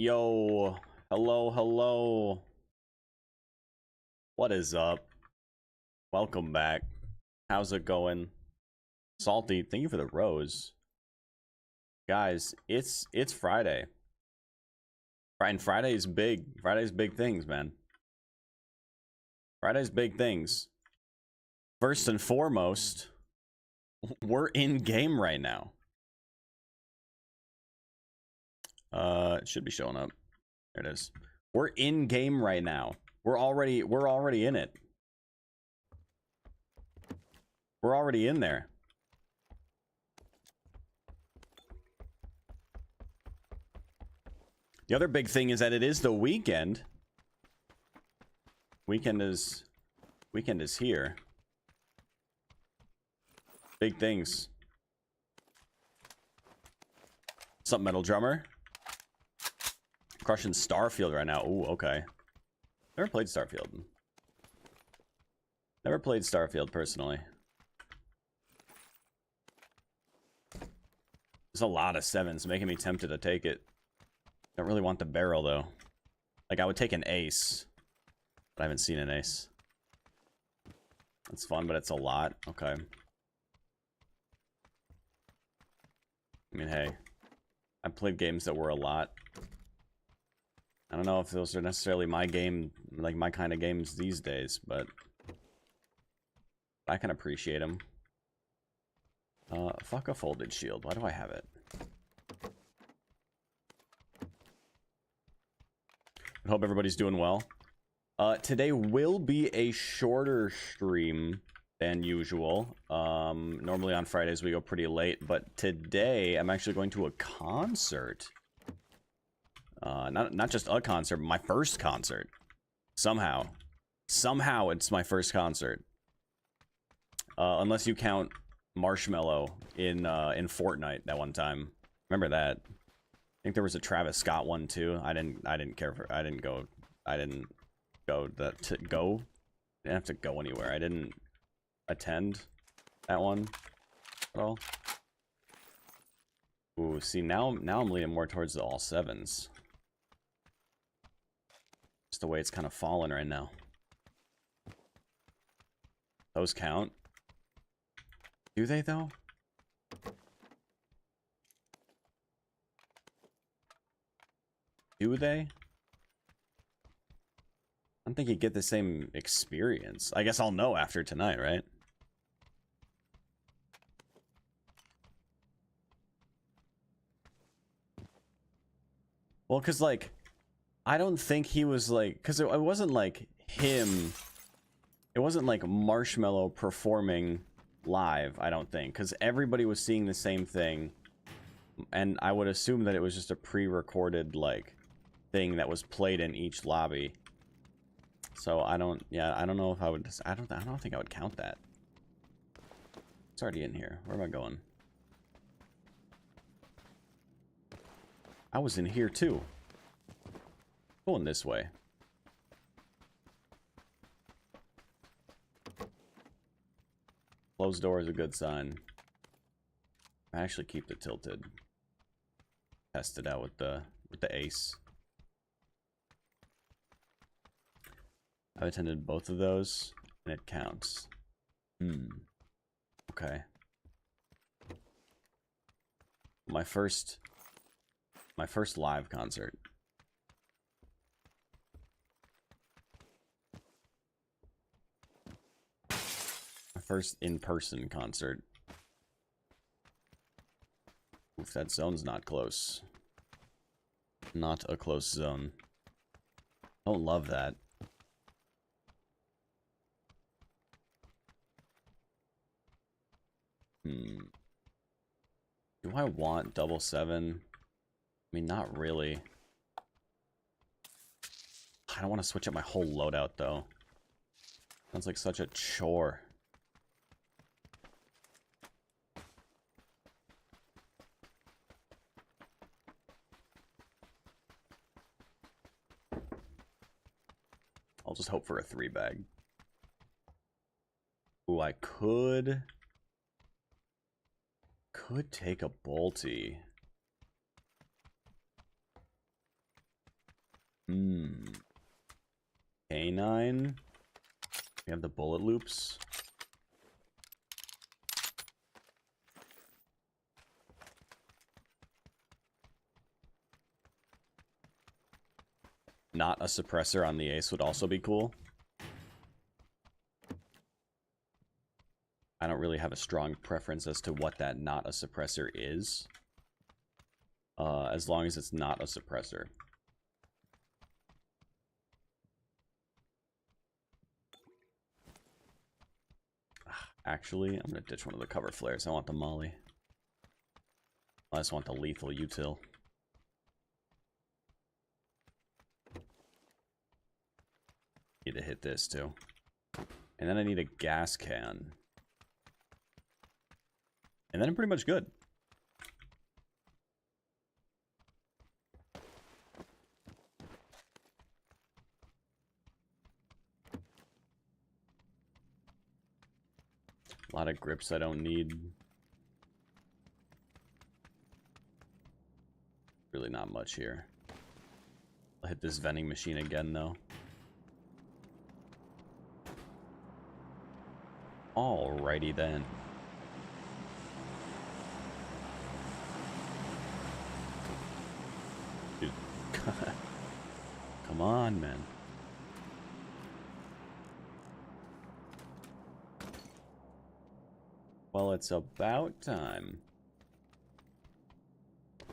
Yo, hello, hello. What is up? Welcome back. How's it going? Salty, thank you for the rose. Guys, it's Friday. And Friday's big. Friday's big things, man. Friday's big things. First and foremost, we're in game right now. It should be showing up. There it is. We're in game right now. We're already in it. We're already in there. The other big thing is that it is the weekend. Weekend is here. Big things. What's up, Metal Drummer? Crushing Starfield right now. Ooh, okay. Never played Starfield. Never played Starfield personally. There's a lot of sevens making me tempted to take it. Don't really want the barrel though. Like I would take an ace, but I haven't seen an ace. It's fun, but it's a lot. Okay. I mean, hey, I played games that were a lot. I don't know if those are necessarily my game, like my kind of games these days, but I can appreciate them. Fuck a folded shield. Why do I have it? I hope everybody's doing well. Today will be a shorter stream than usual. Normally on Fridays we go pretty late, but today I'm actually going to a concert. Not just a concert, but my first concert. Somehow it's my first concert. Unless you count Marshmello in Fortnite that one time. Remember that? I think there was a Travis Scott one too. I didn't care for. I didn't go that go. I didn't have to go anywhere. I didn't attend that one at all. Ooh, see now I'm leaning more towards the all sevens. Just the way it's kind of fallen right now. Those count. Do they though? Do they? I don't think you get the same experience. I guess I'll know after tonight, right? Well, because, like, I don't think he was, like... Because it wasn't, like, him... It wasn't, like, Marshmello performing live, I don't think. Because everybody was seeing the same thing. And I would assume that it was just a pre-recorded, like... thing that was played in each lobby. So I don't know if I would I don't think I would count that. It's already in here. Where am I going? I was in here too. Going this way. Closed door is a good sign. I actually keep it tilted. Test it out with the ace. I've attended both of those, and it counts. Okay. My first live concert. My first in-person concert. Oof, that zone's not close. Not a close zone. Don't love that. Do I want double seven? I mean, not really. I don't want to switch up my whole loadout, though. Sounds like such a chore. I'll just hope for a 3-bag. Ooh, I could take a bolty. K9. We have the bullet loops. Not a suppressor on the ace would also be cool. I don't really have a strong preference as to what that not a suppressor is. As long as it's not a suppressor. Actually, I'm going to ditch one of the cover flares. I want the molly. I just want the lethal util. Need to hit this too. And then I need a gas can. And then I'm pretty much good. A lot of grips I don't need. Really not much here. I'll hit this vending machine again though. Alrighty then. Dude. Come on, man. Well, it's about time.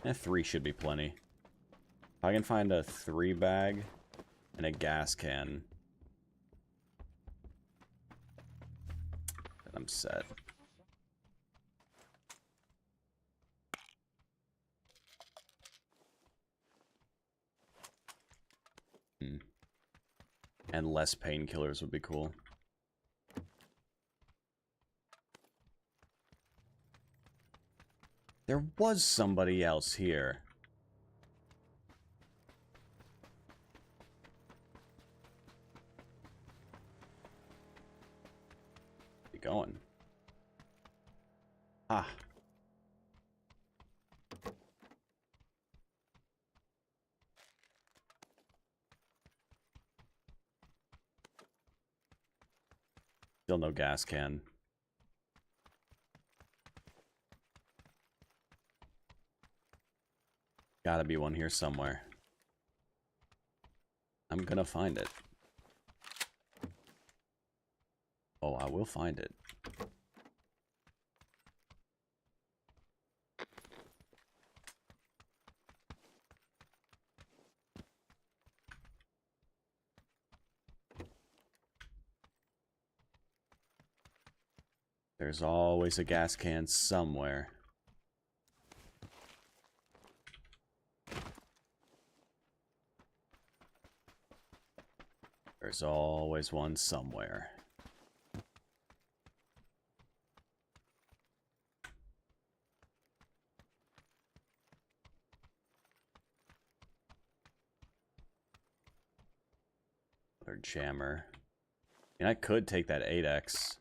3 should be plenty. If I can find a 3 bag and a gas can, then I'm set. And less painkillers would be cool. There was somebody else here. Where you going? Ah. Still no gas can. Gotta be one here somewhere. I'm gonna find it. Oh, I will find it. There's always a gas can somewhere. There's always one somewhere. Another jammer. And I could take that 8x.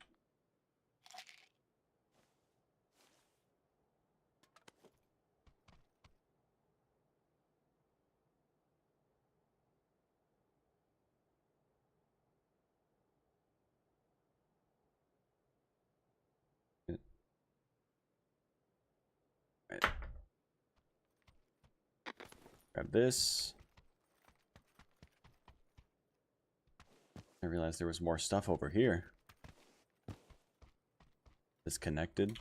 Right. Grab this. I realized there was more stuff over here. Disconnected.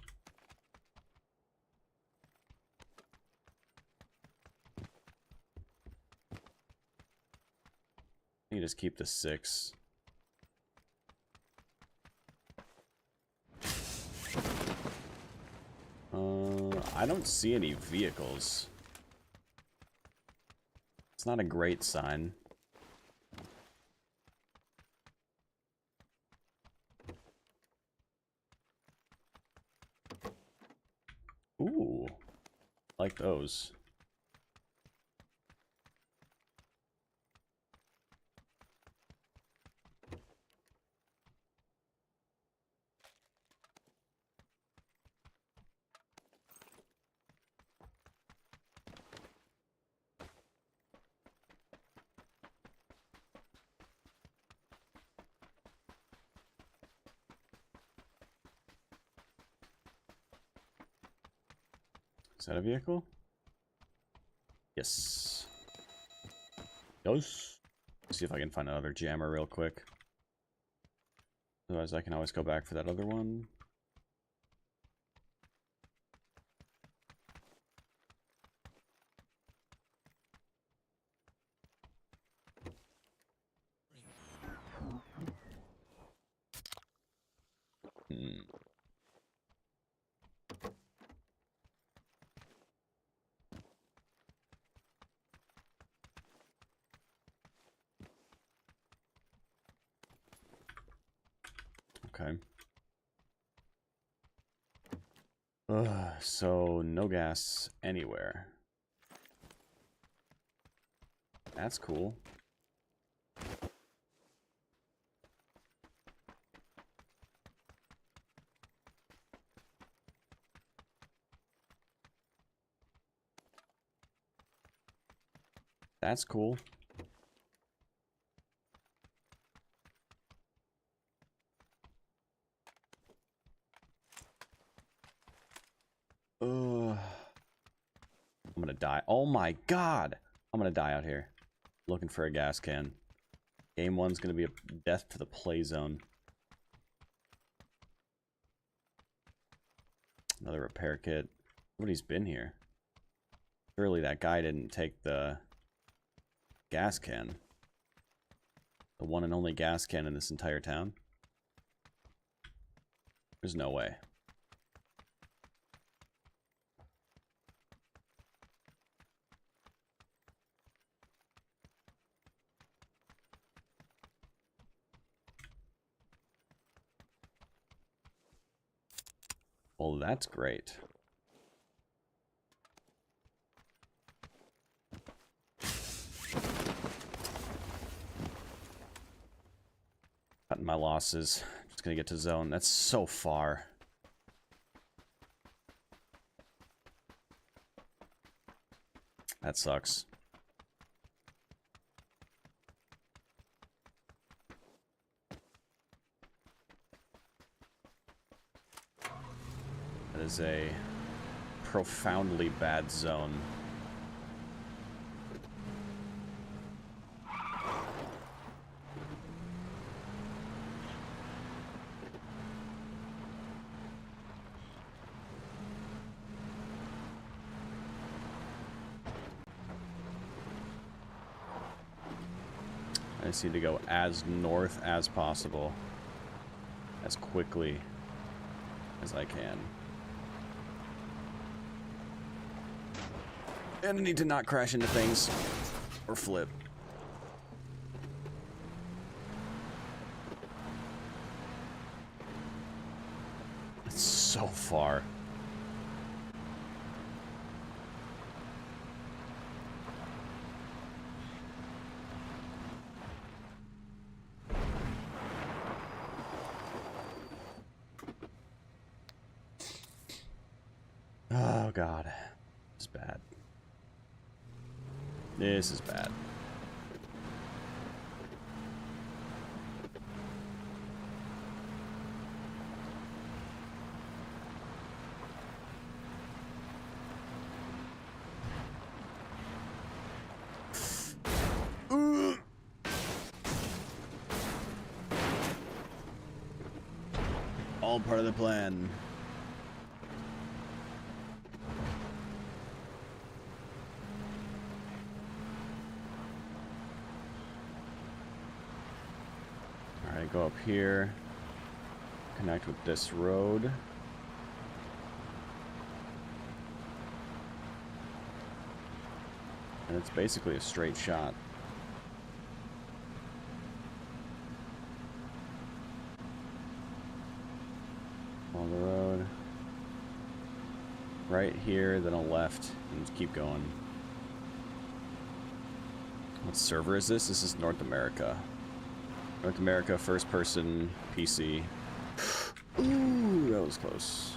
You just keep the 6. I don't see any vehicles. It's not a great sign. Ooh, like those. Is that a vehicle? Yes. Yes. Let's see if I can find another jammer real quick. Otherwise, I can always go back for that other one. Okay. So no gas anywhere. That's cool. That's cool. I'm gonna die. Oh my god! I'm gonna die out here. Looking for a gas can. Game 1's gonna be a death to the play zone. Another repair kit. Nobody's been here. Surely that guy didn't take the gas can. The one and only gas can in this entire town. There's no way. Well, that's great. Cutting my losses. Just gonna get to zone. That's so far. That sucks. That is a profoundly bad zone. I just need to go as north as possible, as quickly as I can. And I need to not crash into things or flip. It's so far. Oh god, this is bad. This is bad. All part of the plan. Alright, go up here. Connect with this road. And it's basically a straight shot. On the road. Right here, then a left, and keep going. What server is this? This is North America. North America, first person, PC. Ooh, that was close.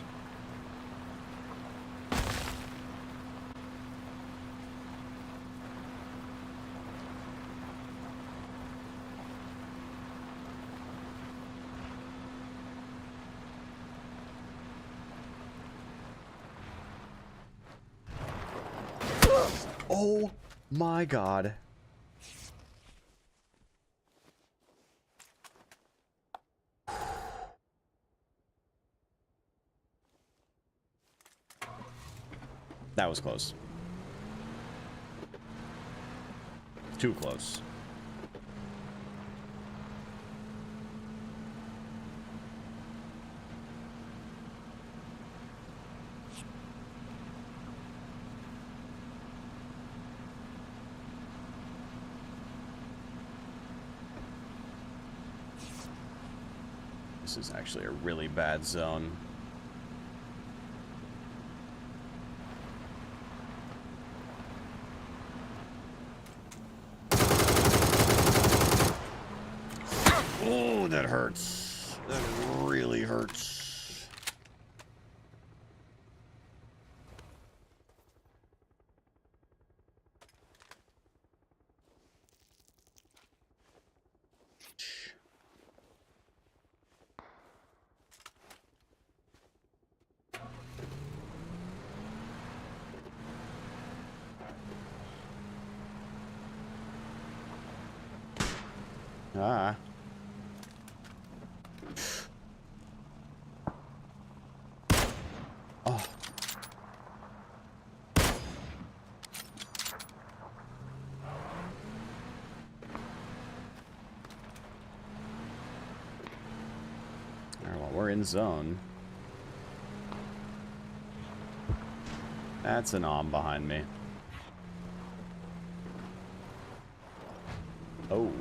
Oh my god. That was close. Too close. This is actually a really bad zone. Oh, that hurts. That really hurts. Ah. Oh. Alright, well, we're in zone. That's an arm behind me. Oh.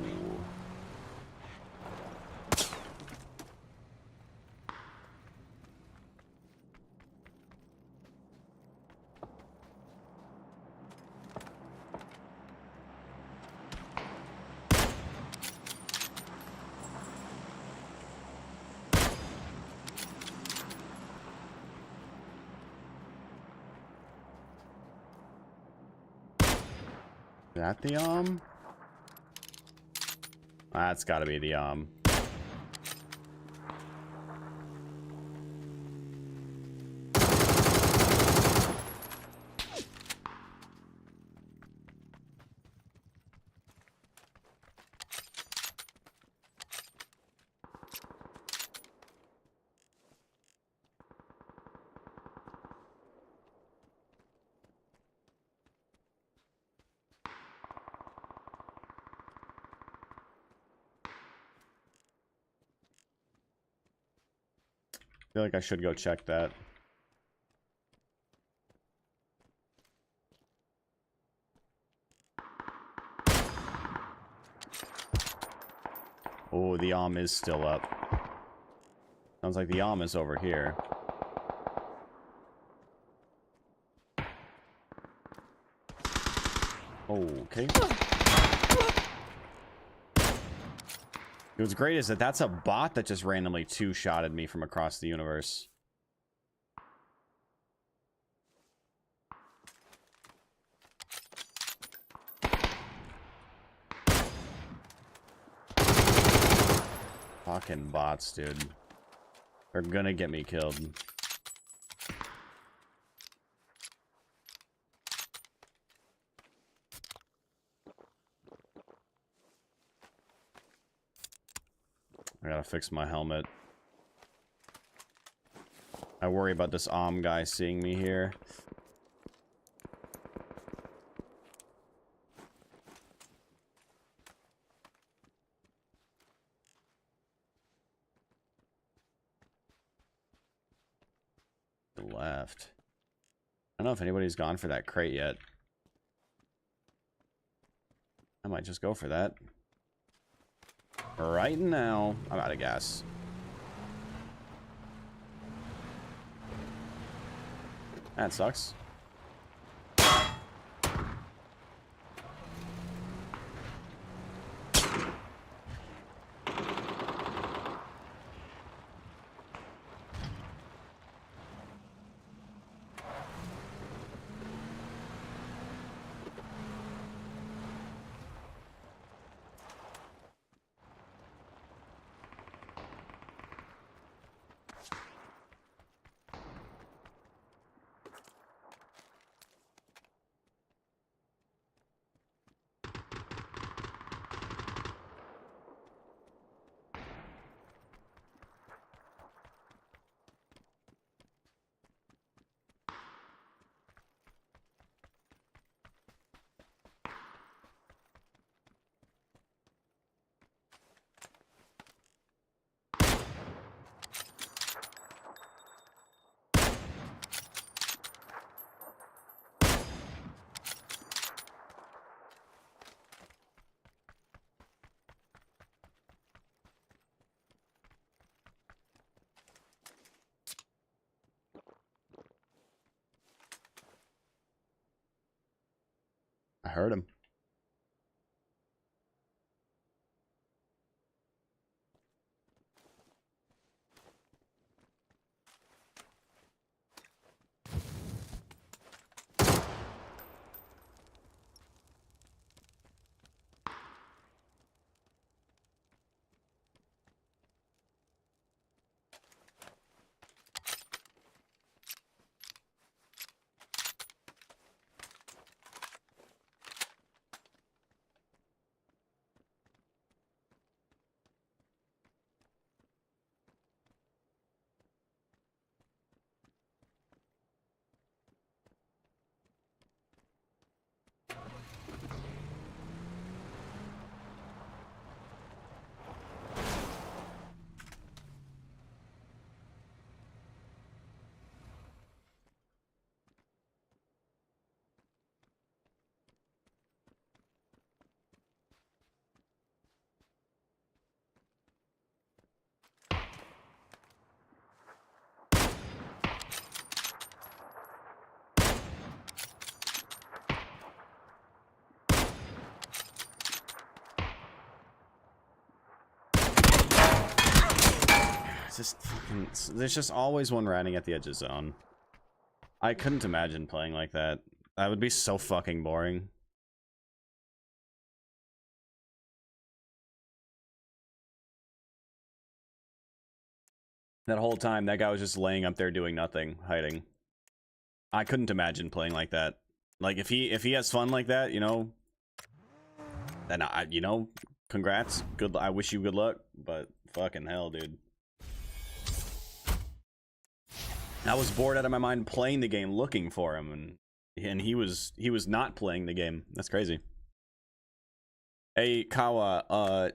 Is that the arm? That's gotta be the arm. I feel like I should go check that. Oh, the arm is still up. Sounds like the arm is over here. Okay. What's great is that that's a bot that just randomly two-shotted me from across the universe. Fucking bots, dude. They're gonna get me killed. I gotta fix my helmet. I worry about this guy seeing me here. Left. I don't know if anybody's gone for that crate yet. I might just go for that. Right now. I'm out of gas. That sucks. heard him. Just fucking, there's just always one riding at the edge of zone. I couldn't imagine playing like that. That would be so fucking boring. That whole time, that guy was just laying up there doing nothing, hiding. I couldn't imagine playing like that. Like if he has fun like that, you know, then you know, congrats. Good. I wish you good luck. But fucking hell, dude. I was bored out of my mind playing the game, looking for him, and he was not playing the game. That's crazy. Hey Kawa,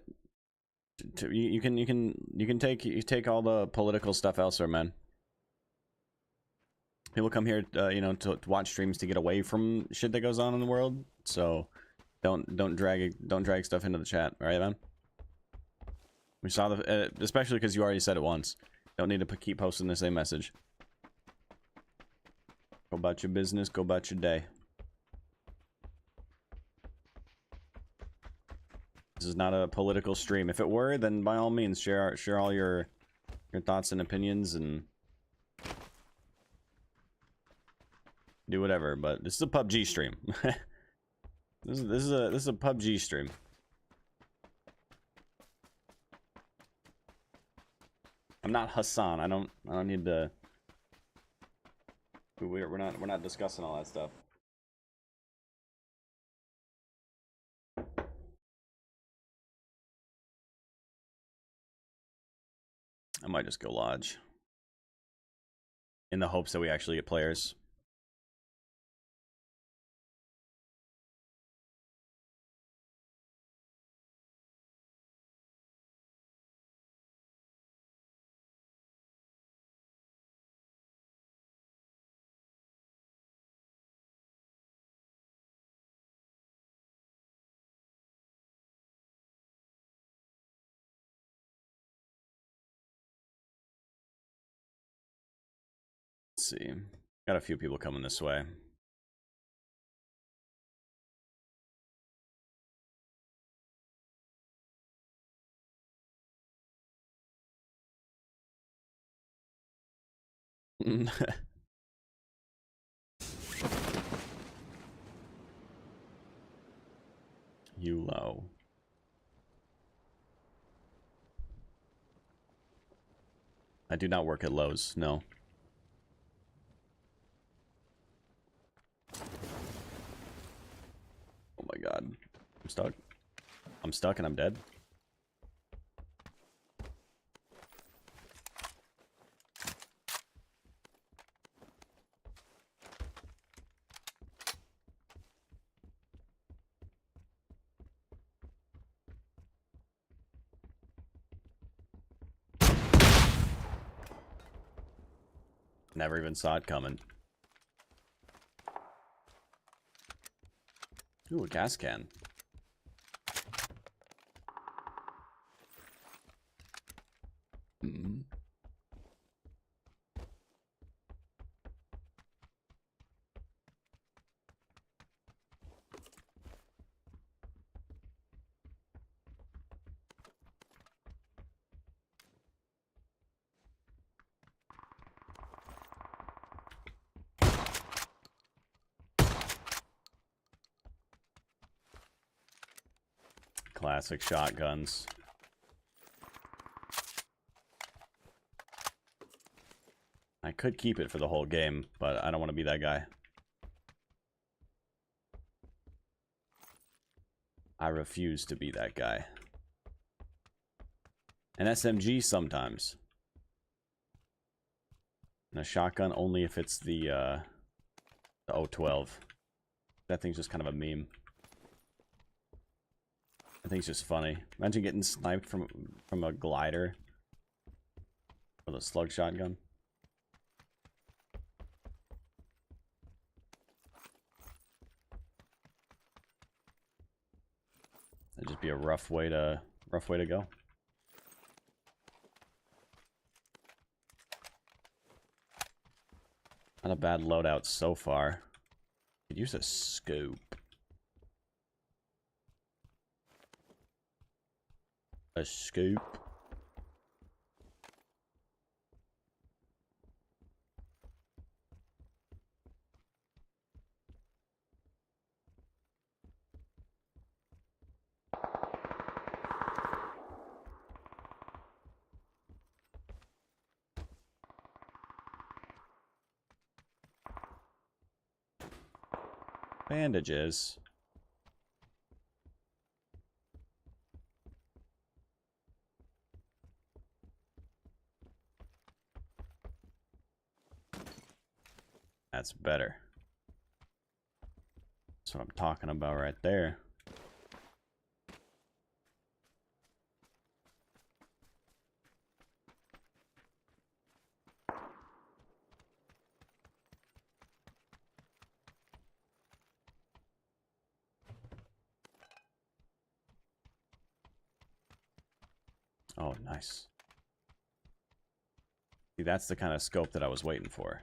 you can take all the political stuff elsewhere, man. People come here, you know, to watch streams to get away from shit that goes on in the world. So don't drag stuff into the chat, all right, man? We saw the especially because you already said it once. Don't need to keep posting the same message. Go about your business. Go about your day. This is not a political stream. If it were, then by all means share all your thoughts and opinions and do whatever. But this is a PUBG stream. this is a PUBG stream. I'm not Hassan. I don't need to. We're not discussing all that stuff. I might just go lodge in the hopes that we actually get players. Let's see. Got a few people coming this way. You low. I do not work at Lowe's, no. Oh my god. I'm stuck. I'm stuck and I'm dead. Never even saw it coming. Ooh, a gas can. Mm-hmm. classic shotguns. I could keep it for the whole game, but I don't want to be that guy. I refuse to be that guy. An SMG sometimes. And a shotgun only if it's the 012. That thing's just kind of a meme. I think it's just funny. Imagine getting sniped from a glider with a slug shotgun. That'd just be a rough way to go. Not a bad loadout so far. Could use a scope. A scoop. Bandages. That's better. That's what I'm talking about right there. Oh, nice. See, that's the kind of scope that I was waiting for.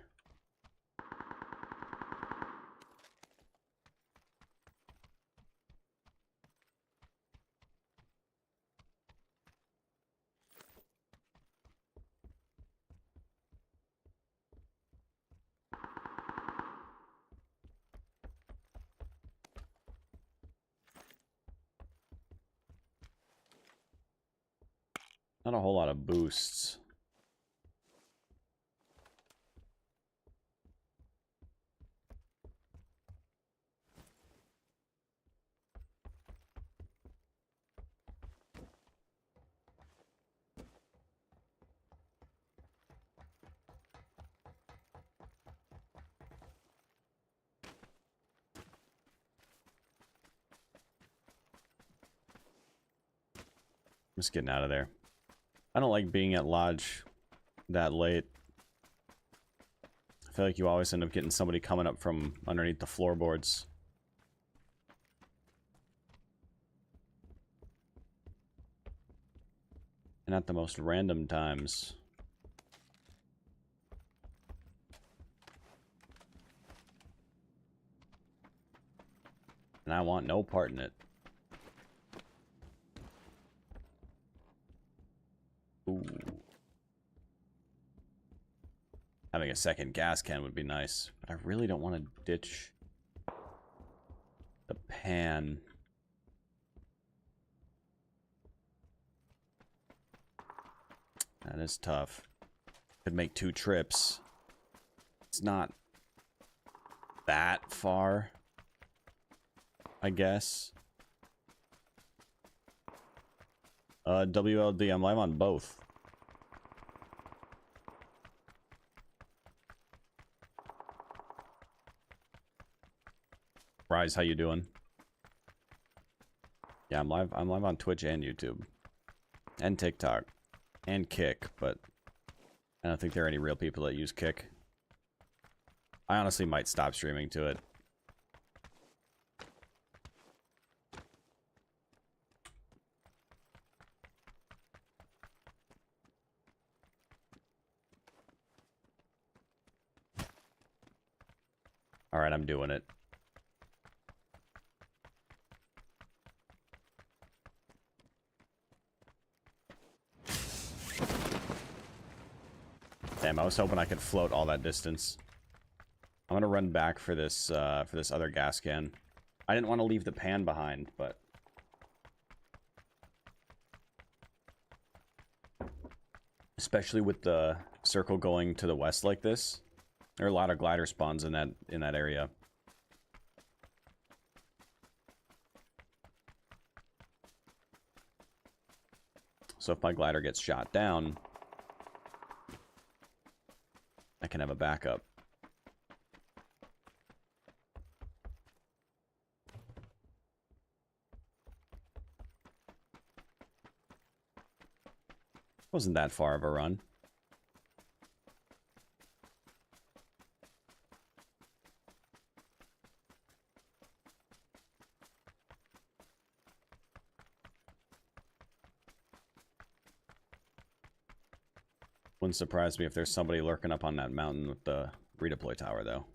Not a whole lot of boosts. I'm just getting out of there. I don't like being at lodge that late. I feel like you always end up getting somebody coming up from underneath the floorboards. And at the most random times. And I want no part in it. Ooh. Having a second gas can would be nice, but I really don't want to ditch the pan. That is tough. Could make 2 trips. It's not that far, I guess. WLD, I'm live on both. Rise, how you doing? Yeah, I'm live on Twitch and YouTube. And TikTok. And Kick, but I don't think there are any real people that use Kick. I honestly might stop streaming to it. Alright, I'm doing it. Damn, I was hoping I could float all that distance. I'm gonna run back for this other gas can. I didn't want to leave the pan behind, but Especially with the circle going to the west like this. There are a lot of glider spawns in that area. So if my glider gets shot down, I can have a backup. Wasn't that far of a run. Wouldn't surprise me if there's somebody lurking up on that mountain with the redeploy tower, though.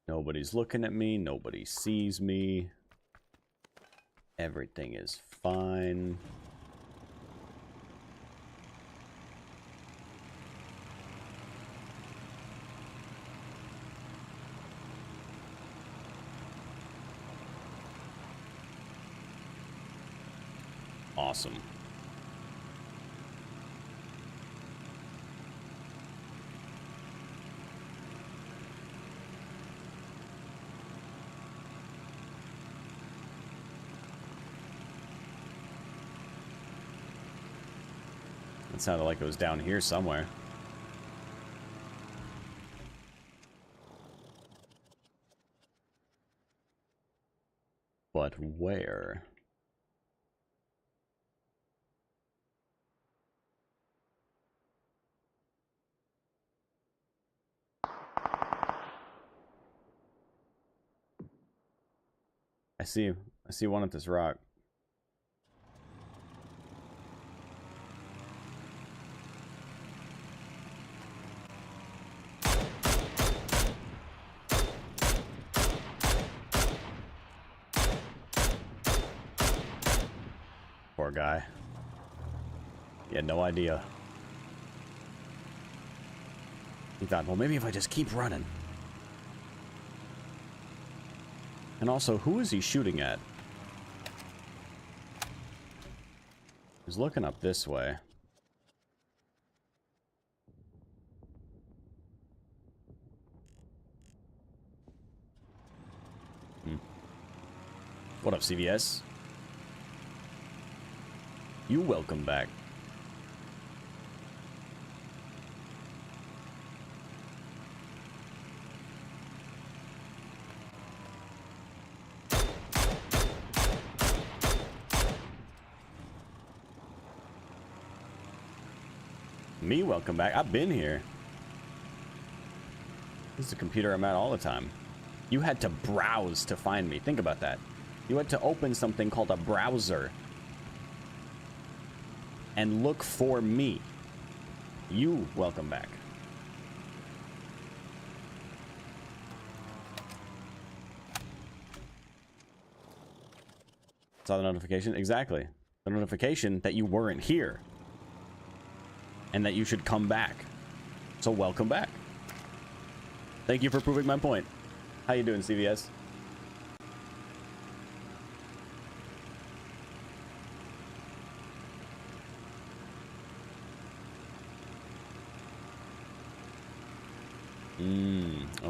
Nobody's looking at me. Nobody sees me. Everything is fine. Awesome. It sounded like it was down here somewhere. But where? I see one at this rock. Poor guy. He had no idea. He thought, well, maybe if I just keep running. And also, who is he shooting at? He's looking up this way. What up, CVS? You welcome back. Me welcome back. I've been here. This is the computer I'm at all the time. You had to browse to find me. Think about that. You had to open something called a browser and look for me. You welcome back. Saw the notification? Exactly. The notification that you weren't here. And that you should come back. So welcome back. Thank you for proving my point. How you doing, CVS?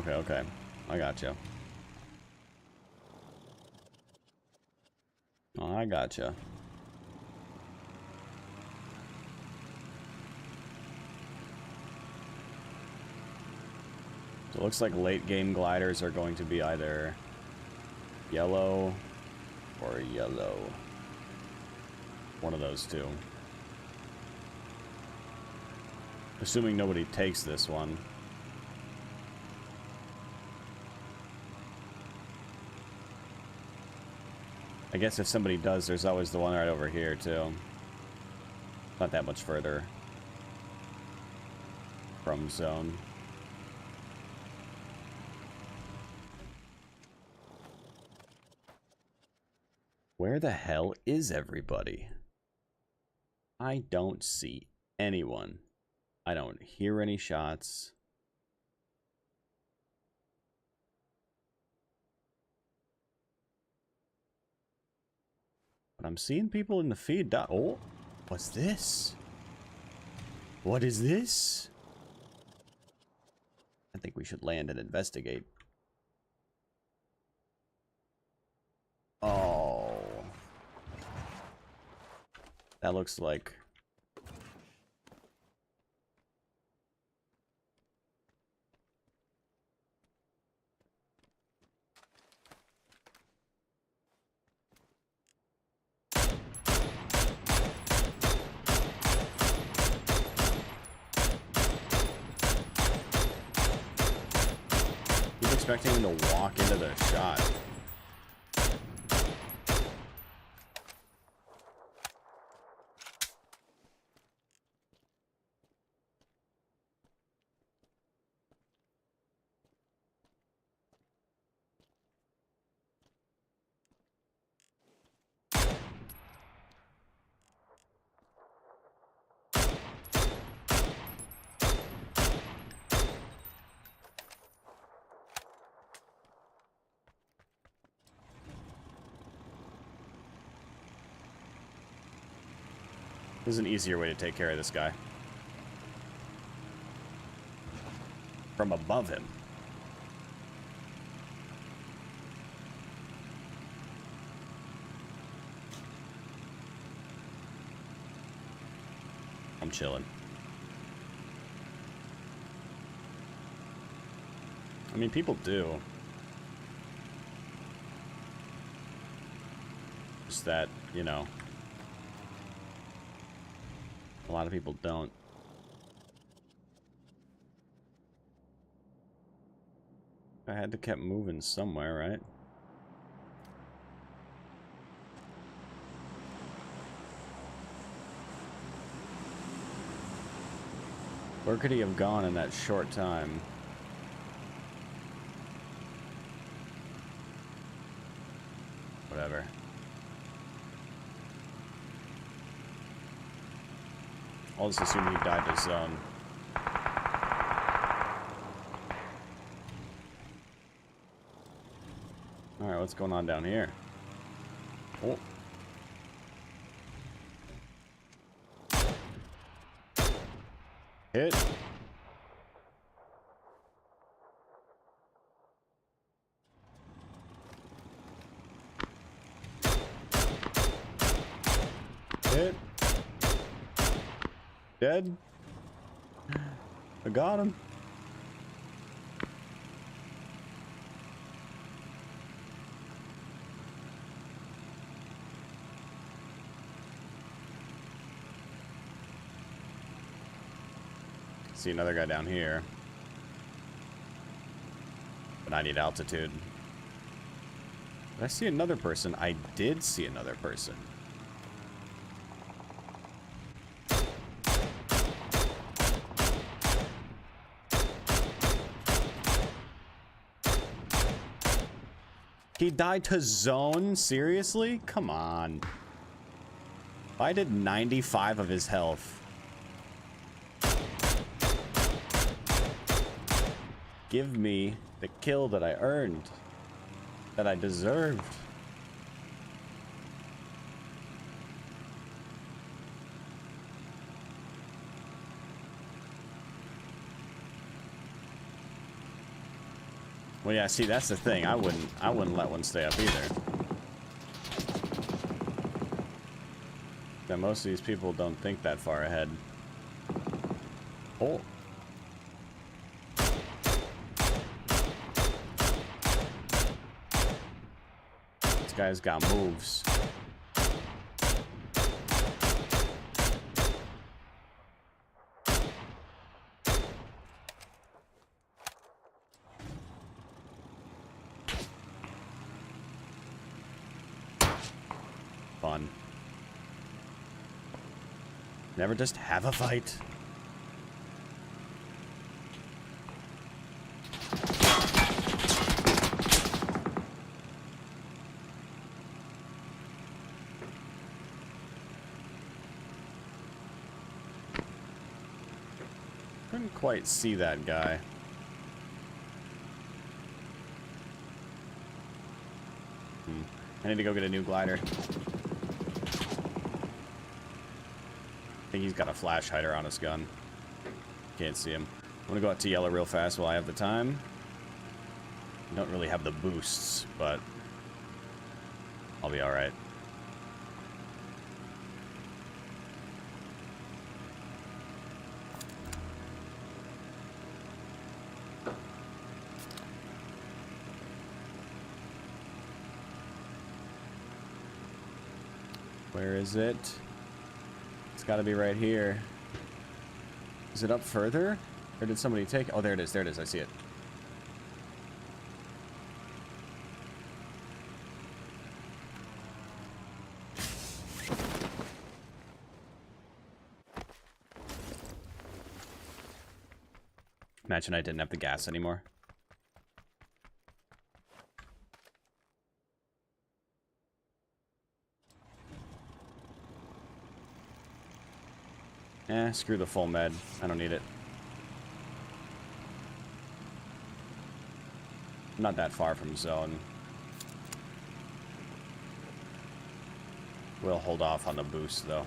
Okay. I gotcha. Oh, I gotcha. So it looks like late game gliders are going to be either yellow or yellow. One of those two. Assuming nobody takes this one. I guess if somebody does, there's always the one right over here, too. Not that much further from zone. Where the hell is everybody? I don't see anyone. I don't hear any shots. But I'm seeing people in the feed. Oh, what's this? What is this? I think we should land and investigate. Oh. That looks like... expecting him to walk into the shot. There's an easier way to take care of this guy. From above him. I'm chilling. I mean, people do. Just that, you know. A lot of people don't. I had to keep moving somewhere, right? Where could he have gone in that short time? Whatever. I'll just assume he died to zone. Alright, what's going on down here? Oh. Hit. Hit. Dead. I got him. See another guy down here. But I need altitude. Did I see another person? I did see another person. He died to zone? Seriously? Come on. I did 95 of his health. Give me the kill that I earned. That I deserved. Well, yeah, see, that's the thing. I wouldn't let one stay up either. Now, most of these people don't think that far ahead. Oh. This guy's got moves. Fun. Never just have a fight. quite see that guy. I need to go get a new glider. I think he's got a flash hider on his gun. Can't see him. I'm gonna go out to yellow real fast while I have the time. I don't really have the boosts, but I'll be alright. Where is it? It's got to be right here. Is it up further? Or did somebody take... Oh, there it is. There it is. I see it. Imagine I didn't have the gas anymore. Eh, screw the full med. I don't need it. I'm not that far from zone. We'll hold off on the boost, though.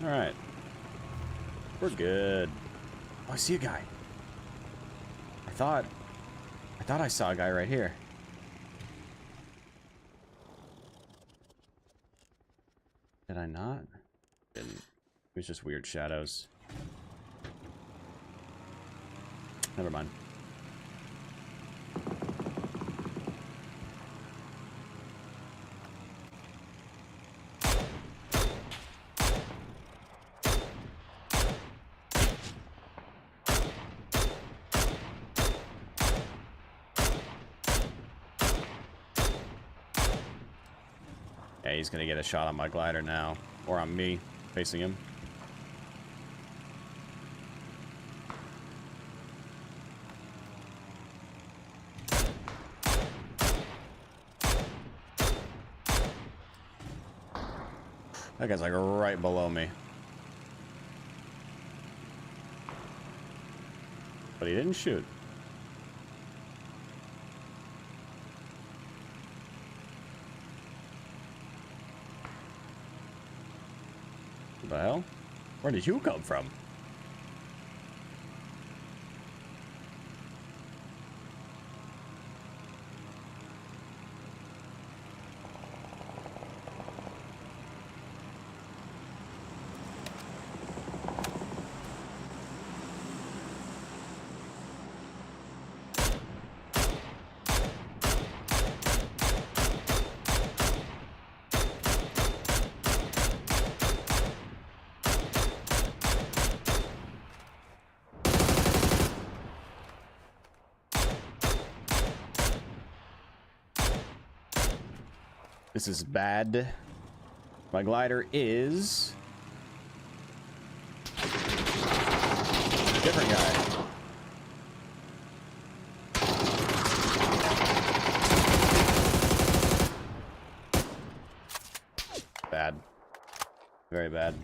Alright. We're good. Oh, I see a guy. I thought I saw a guy right here. Did I not? Didn't. It was just weird shadows. Never mind. Yeah, he's gonna get a shot on my glider now. Or on me, facing him. That guy's like right below me. But he didn't shoot. What the hell? Where did you come from? This is bad. My glider is... different guy. Bad. Very bad.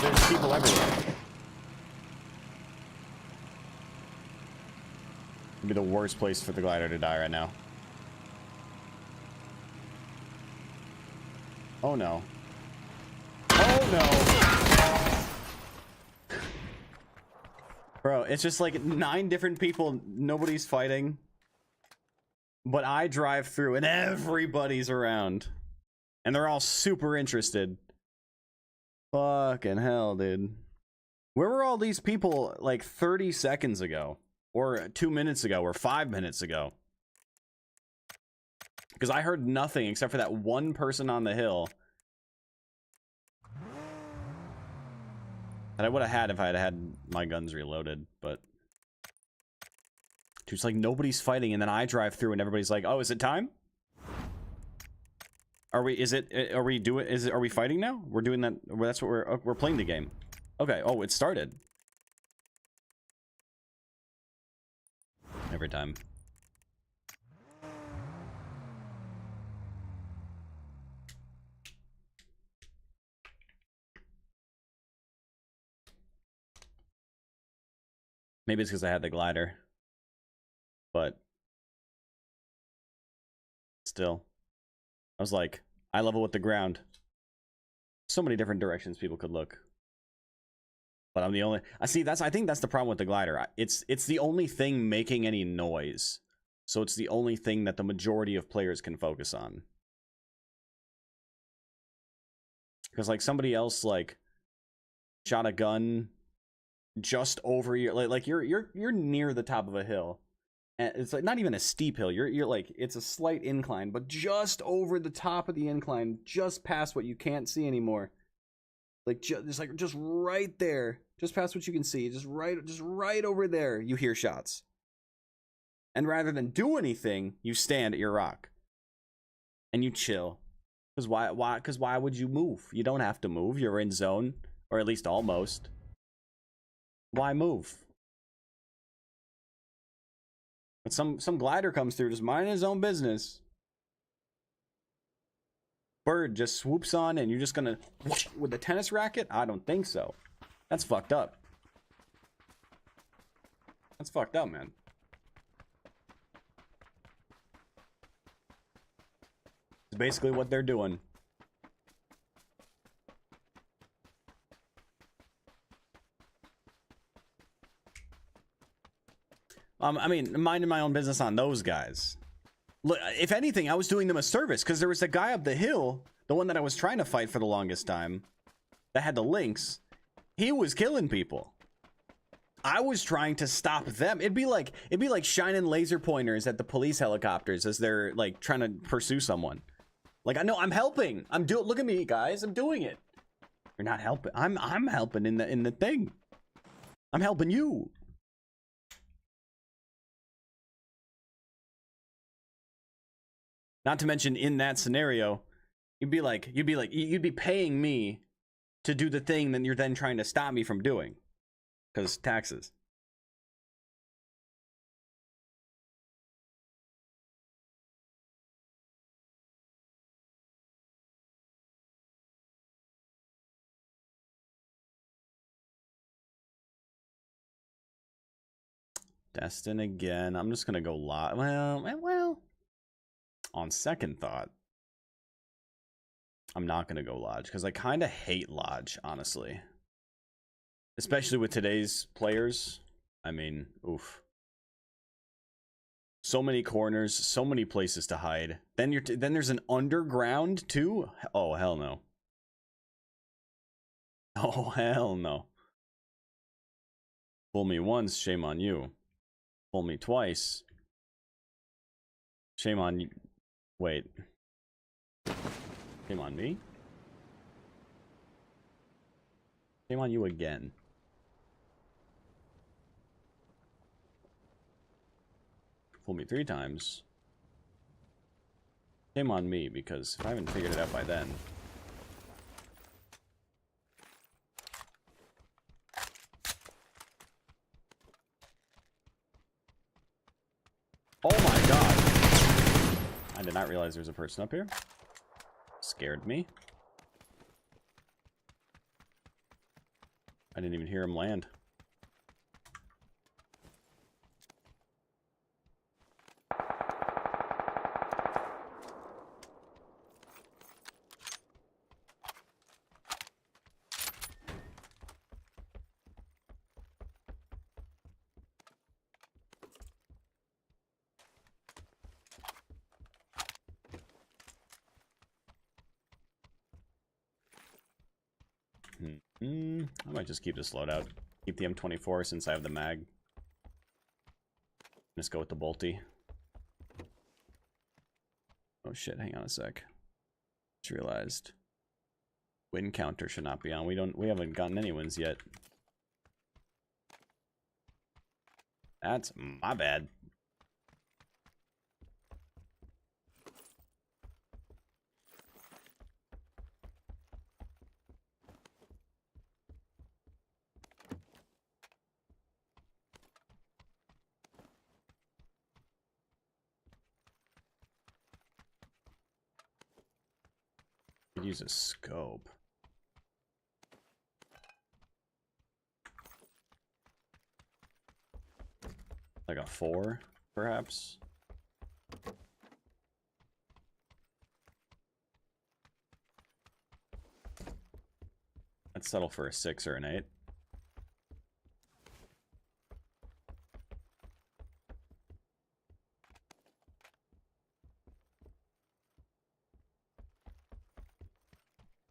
There's people everywhere. It'd be the worst place for the glider to die right now. Oh no. Oh no! Bro, it's just like 9 different people, nobody's fighting. But I drive through and everybody's around. And they're all super interested. Fucking hell, dude. Where were all these people like 30 seconds ago? Or 2 minutes ago? Or 5 minutes ago? Because I heard nothing except for that one person on the hill. That I would have had if I had my guns reloaded, but... Just like nobody's fighting, and then I drive through and everybody's like, oh, is it time? Are we? Is it? Are we doing? Is it? Are we fighting now? We're doing that. That's what we're playing the game. Okay. Oh, it started. Every time. Maybe it's because I had the glider. But still, I was like, eye level with the ground. So many different directions people could look. But I'm the only. I think that's the problem with the glider. It's the only thing making any noise. So it's the only thing that the majority of players can focus on. Because like somebody else like shot a gun just over your like you're near the top of a hill. And it's like not even a steep hill. You're like it's a slight incline, but just over the top of the incline, just past what you can't see anymore. Like just right there, just past what you can see, just right over there, you hear shots. And rather than do anything, you stand at your rock and you chill. Because why would you move? You don't have to move. You're in zone, or at least almost. Why move? But some glider comes through, just minding his own business. Bird just swoops on, and you're just gonna with the tennis racket? I don't think so. That's fucked up. That's fucked up, man. It's basically what they're doing. I mean, minding my own business on those guys. Look, if anything, I was doing them a service because there was a guy up the hill, the one that I was trying to fight for the longest time, that had the links. He was killing people. I was trying to stop them. It'd be like shining laser pointers at the police helicopters as they're like trying to pursue someone. Like I know I'm helping. Look at me, guys. I'm doing it. You're not helping. I'm helping in the thing. I'm helping you. Not to mention in that scenario, you'd be paying me to do the thing that you're then trying to stop me from doing. Because taxes. Destin again. I'm just gonna go lodge. Well. On second thought, I'm not gonna go lodge because I kind of hate lodge, honestly. Especially with today's players. I mean, oof. So many corners, so many places to hide. Then there's an underground too. Oh hell no. Oh hell no. Fool me once, shame on you. Fool me twice. Shame on you. Wait. Shame on me? Shame on you again. Fool me 3 times. Shame on me, because if I haven't figured it out by then. Oh my god! I did not realize there was a person up here. Scared me. I didn't even hear him land. I might just keep this loadout. Keep the M24 since I have the mag. Just go with the bolty. Oh shit, hang on a sec. Just realized. Win counter should not be on. We haven't gotten any wins yet. That's my bad. use a scope. Like a 4, perhaps? Let's settle for a 6 or an 8.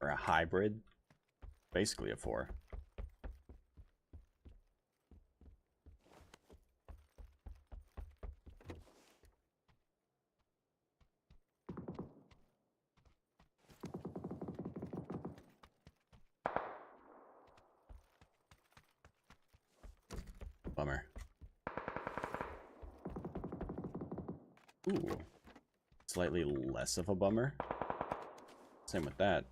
Or a hybrid. Basically a 4. Bummer. Ooh. Slightly less of a bummer. Same with that.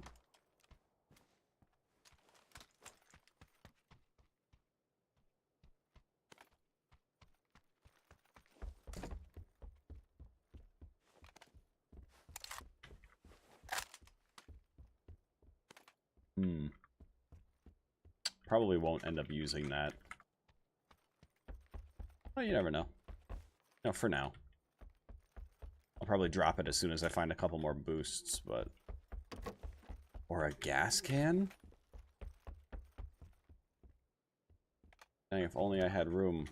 Probably won't end up using that. Well, you never know. No, for now. I'll probably drop it as soon as I find a couple more boosts, but... Or a gas can? Dang, if only I had room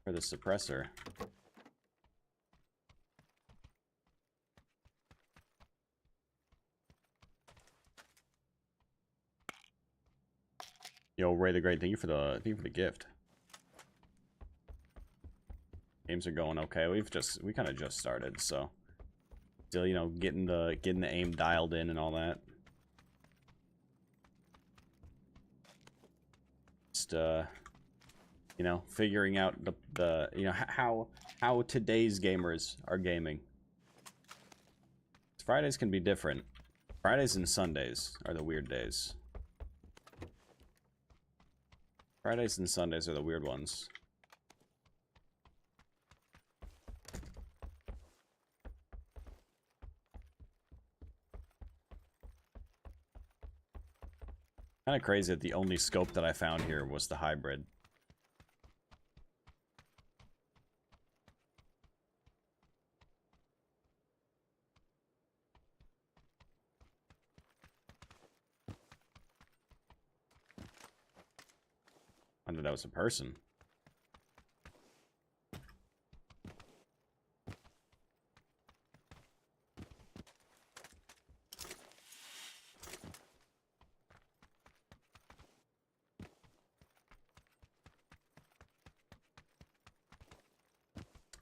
for the suppressor. Yo, Ray the Great, thank you for the gift. Games are going okay. We kind of just started, so still, you know, getting the aim dialed in and all that. Just you know, figuring out the you know how today's gamers are gaming. Fridays can be different. Fridays and Sundays are the weird days. Fridays and Sundays are the weird ones. Kind of crazy that the only scope that I found here was the hybrid. I knew that was a person.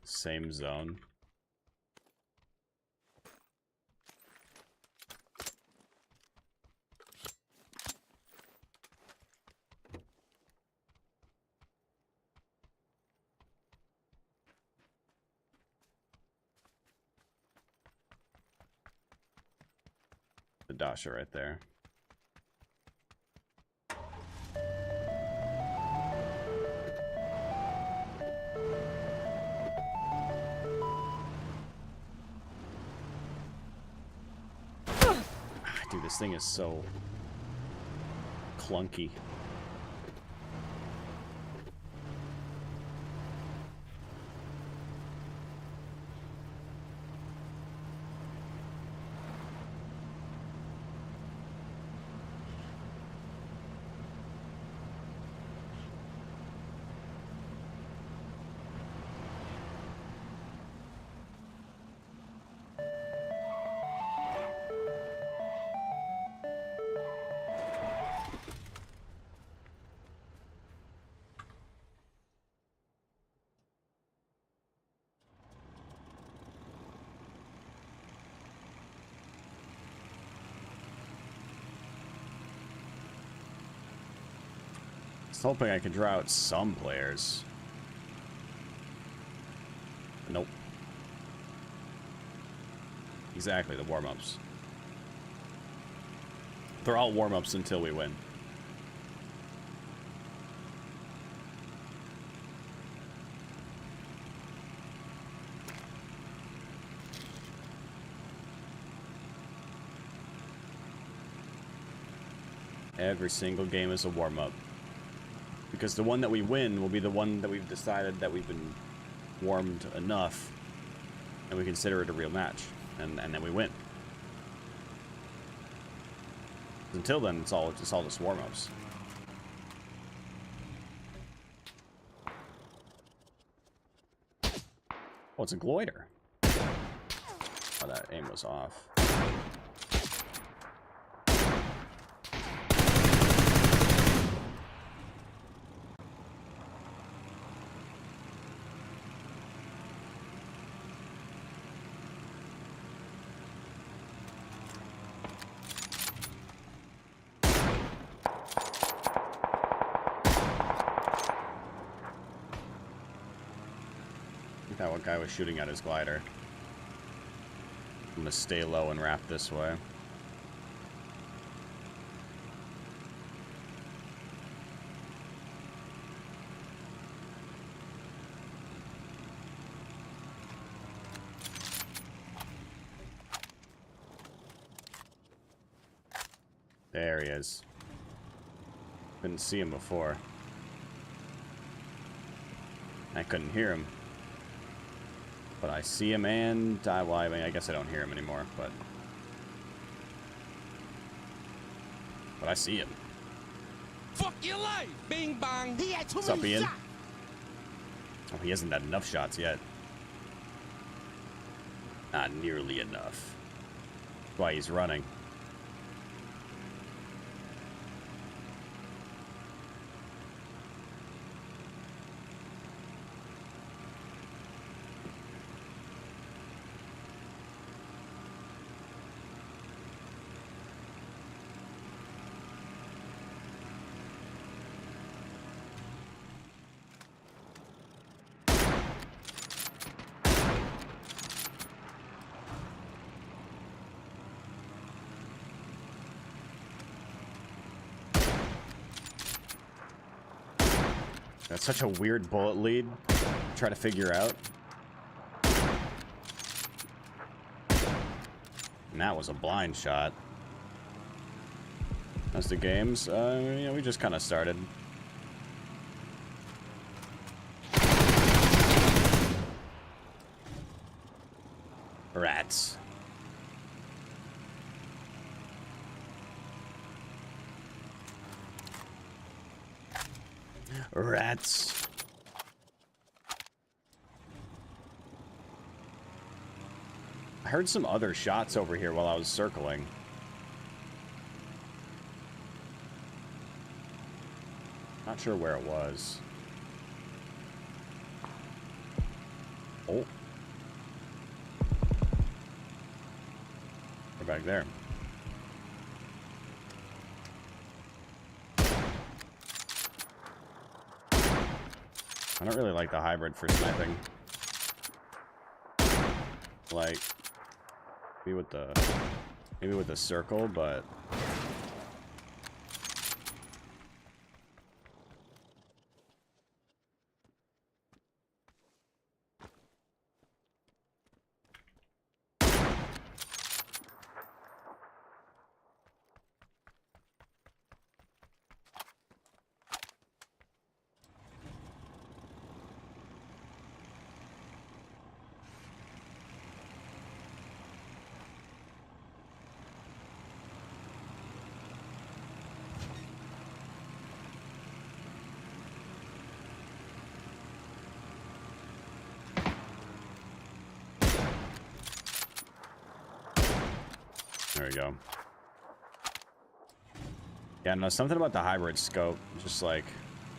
Same zone. The Dasha right there. Dude, this thing is so clunky. Hoping I could draw out some players. Nope. Exactly, the warm-ups. They're all warm-ups until we win. Every single game is a warm-up. Because the one that we win will be the one that we've decided that we've been warmed enough, and we consider it a real match, and then we win. Until then, it's all just warm-ups. Oh, it's a glider. Oh, that aim was off. That one guy was shooting at his glider. I'm gonna stay low and wrap this way. There he is. Couldn't see him before. I couldn't hear him. But I see him and well, I mean, I guess I don't hear him anymore, but I see him. Fuck your life! Bing bang! He had too What's up, many Ian? shots. Oh, he hasn't had enough shots yet. Not nearly enough. That's why he's running. That's such a weird bullet lead to try to figure out. And that was a blind shot. How's the games? Yeah, we just kind of started. Rats. Rats. I heard some other shots over here while I was circling. Not sure where it was. Oh. We're back there. I don't really like the hybrid for sniping. Like, maybe with the circle, but there we go. Yeah, no, something about the hybrid scope. Just like,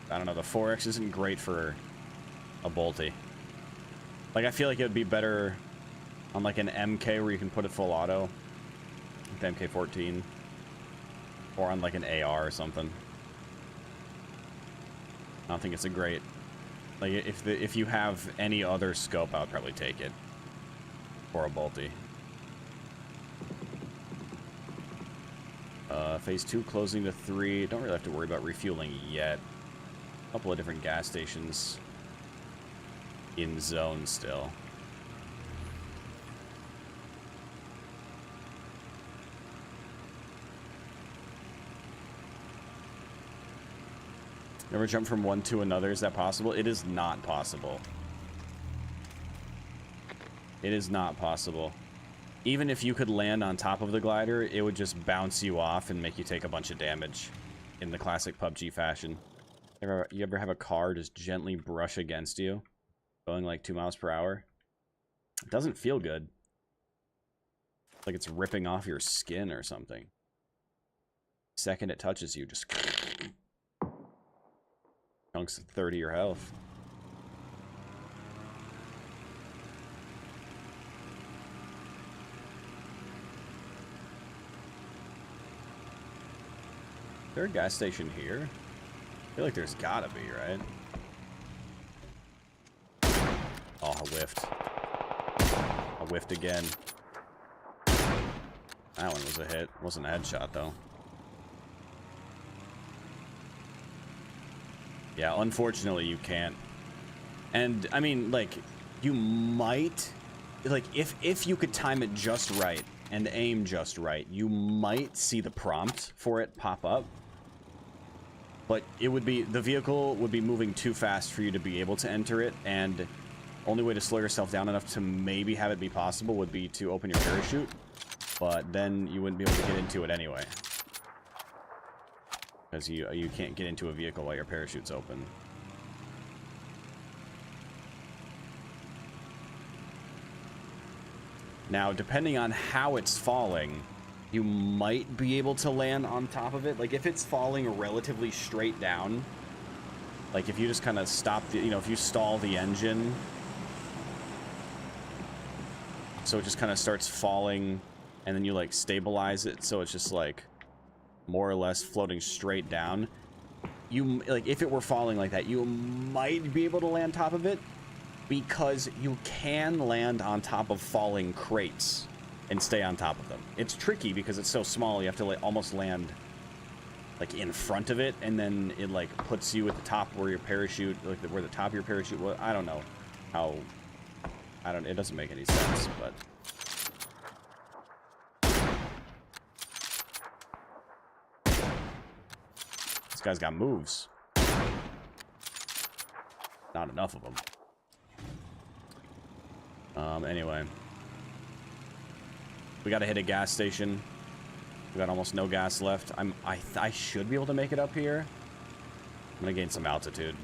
I don't know, the 4X isn't great for a bolty. Like, I feel like it would be better on like an MK where you can put it full auto, like the MK14, or on like an AR or something. I don't think it's a great, like, if you have any other scope, I would probably take it for a bolty. Phase 2 closing to 3. Don't really have to worry about refueling yet. A couple of different gas stations in zone still. Never jump from one to another. Is that possible? It is not possible. It is not possible. Even if you could land on top of the glider, it would just bounce you off and make you take a bunch of damage in the classic PUBG fashion. You ever have a car just gently brush against you, going like 2 miles per hour? It doesn't feel good. Like it's ripping off your skin or something. Second it touches you, just chunks 30 your health. Is there a gas station here? I feel like there's gotta be, right? Oh, I whiffed. I whiffed again. That one was a hit. Wasn't a headshot, though. Yeah, unfortunately, you can't. And, I mean, like, you might... Like, if you could time it just right and aim just right, you might see the prompt for it pop up. But it would be... The vehicle would be moving too fast for you to be able to enter it, and only way to slow yourself down enough to maybe have it be possible would be to open your parachute. But then you wouldn't be able to get into it anyway. Because you can't get into a vehicle while your parachute's open. Now, depending on how it's falling, you might be able to land on top of it. Like, if it's falling relatively straight down, like if you just kind of stop the, if you stall the engine, so it just kind of starts falling, and then you, like, stabilize it, so it's just, like, more or less floating straight down. You, like, if it were falling like that, you might be able to land top of it, because you can land on top of falling crates and stay on top of them. It's tricky because it's so small, you have to, like, almost land, like, in front of it, and then it, like, puts you at the top where your parachute, like, where the top of your parachute was. I don't know how, it doesn't make any sense, but... This guy's got moves. Not enough of them. Anyway. We gotta hit a gas station. We got almost no gas left. I should be able to make it up here. I'm gonna gain some altitude.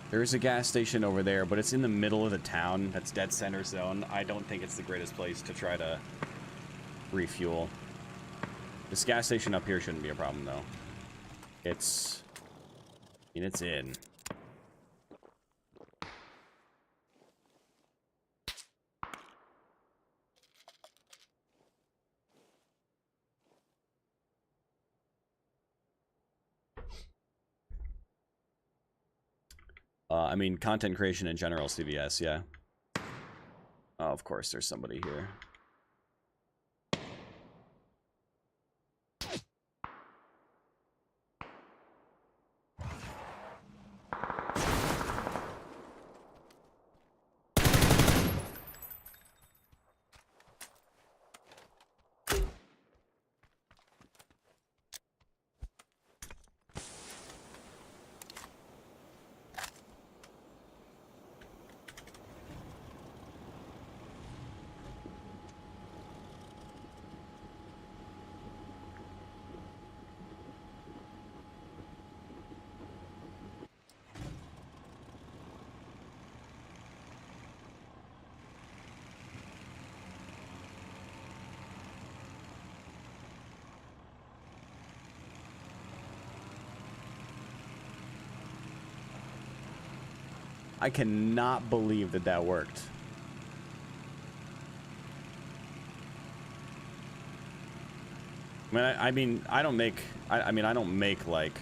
There is a gas station over there, but it's in the middle of the town. That's dead center zone. I don't think it's the greatest place to try to refuel. This gas station up here shouldn't be a problem, though. It's... I mean, it's in. I mean, content creation in general, CVS, yeah. Oh, of course, there's somebody here. I cannot believe that that worked. I mean, I don't make like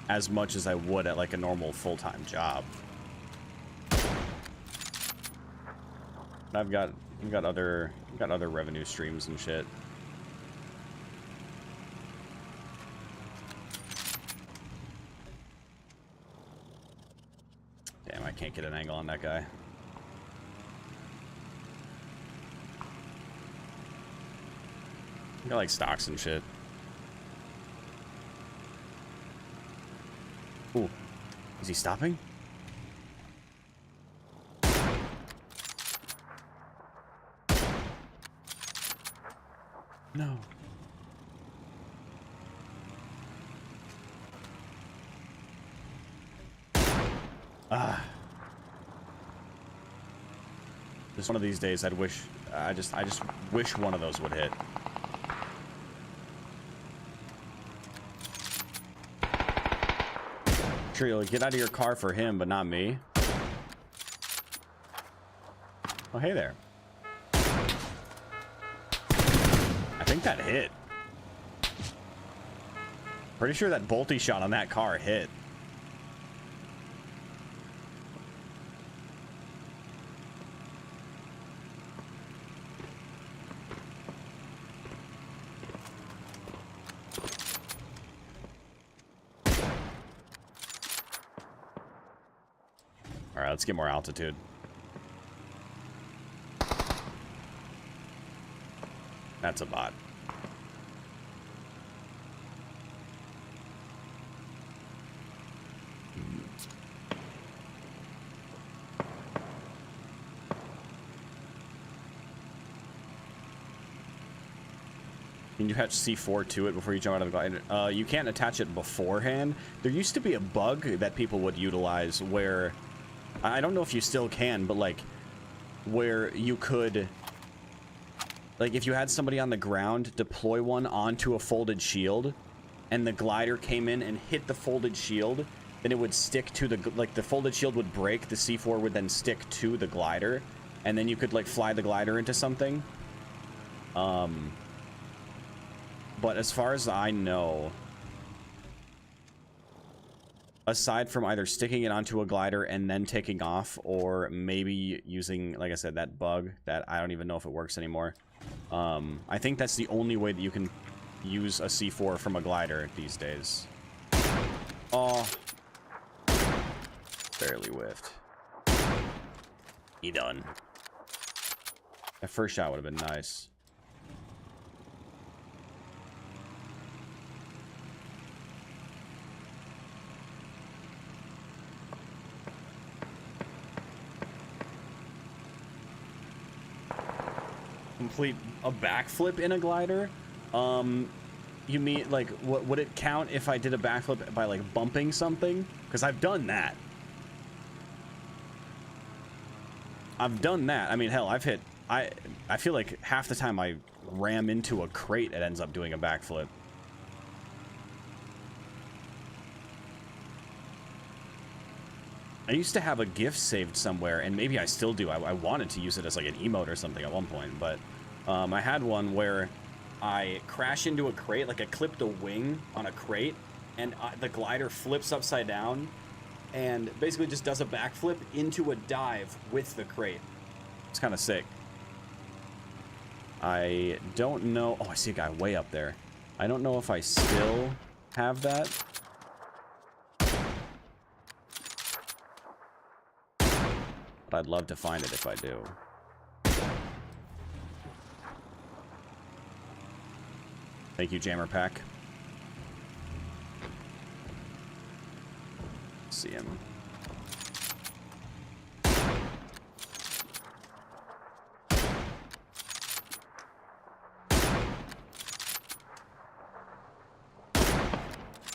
as much as I would at like a normal full-time job. I've got other revenue streams and shit. Damn, I can't get an angle on that guy. I got like stocks and shit. Ooh. Is he stopping? No. Ah. Just one of these days I just wish one of those would hit. Sure, you'll get out of your car for him, but not me. Oh, hey there. I think that hit. Pretty sure that bolty shot on that car hit. All right, let's get more altitude. That's a bot. Can you attach C4 to it before you jump out of the glider? You can't attach it beforehand. There used to be a bug that people would utilize where, I don't know if you still can, but like, where you could, like, if you had somebody on the ground, deploy one onto a folded shield, and the glider came in and hit the folded shield, then it would stick to the, like, the folded shield would break, the C4 would then stick to the glider, and then you could, like, fly the glider into something. But as far as I know, aside from either sticking it onto a glider and then taking off, or maybe using, like I said, that bug that I don't even know if it works anymore, I think that's the only way that you can use a C4 from a glider these days. Oh. Barely whiffed. He done. That first shot would have been nice. Complete a backflip in a glider? You mean, like, what would it count if I did a backflip by, like, bumping something? Because I've done that. I've done that. I mean, hell, I've hit, I feel like half the time I ram into a crate, it ends up doing a backflip. I used to have a GIF saved somewhere, and maybe I still do. I wanted to use it as like an emote or something at one point, but I had one where I crash into a crate, like I clipped a wing on a crate, and the glider flips upside down, and basically just does a backflip into a dive with the crate. It's kind of sick. I don't know. Oh, I see a guy way up there. I don't know if I still have that. But I'd love to find it if I do. Thank you, Jammer Pack. See him.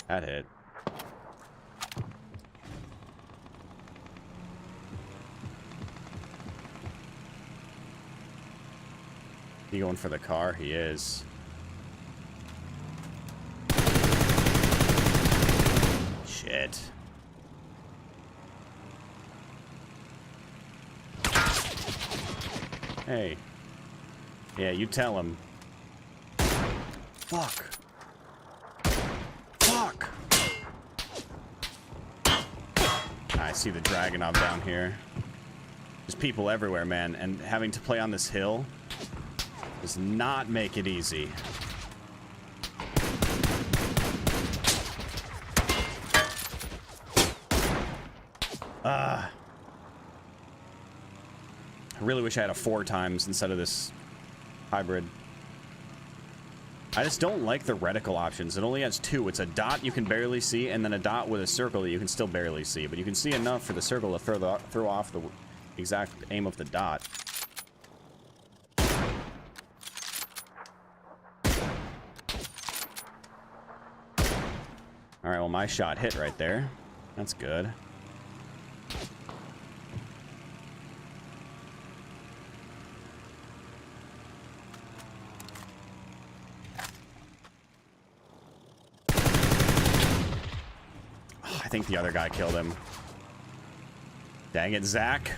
That hit. He going for the car? He is. Shit. Hey. Yeah, you tell him. Fuck. Fuck. I see the Dragonov down here. There's people everywhere, man, and having to play on this hill does not make it easy. I really wish I had a 4 times instead of this hybrid. I just don't like the reticle options. It only has two. It's a dot you can barely see, and then a dot with a circle that you can still barely see. But you can see enough for the circle to throw off the exact aim of the dot. Alright, well, my shot hit right there. That's good. I think the other guy killed him. Dang it, Zach.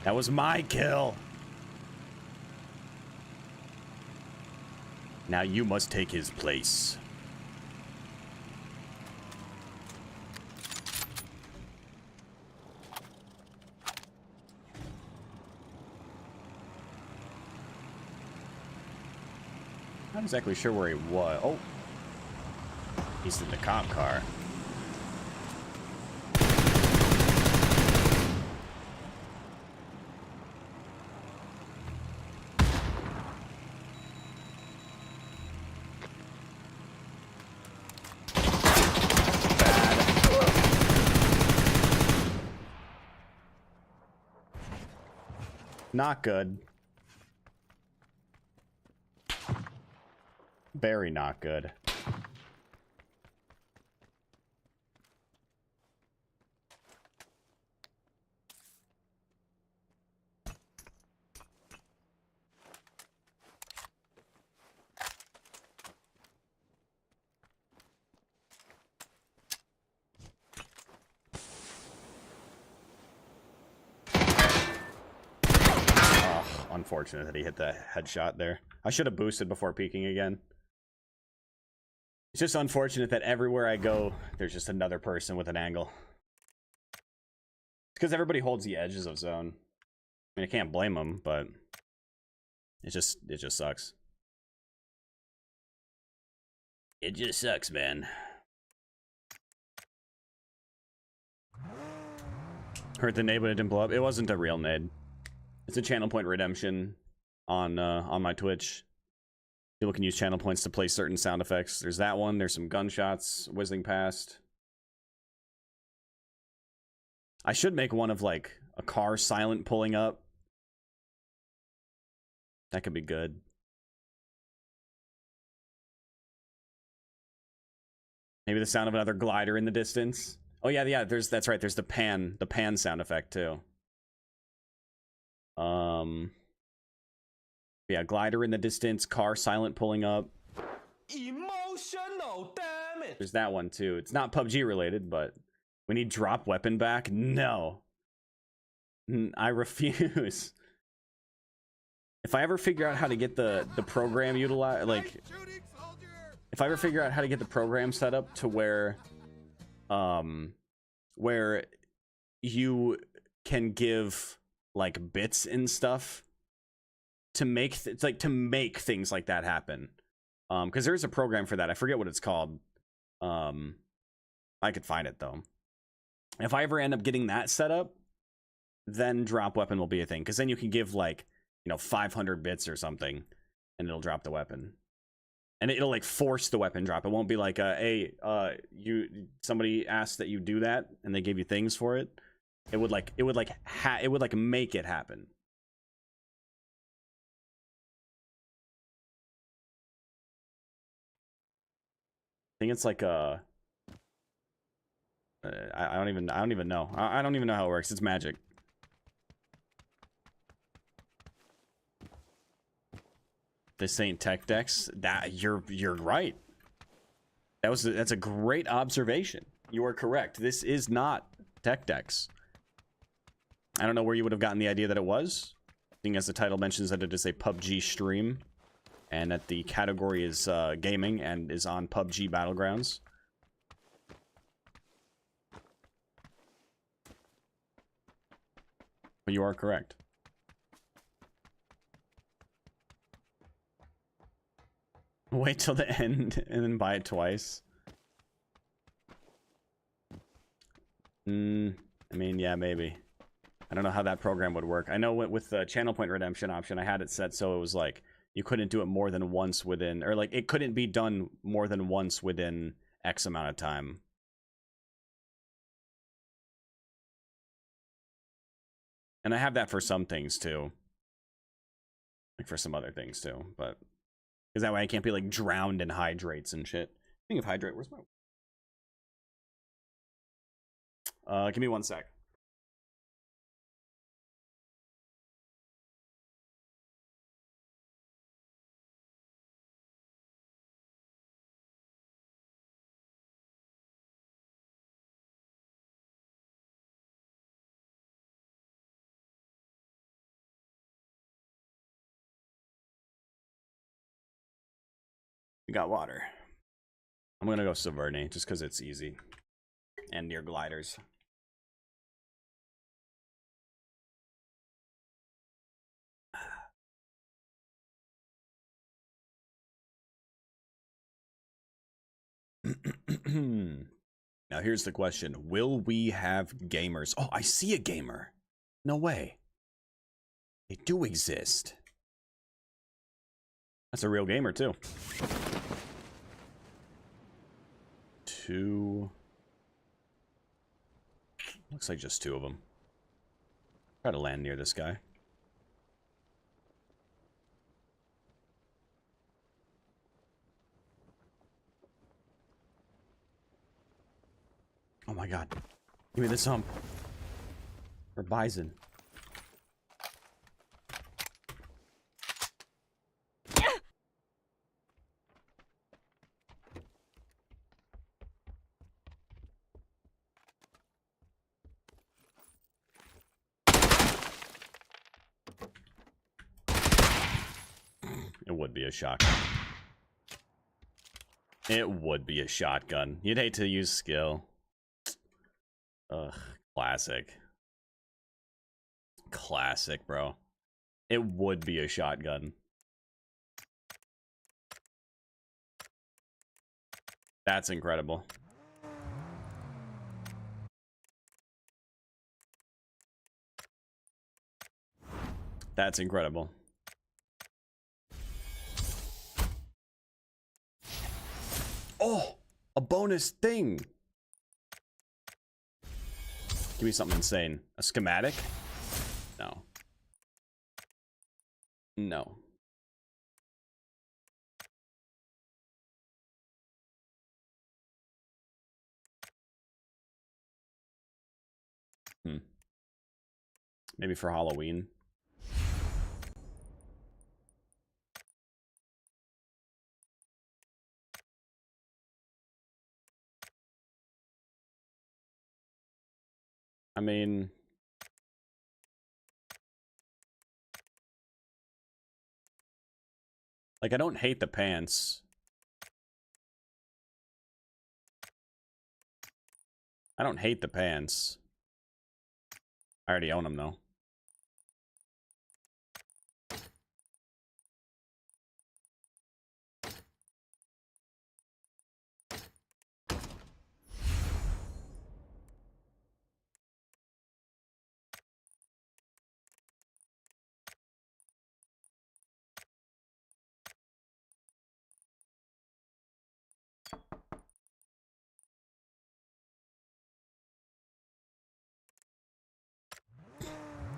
That was my kill. Now you must take his place. Not exactly sure where he was. Oh. He's in the cop car. Not good. Very not good. Unfortunate that he hit the headshot there. I should have boosted before peeking again. It's just unfortunate that everywhere I go, there's just another person with an angle. It's because everybody holds the edges of zone. I mean, I can't blame them, but it just sucks. It just sucks, man. Hurt the nade, but it didn't blow up. It wasn't a real nade. It's a channel point redemption on my Twitch. People can use channel points to play certain sound effects. There's that one. There's some gunshots whizzing past. I should make one of like a car silent pulling up. That could be good. Maybe the sound of another glider in the distance. Oh yeah. That's right. There's the pan sound effect too. Yeah, glider in the distance, car silent pulling up. Emotional damage. There's that one too. It's not PUBG related, but we need drop weapon back. No, I refuse. If I ever figure out how to get the program utilized, like if I ever figure out how to get the program set up to where you can give like bits and stuff to make to make things like that happen, because there's a program for that. I forget what it's called. I could find it though. If I ever end up getting that set up, then drop weapon will be a thing, because then you can give like 500 bits or something and it'll drop the weapon, and it'll like force the weapon drop. It won't be like hey, somebody asked that you do that and they gave you things for it. It would make it happen. I think it's like I don't even know. I don't even know how it works. It's magic. This ain't tech decks. That you're right. That's a great observation. You are correct. This is not tech decks. I don't know where you would have gotten the idea that it was, seeing as the title mentions that it is a PUBG stream, and that the category is gaming and is on PUBG Battlegrounds. But you are correct. Wait till the end and then buy it twice. I mean, yeah, maybe. I don't know how that program would work. I know with the channel point redemption option, I had it set so it was like, you couldn't do it more than once within, or like it couldn't be done more than once within X amount of time. And I have that for some things too. Like for some other things too, but because that way I can't be like drowned in hydrates and shit. Speaking of hydrate, where's my... give me 1 sec. We got water. I'm gonna go Saverne just because it's easy and near gliders. Now here's the question. Will we have gamers? Oh, I see a gamer. No way. They do exist. That's a real gamer too. 2. Looks like just 2 of them. Try to land near this guy. Oh my god. Give me this hump. Or bison. It would be a shotgun. It would be a shotgun. You'd hate to use skill. Ugh, classic. Classic, bro. It would be a shotgun. That's incredible. That's incredible. Oh, a bonus thing. Give me something insane. A schematic? No. No. Maybe for Halloween. I mean... like, I don't hate the pants. I don't hate the pants. I already own them, though.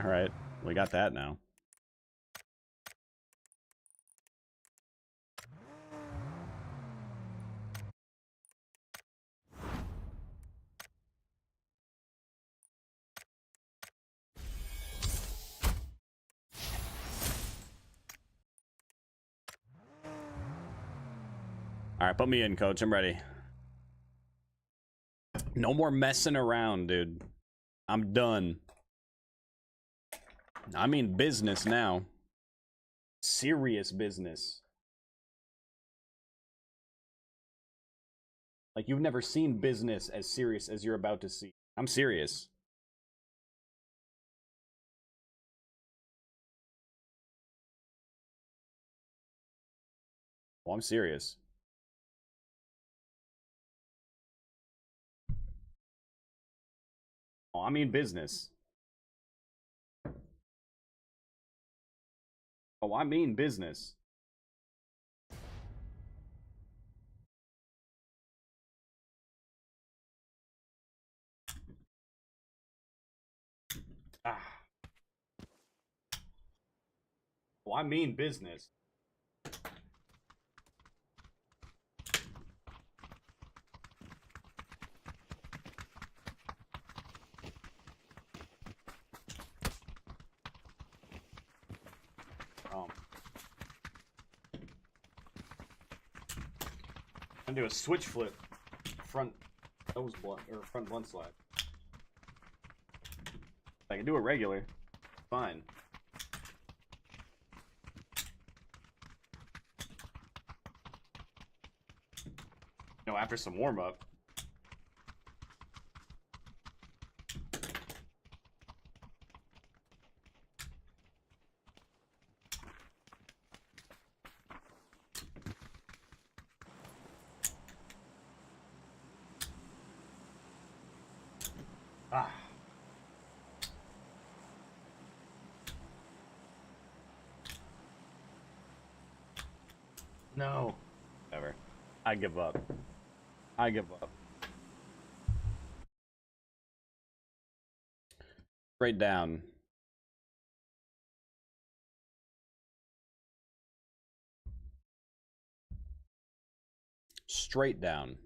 Alright, we got that now. Alright, put me in, coach. I'm ready. No more messing around, dude. I'm done. I mean business now. Serious business. Like, you've never seen business as serious as you're about to see. I'm serious. Oh, I'm serious. Oh, I mean business. Oh, I mean business. Ah. Well, I mean business. I'm gonna do a switch flip, front nose blunt or front blunt slide. I can do a regular, fine. No, after some warm up. Ah. No. Whatever. I give up. I give up. Straight down. Straight down.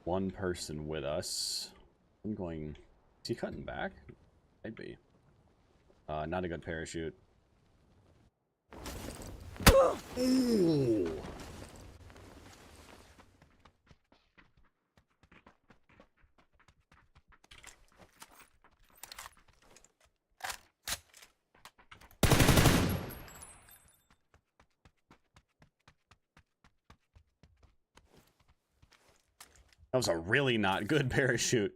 One person with us. I'm going... Is he cutting back? Might be. Not a good parachute. Ooh. That was a really not good parachute.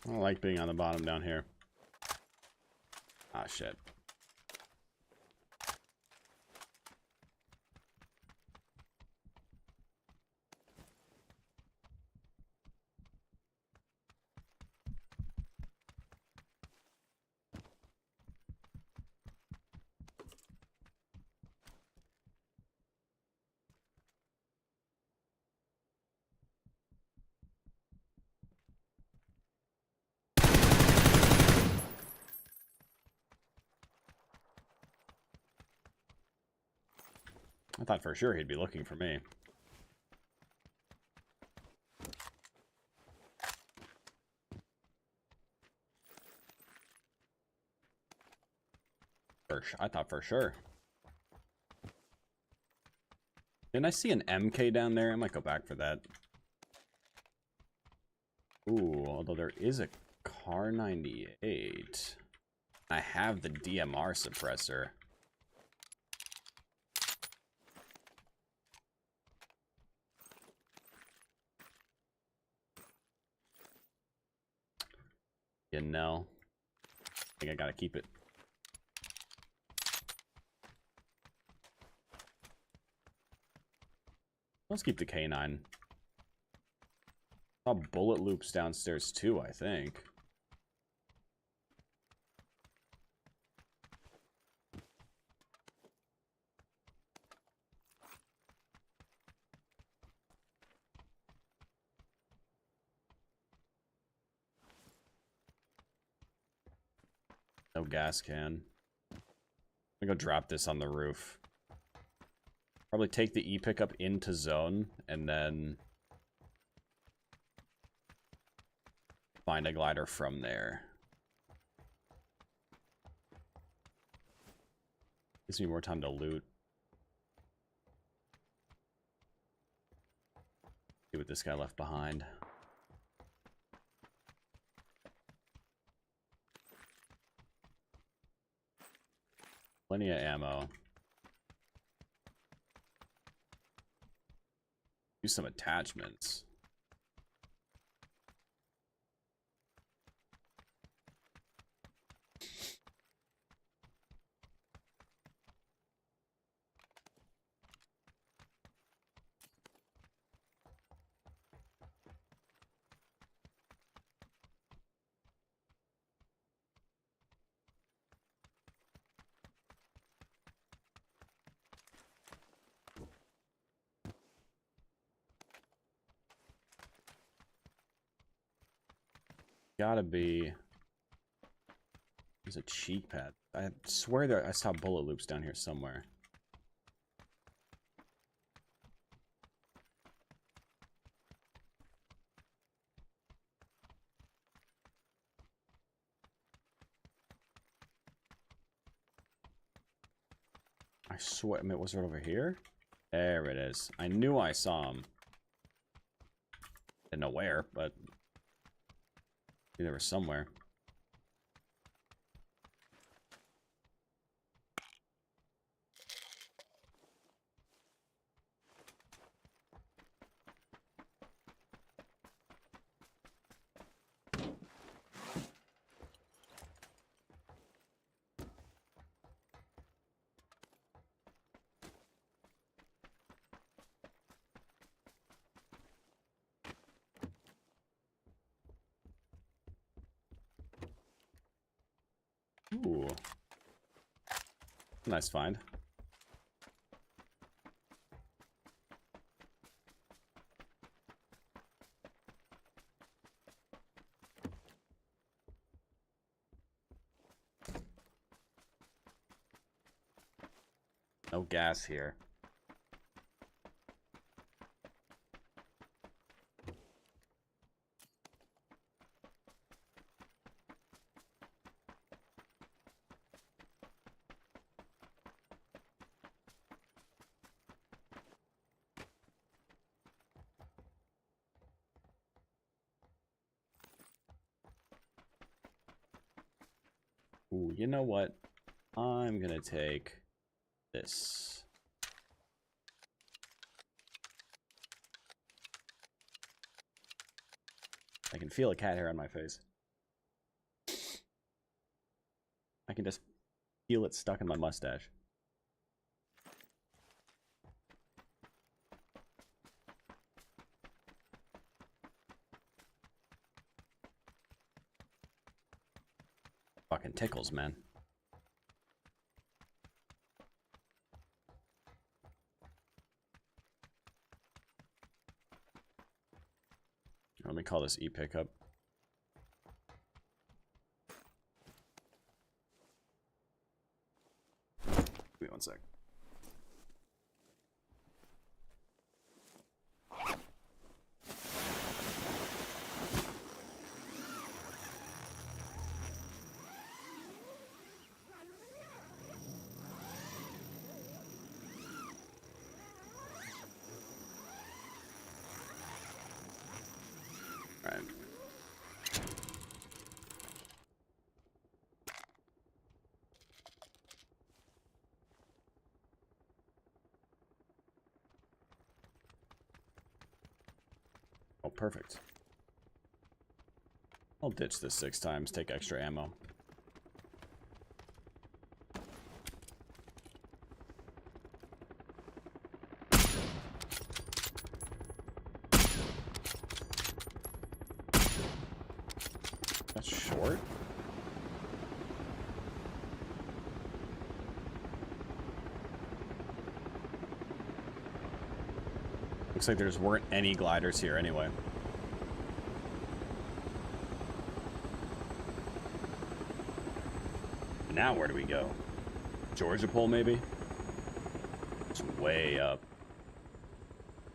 I don't like being on the bottom down here. Ah, shit. I thought for sure he'd be looking for me. I thought for sure. Didn't I see an MK down there? I might go back for that. Ooh, although there is a Car 98. I have the DMR suppressor. You know, I think I gotta keep it. Let's keep the K9. Saw bullet loops downstairs too, I think. No gas can. I'm gonna go drop this on the roof. Probably take the E-pickup into zone, and then find a glider from there. Gives me more time to loot. See what this guy left behind. Plenty of ammo. Use some attachments. Gotta be. There's a cheek pad. I swear that I saw bullet loops down here somewhere. I swear, I mean, was it over here? There it is. I knew I saw him. Didn't know where, but they were somewhere. Ooh. Nice find. No gas here. Ooh, you know what? I'm gonna take this. I can feel a cat hair on my face. I can just feel it stuck in my mustache. Fucking tickles, man. Let me call this E-pickup. Give me one sec. Right. Oh, perfect. I'll ditch this 6 times, take extra ammo. That's short. Looks like there's weren't any gliders here anyway. Now where do we go? Georgia Pole, maybe? It's way up.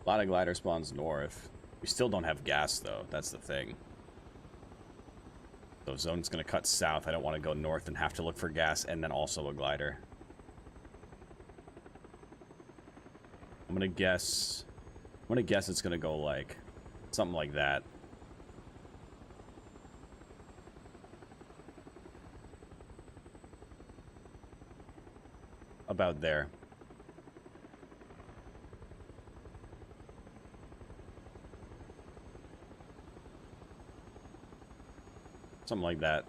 A lot of glider spawns north. We still don't have gas, though. That's the thing. So zone's gonna cut south. I don't want to go north and have to look for gas and then also a glider. I'm gonna guess it's gonna go like something like that. About there. Something like that.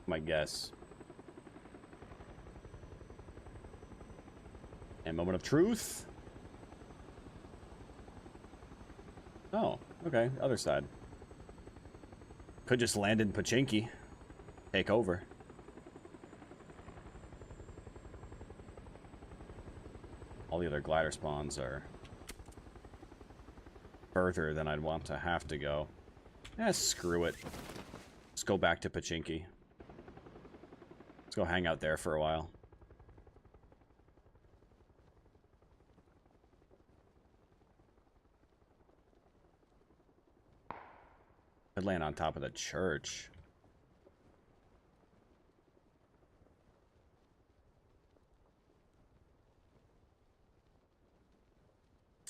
My guess. And moment of truth. Oh, okay. Other side. Could just land in Pachinki. Take over. All the other glider spawns are further than I'd want to have to go. Eh, screw it. Let's go back to Pachinki. Let's go hang out there for a while. Could land on top of the church.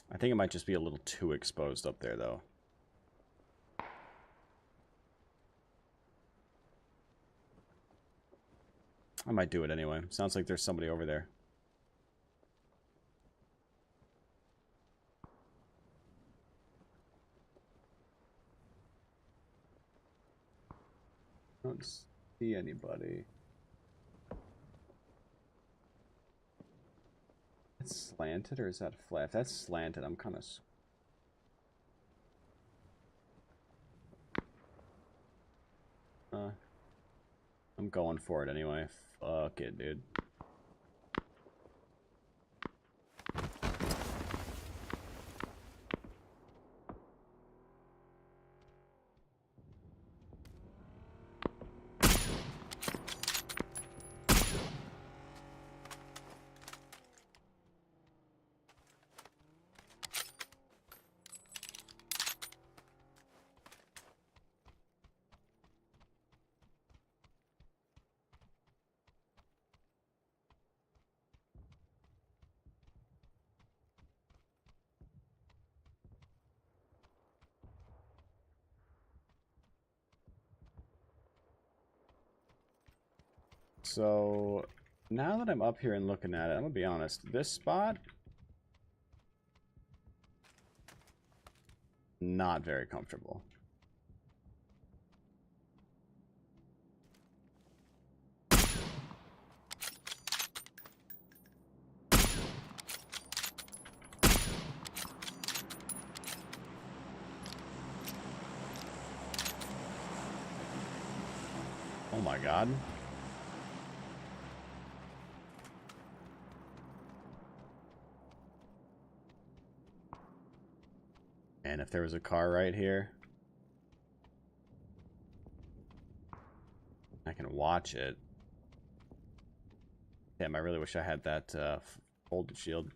I think it might just be a little too exposed up there, though. I might do it anyway. Sounds like there's somebody over there. I don't see anybody. It's slanted or is that flat? If that's slanted, I'm kind of... I'm going for it anyway. Fuck it, dude. So, now that I'm up here and looking at it, I'm gonna be honest. This spot... not very comfortable. Oh my god. And if there was a car right here, I can watch it. Damn, I really wish I had that folded shield.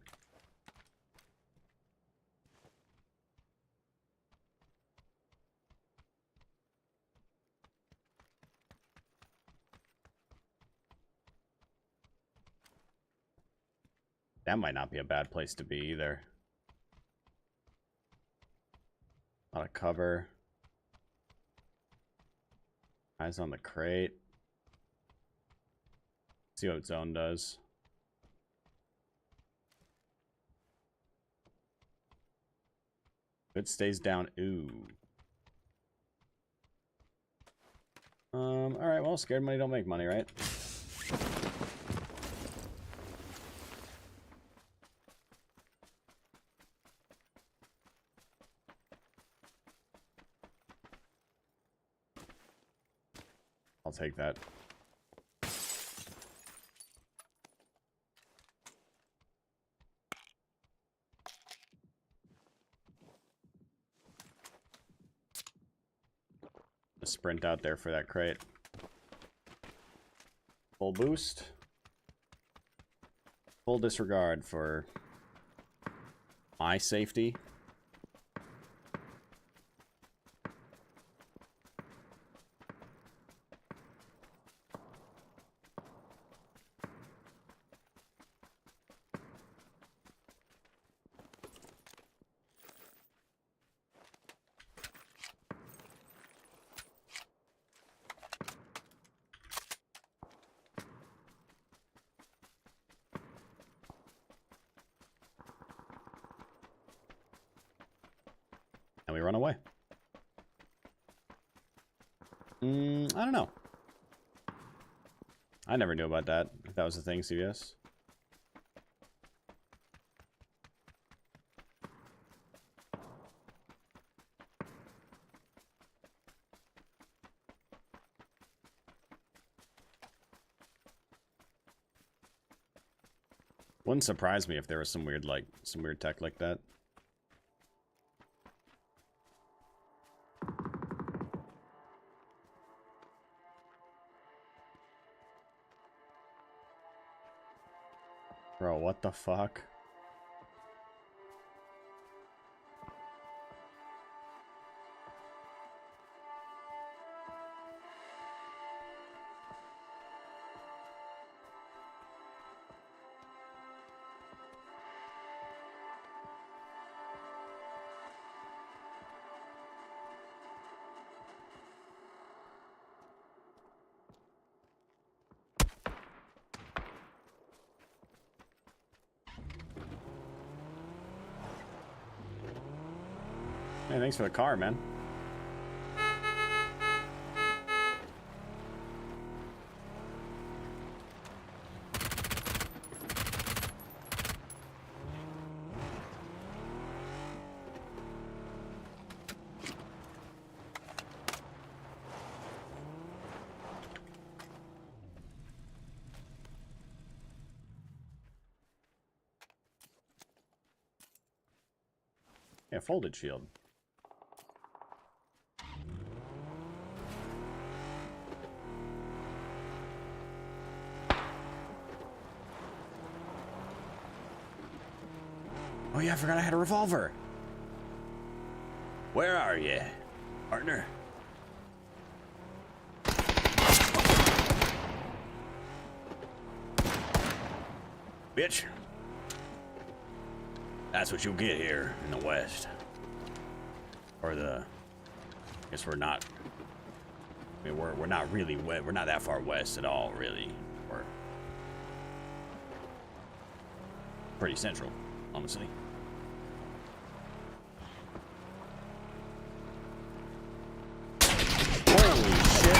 That might not be a bad place to be either. A lot of cover. Eyes on the crate. See what zone does. If it stays down, ooh. Alright, well, scared money don't make money, right? I'll take that. Sprint out there for that crate. Full boost. Full disregard for my safety. And we run away. I don't know. I never knew about that. If that was a thing, CBS. Wouldn't surprise me if there was some weird tech like that. Bro, what the fuck? Hey, thanks for the car, man. Yeah, folded shield. Oh yeah, I forgot I had a revolver. Where are you, partner? Bitch. That's what you'll get here in the West. Or the... I guess we're not... I mean, we're not really west. We're not that far west at all, really. We're... pretty central, honestly. Holy shit.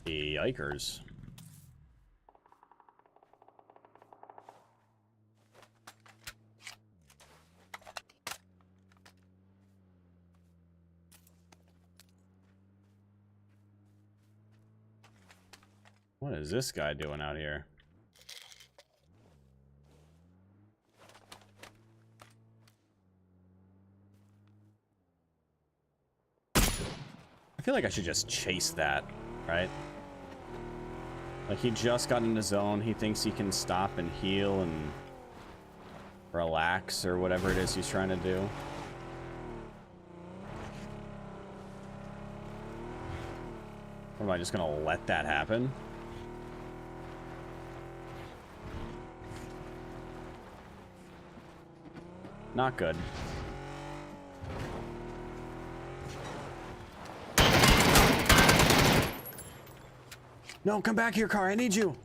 Yikers. What is this guy doing out here? I feel like I should just chase that, right? Like, he just got in the zone. He thinks he can stop and heal and relax or whatever it is he's trying to do. Or am I just gonna let that happen? Not good. No, come back here, car. I need you.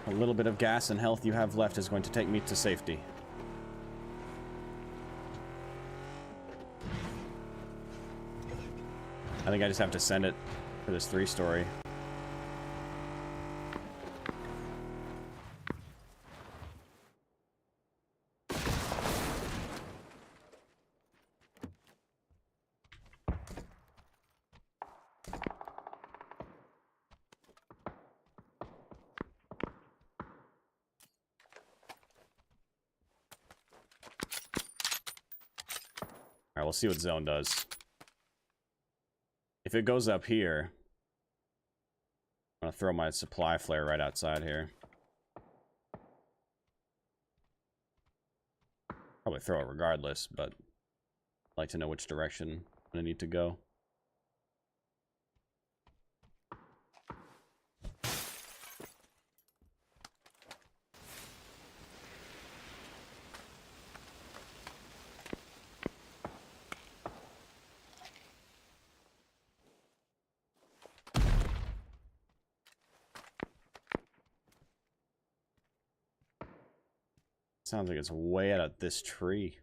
A little bit of gas and health you have left is going to take me to safety. I think I just have to send it for this 3-story. we'll see what zone does. If it goes up here, I'm gonna throw my supply flare right outside here. Probably throw it regardless, but I'd like to know which direction I need to go. Sounds like it's way out of this tree.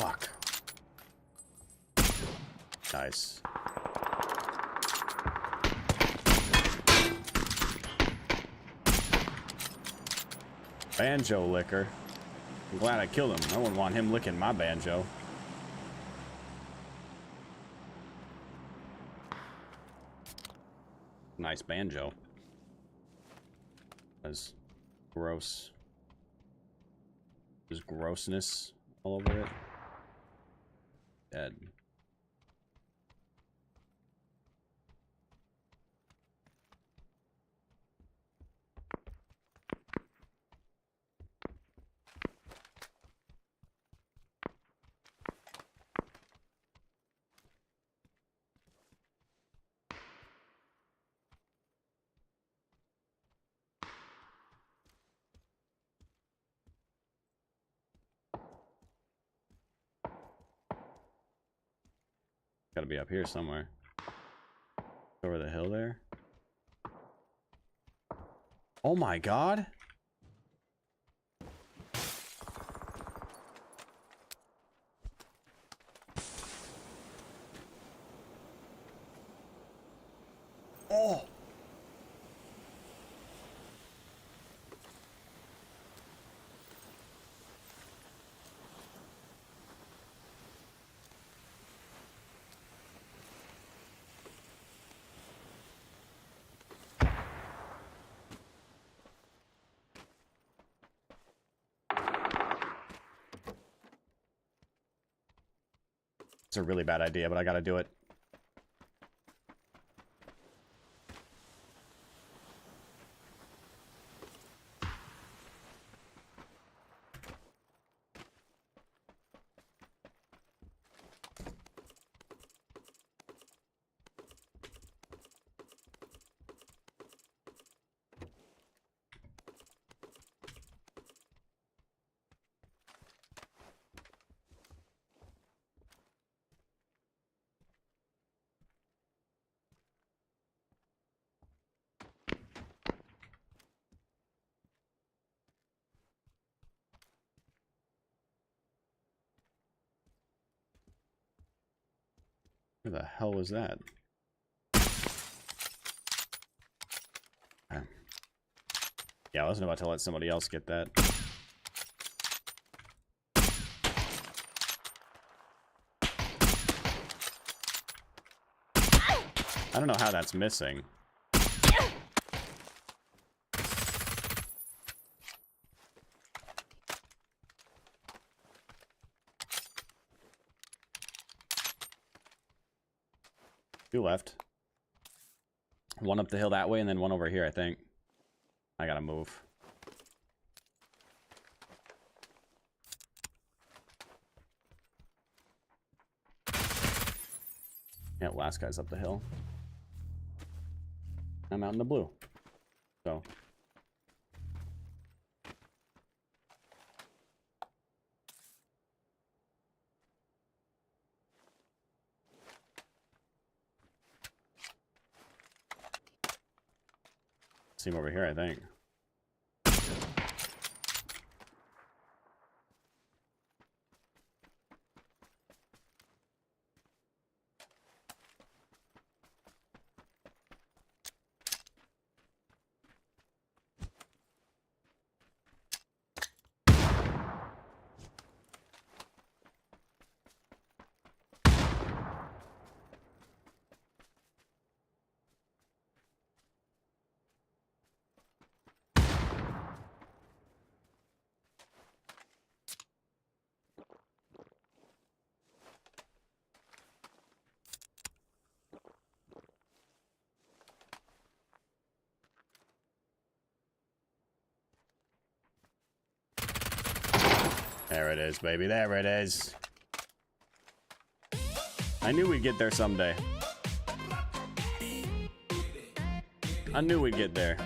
Fuck. Nice. Banjo licker. I'm glad I killed him. I wouldn't want him licking my banjo. Nice banjo. That's gross. There's grossness all over it. Dead. Gotta be up here somewhere. Over the hill there. Oh my god! Oh! It's a really bad idea, but I gotta do it. Where the hell was that? Yeah, I wasn't about to let somebody else get that. I don't know how that's missing. Two left. One up the hill that way and then one over here, I think. I gotta move. Yeah, last guy's up the hill. I'm out in the blue. So. See him over here, I think. There it is, baby. There it is. I knew we'd get there someday. I knew we'd get there.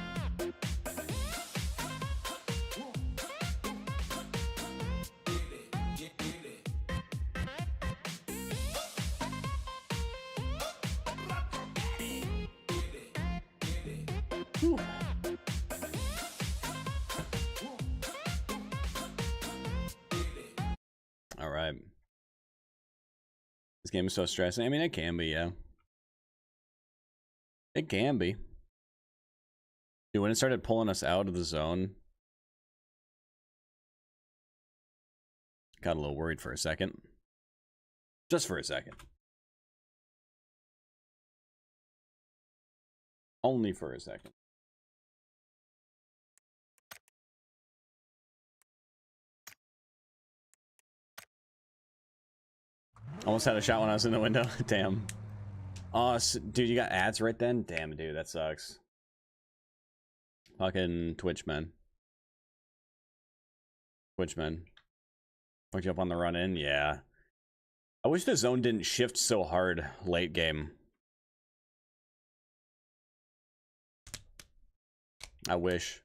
Whew. All right. This game is so stressing. I mean, it can be, yeah. It can be. Dude, when it started pulling us out of the zone, got a little worried for a second. Just for a second. Only for a second. Almost had a shot when I was in the window. Damn. Oh, dude, you got ads right then? Damn, dude, that sucks. Fucking Twitch, man. Twitch, man. Fucked you up on the run in? Yeah. I wish the zone didn't shift so hard late game. I wish.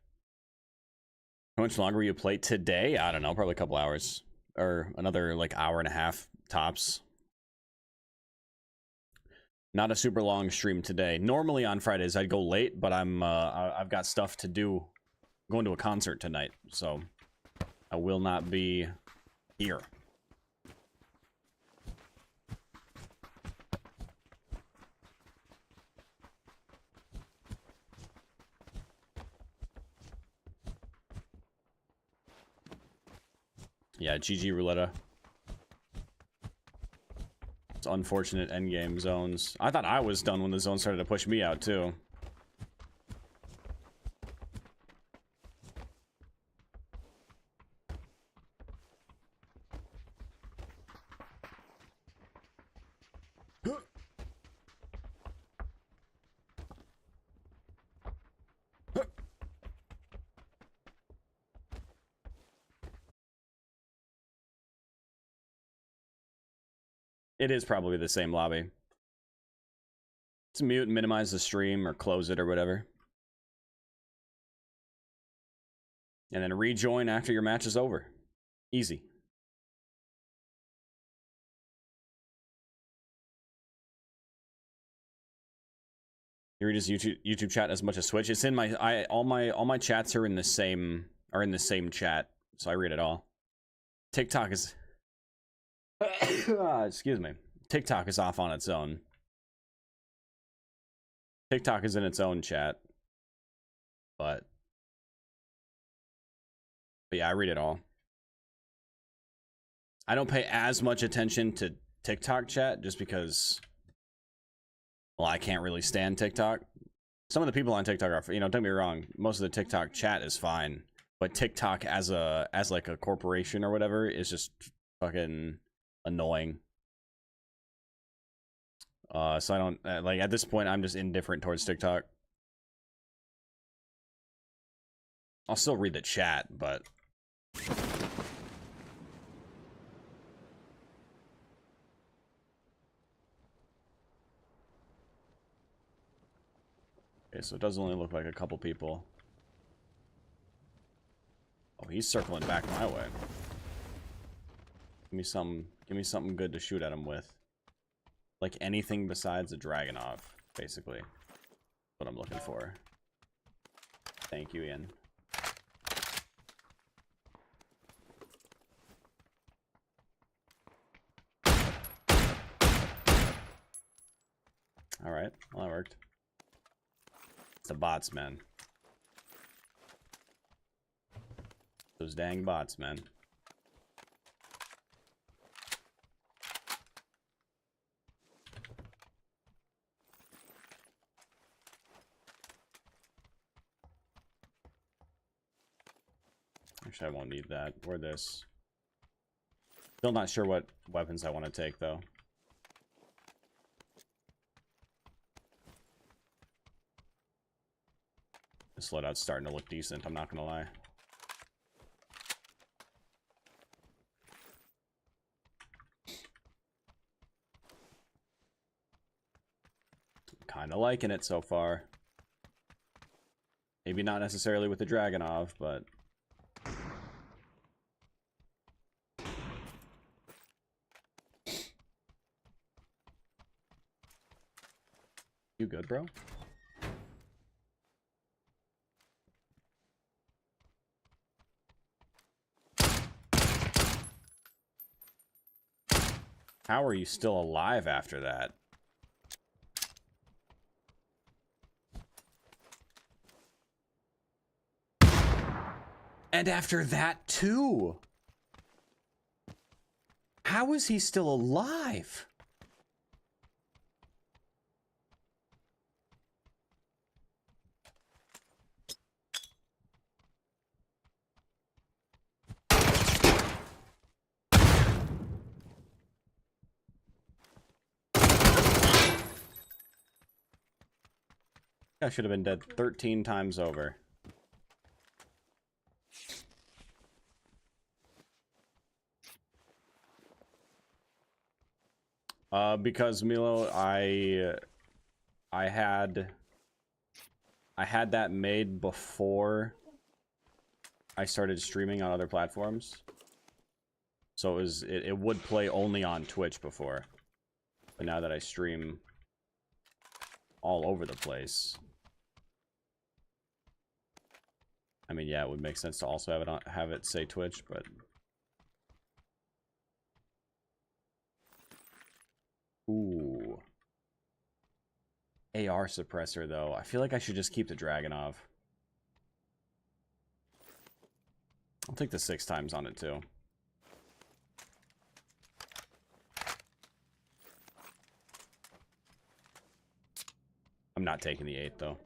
How much longer will you play today? I don't know, probably a couple hours. Or another, like, hour and a half tops. Not a super long stream today. Normally on Fridays I'd go late, but I've got stuff to do. I'm going to a concert tonight, so I will not be here. Yeah, GG Roulette. It's unfortunate endgame zones. I thought I was done when the zone started to push me out, too. It is probably the same lobby. Let's mute and minimize the stream or close it or whatever. And then rejoin after your match is over. Easy. You read his YouTube chat as much as Twitch. It's in my all my chats are in the same chat, so I read it all. TikTok is excuse me. TikTok is off on its own. TikTok is in its own chat. But yeah, I read it all. I don't pay as much attention to TikTok chat just because, well, I can't really stand TikTok. Some of the people on TikTok are, you know, don't get me wrong, most of the TikTok chat is fine, but TikTok as like a corporation or whatever is just fucking annoying. So I don't like, at this point I'm just indifferent towards TikTok. I'll still read the chat, but okay, so it does only look like a couple people. Oh, he's circling back my way. Give me something good to shoot at him with. Like anything besides a Dragunov, basically. What I'm looking for. Thank you, Ian. Alright, well that worked. It's the bots, man. Those dang bots, man. Actually, I won't need that. Or this. Still not sure what weapons I want to take, though. This loadout's starting to look decent, I'm not gonna lie. Kinda liking it so far. Maybe not necessarily with the Dragonov, but... You good, bro? How are you still alive after that? And after that, too! How is he still alive? I should have been dead 13 times over. Because Milo, I had that made before I started streaming on other platforms. So it would play only on Twitch before. But now that I stream all over the place, I mean, yeah, it would make sense to also have it on, have it say Twitch, but ooh. AR suppressor though. I feel like I should just keep the Dragonov. I'll take the 6 times on it too. I'm not taking the 8 though.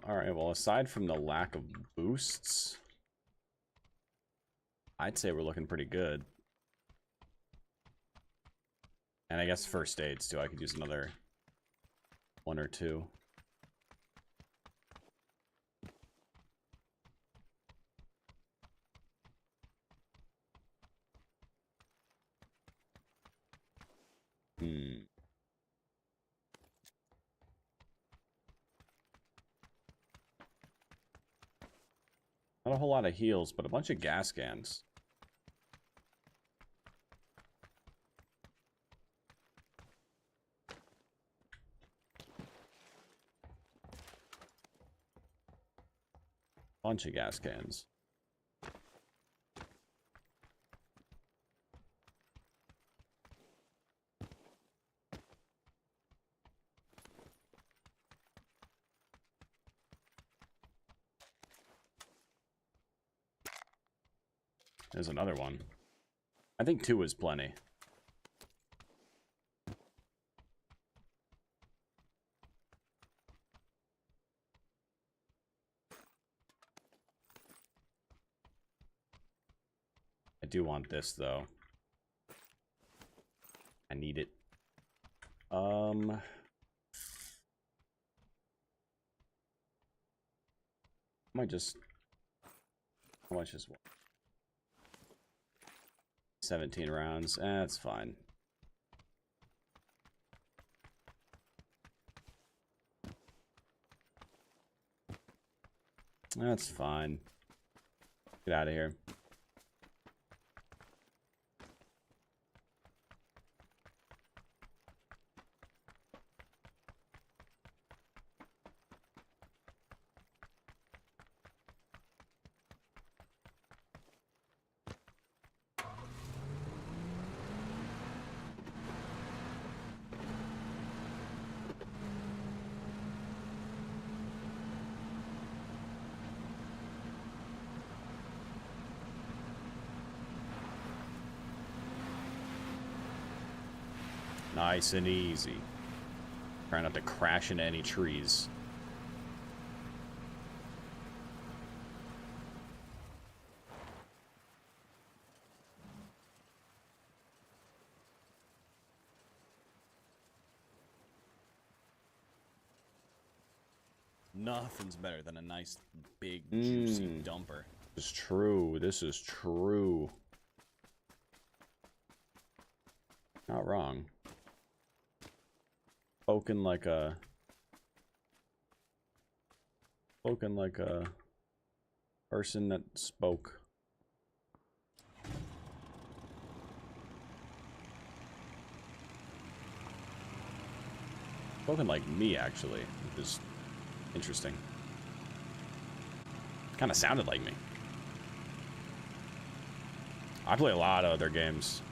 Alright, well, aside from the lack of boosts, I'd say we're looking pretty good. And I guess first aids too. I could use another 1 or 2. Not a whole lot of heals, but a bunch of gas cans. Bunch of gas cans. There's another one. I think 2 is plenty. I do want this though. I need it. I might just... How much is one? 17 rounds. That's fine. That's fine. Get out of here. Nice and easy. Try not to crash into any trees. Nothing's better than a nice, big, juicy dumper. This is true. This is true. Not wrong. Spoken like a person that spoke. Spoken like me, actually, which is interesting. Kind of sounded like me. I play a lot of other games.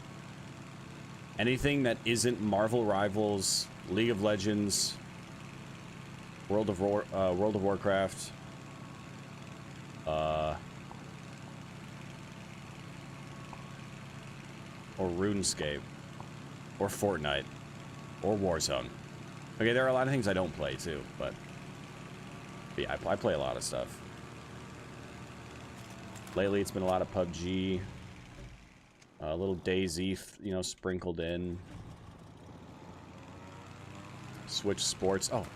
Anything that isn't Marvel Rivals, League of Legends, World of Warcraft, or RuneScape, or Fortnite, or Warzone. Okay, there are a lot of things I don't play too, but yeah, I play a lot of stuff. Lately, it's been a lot of PUBG, a little DayZ, you know, sprinkled in. Switch Sports. Oh.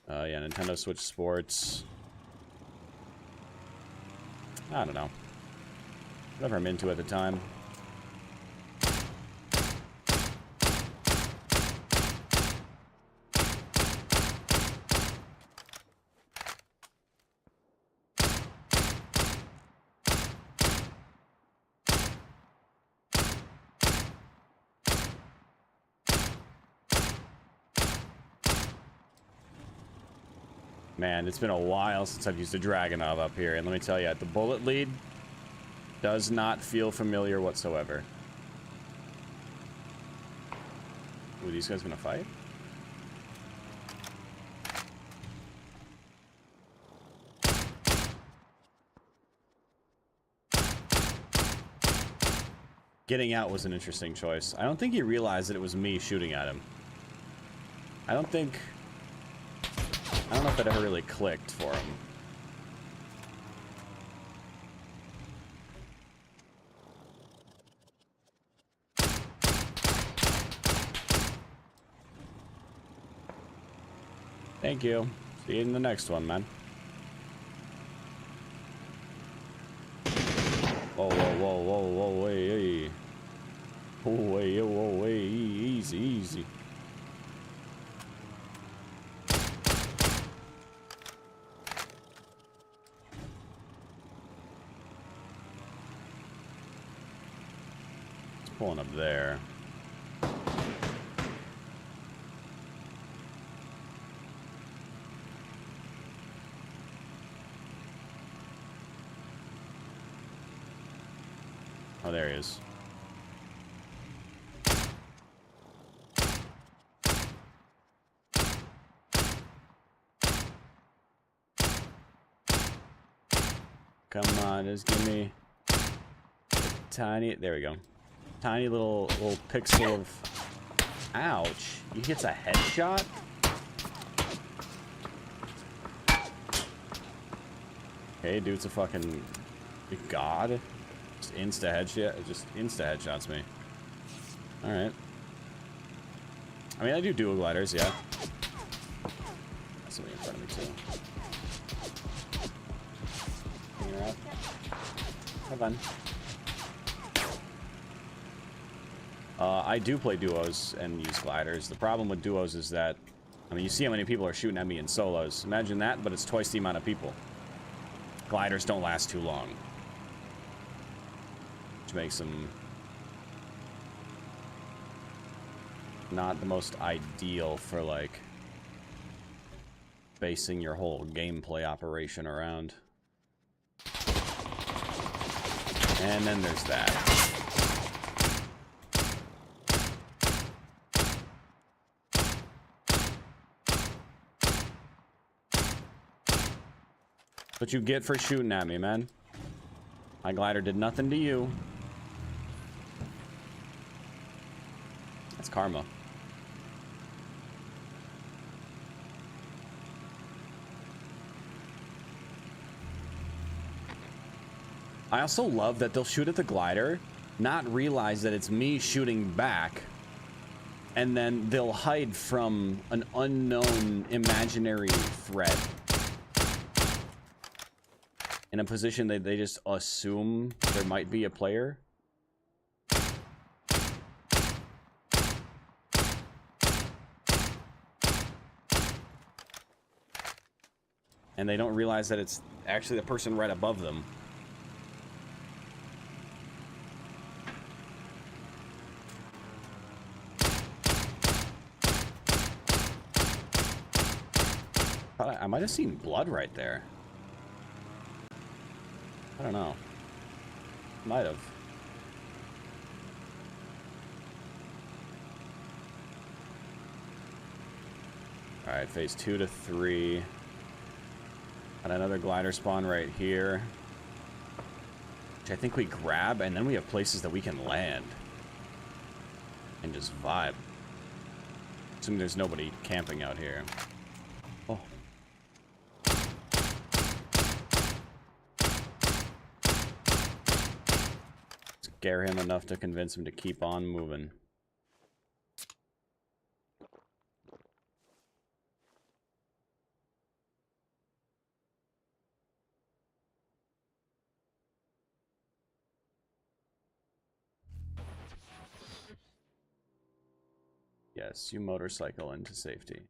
Yeah, Nintendo Switch Sports. I don't know. Whatever I'm into at the time. Man, it's been a while since I've used a Dragonov up here, and let me tell you, the bullet lead does not feel familiar whatsoever. Ooh, these guys gonna fight? Getting out was an interesting choice. I don't think he realized that it was me shooting at him. I don't know if that ever really clicked for him. Thank you. See you in the next one, man. Whoa, whoa, whoa, whoa, whoa, hey, hey. Oh, hey, whoa, hey, easy, easy. Pulling up there. Oh, there he is. Come on, just give me a tiny. There we go. Tiny little pixel of. Ouch! He hits a headshot. Okay, dude's a fucking god. Just insta headshot. Just insta headshots me. All right. I mean, I do dual gliders, yeah. That's something in front of me too. Hanging around. Have fun. I do play duos and use gliders. The problem with duos is that, I mean, you see how many people are shooting at me in solos. Imagine that, but it's twice the amount of people. Gliders don't last too long. Which makes them not the most ideal for, like, basing your whole gameplay operation around. And then there's that. What you get for shooting at me, man. My glider did nothing to you. That's karma. I also love that they'll shoot at the glider, not realize that it's me shooting back, and then they'll hide from an unknown imaginary threat. In a position that they just assume there might be a player. And they don't realize that it's actually the person right above them. I might have seen blood right there. I don't know. Might have. Alright, phase 2 to 3. Got another glider spawn right here. Which I think we grab, and then we have places that we can land. And just vibe. Assuming there's nobody camping out here. Oh. Scare him enough to convince him to keep on moving. Yes, you motorcycle into safety.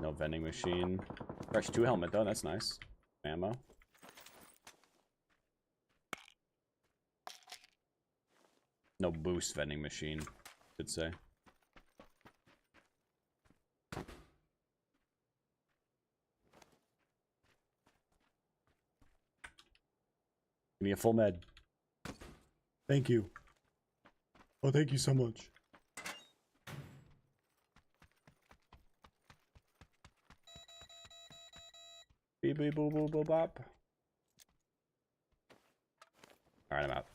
No vending machine. Fresh 2 helmet though, that's nice. Ammo. No boost vending machine, should say. Give me a full med. Thank you. Oh, thank you so much. Beep beep boop boop boop bop. Alright, I'm out.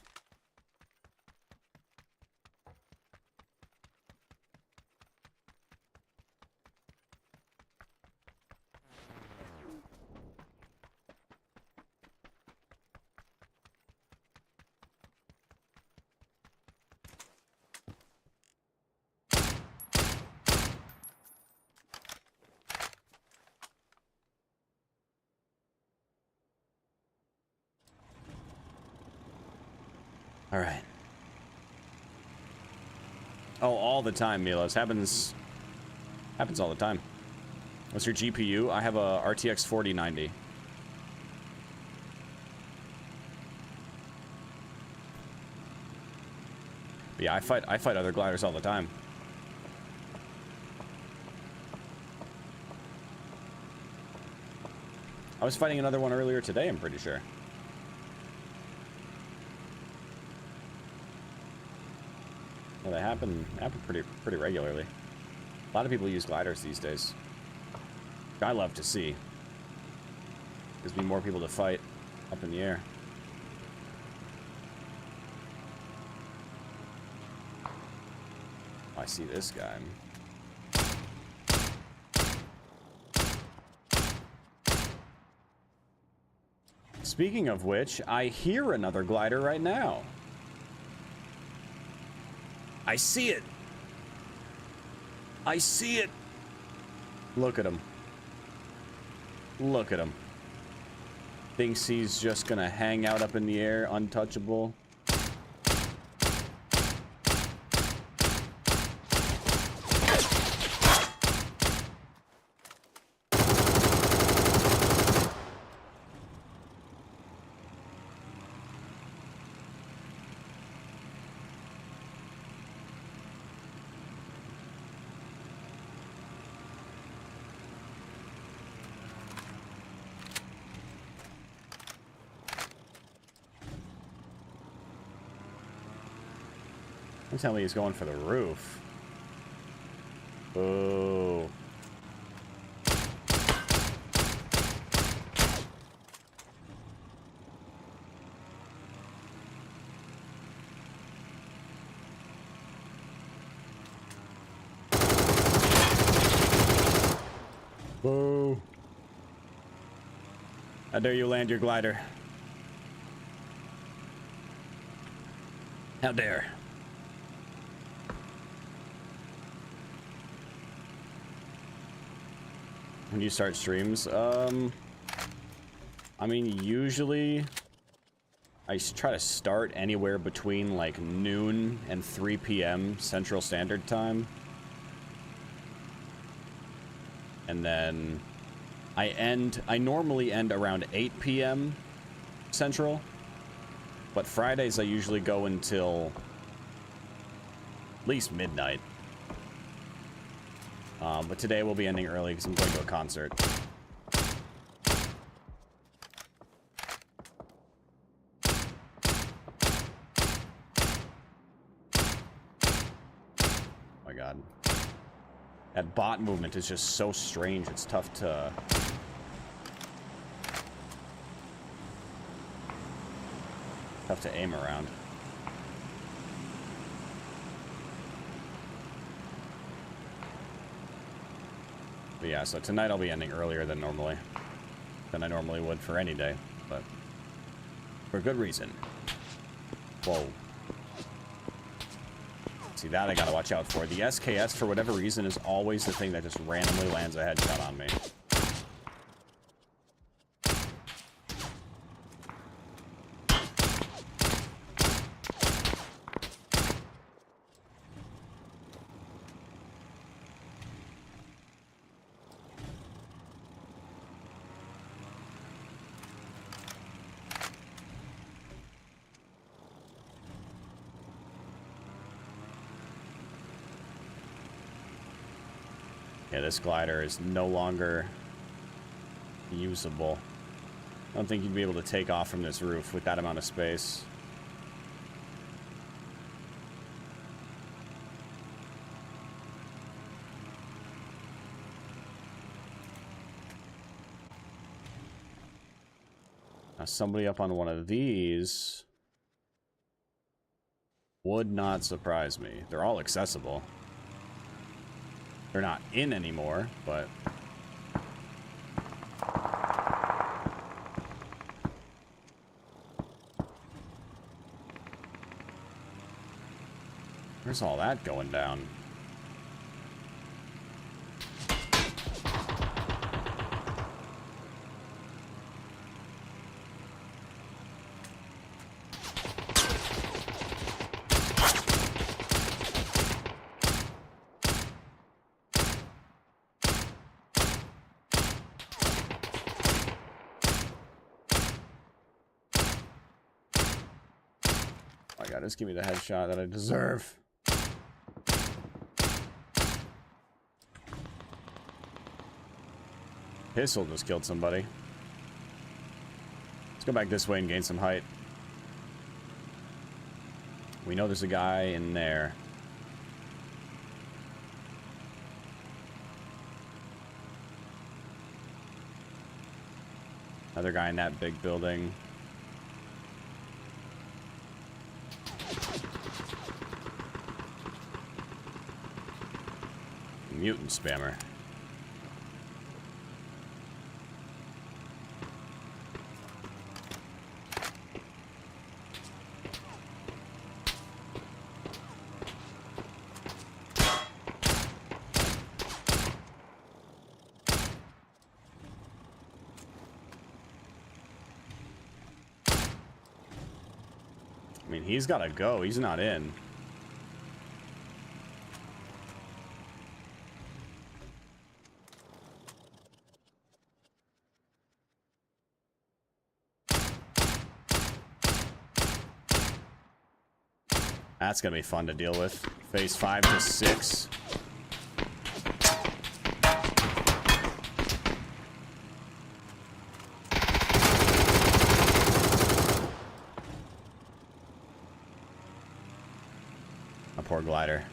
All right. Oh, all the time, Milos. Happens all the time. What's your GPU? I have a RTX 4090. But yeah, I fight other gliders all the time. I was fighting another one earlier today, I'm pretty sure. Well, they happen pretty regularly. A lot of people use gliders these days. I love to see. Gives me more people to fight up in the air. Oh, I see this guy. Speaking of which, I hear another glider right now. I see it. I see it. Look at him. Look at him. Thinks he's just gonna hang out up in the air, untouchable. Don't tell me he's going for the roof. Oh. Boo. How dare you land your glider? How dare. When you start streams, I mean, usually I try to start anywhere between like noon and 3 p.m. Central Standard Time. And then I normally end around 8 p.m. Central. But Fridays I usually go until at least midnight. But today we'll be ending early because I'm going to a concert. Oh my god. That bot movement is just so strange, it's tough to... aim around. But yeah, so tonight I'll be ending earlier than I normally would for any day, but for good reason. Whoa. See, that I gotta watch out for. The SKS, for whatever reason, is always the thing that just randomly lands a headshot on me. Yeah, this glider is no longer usable. I don't think you'd be able to take off from this roof with that amount of space. Now, somebody up on one of these would not surprise me. They're all accessible. They're not in anymore, but... Where's all that going down? Oh my god, just give me the headshot that I deserve. Pistol just killed somebody. Let's go back this way and gain some height. We know there's a guy in there. Another guy in that big building. Mutant spammer. mean, he's gotta go. He's not in. That's gonna be fun to deal with. Phase 5 to 6. A poor glider.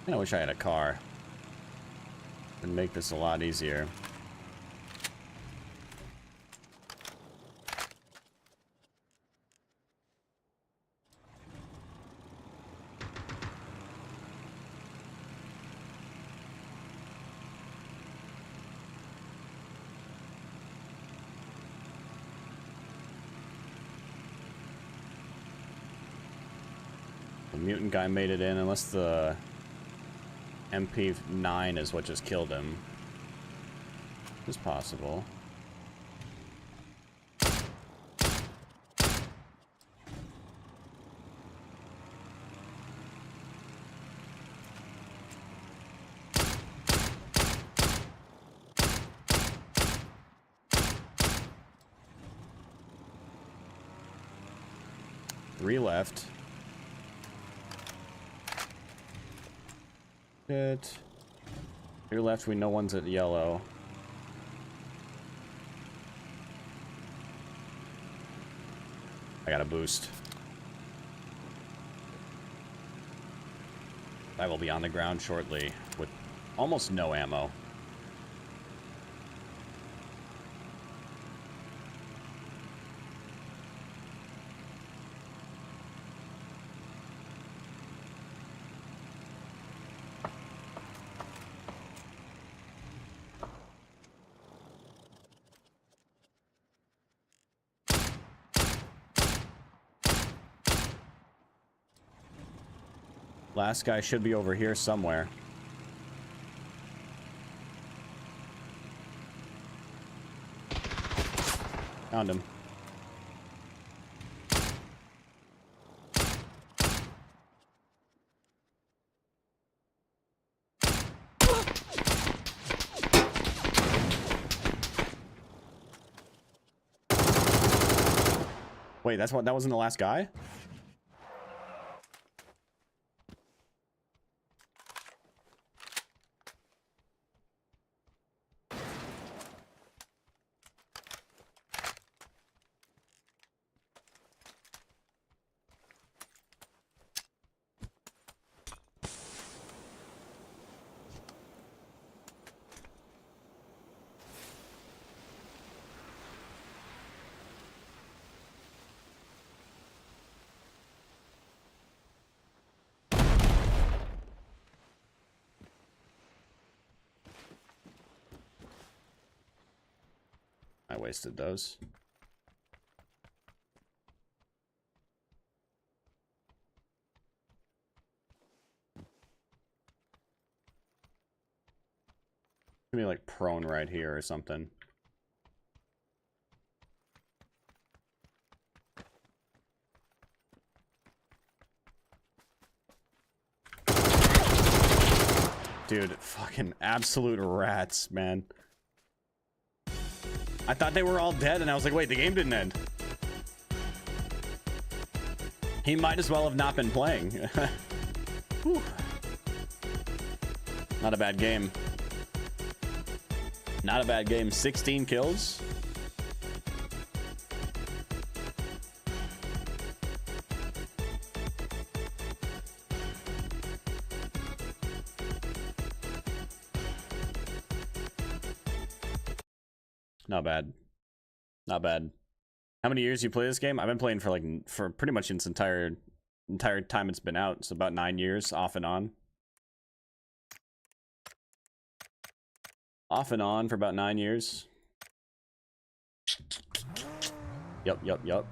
I wish I had a car. It'd make this a lot easier. The mutant guy made it in, unless the MP9 is what just killed him. It's possible. Three left. Shit. Here left, we know one's at yellow. I got a boost. I will be on the ground shortly with almost no ammo. Last guy should be over here somewhere. Found him. Wait, that wasn't the last guy? I wasted those. Maybe like prone right here or something. Dude, fucking absolute rats, man. I thought they were all dead, and I was like, wait, the game didn't end. He might as well have not been playing. Whew. Not a bad game. Not a bad game. 16 kills. Not bad. Not bad. How many years you play this game? I've been playing for pretty much its entire time it's been out. It's about 9 years, off and on. Off and on for about 9 years. Yup.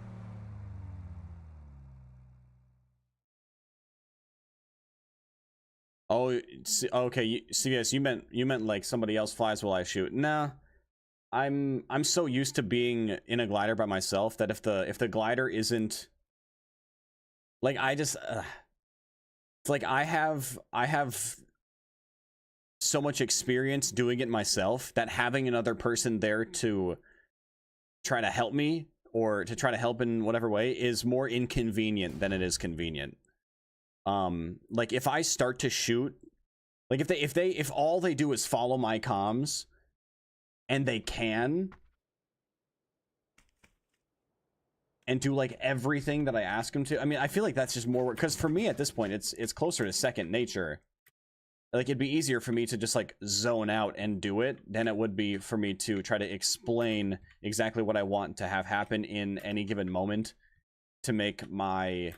Oh, okay. CVS, you meant like somebody else flies while I shoot. Nah, I'm so used to being in a glider by myself that if the glider isn't like it's like I have so much experience doing it myself that having another person there to try to help me or to try to help in whatever way is more inconvenient than it is convenient. Like if I start to shoot, like if all they do is follow my comms and they can and do like everything that I ask them to. I mean, I feel like that's just more work, because for me at this point it's closer to second nature. Like it'd be easier for me to just like zone out and do it than it would be for me to try to explain exactly what I want to have happen in any given moment to make my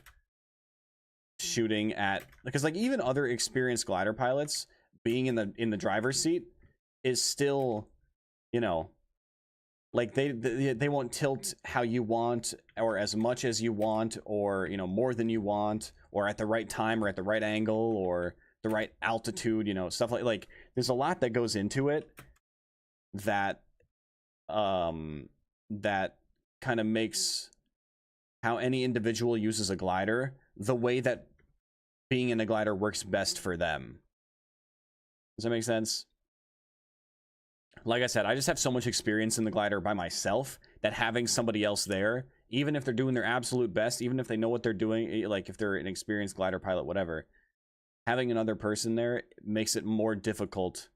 shooting at, because like even other experienced glider pilots being in the driver's seat is still, you know, like they won't tilt how you want or as much as you want or, you know, more than you want or at the right time or at the right angle or the right altitude, you know, stuff like there's a lot that goes into it that that kind of makes how any individual uses a glider the way that being in a glider works best for them. Does that make sense? Like I said, I just have so much experience in the glider by myself that having somebody else there, even if they're doing their absolute best, even if they know what they're doing, like if they're an experienced glider pilot, whatever, having another person there makes it more difficult.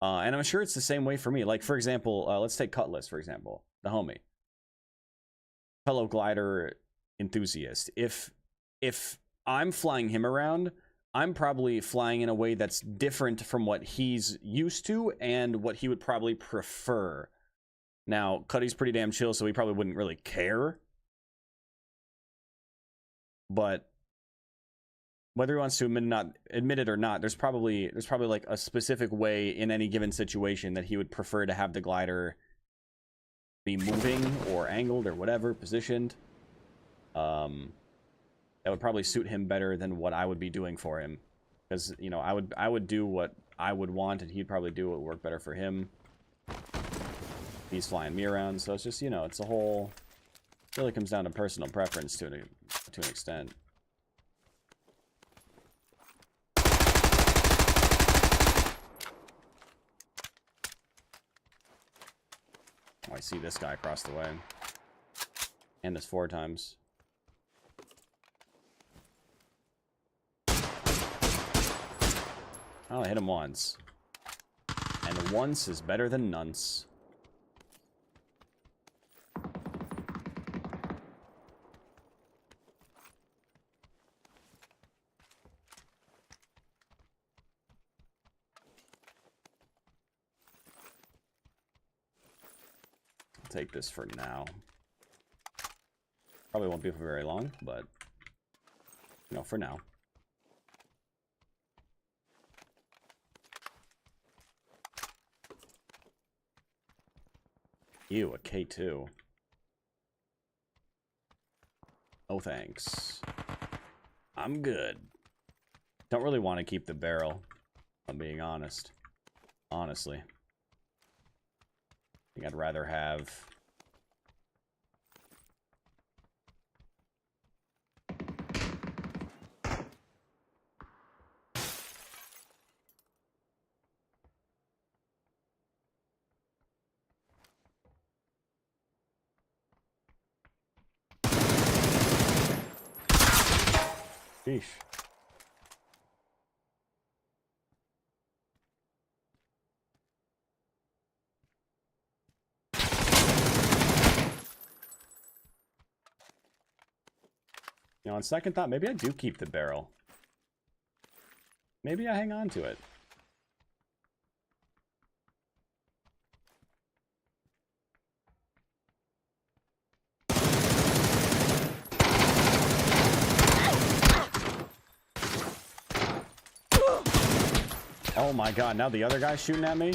And I'm sure it's the same way for me. Like, for example, let's take Cutlass, for example, the homie. Fellow glider enthusiast. If I'm flying him around, I'm probably flying in a way that's different from what he's used to and what he would probably prefer. Now, Cuddy's pretty damn chill, so he probably wouldn't really care. But whether he wants to admit it or not, there's probably like a specific way in any given situation that he would prefer to have the glider be moving or angled or whatever, positioned. That would probably suit him better than what I would be doing for him, because, you know, I would do what I would want and he'd probably do what would work better for him. He's flying me around, so it's just, you know, it's a whole, it really comes down to personal preference to an extent. Oh, I see this guy across the way. And this 4 times. Oh, I hit him once. And once is better than nonce. I'll take this for now. Probably won't be for very long, but, you know, for now. Ew, a K2. Oh, thanks. I'm good. Don't really want to keep the barrel, if I'm being honest. Honestly. I think I'd rather have... Sheesh. You know, on second thought, maybe I do keep the barrel. Maybe I hang on to it. Oh my god, now the other guy's shooting at me?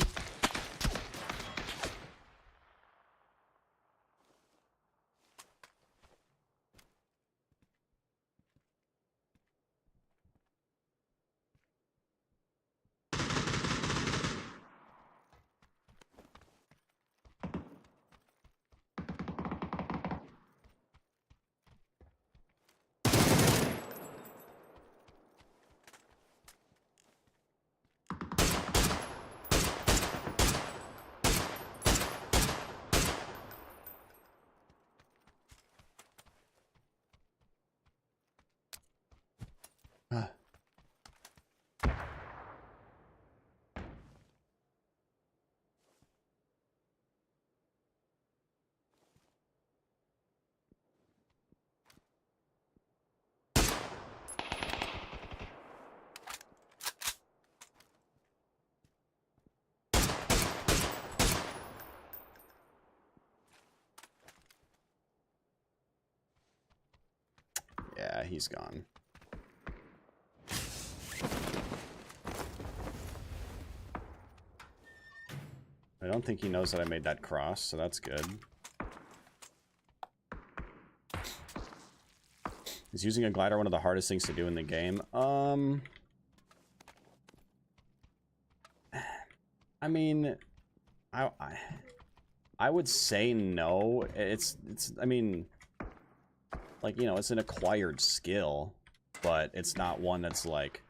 he's gone. I don't think he knows that I made that cross, so that's good. Is using a glider one of the hardest things to do in the game? I mean, I would say no. It's I mean, like, you know, it's an acquired skill, but it's not one that's like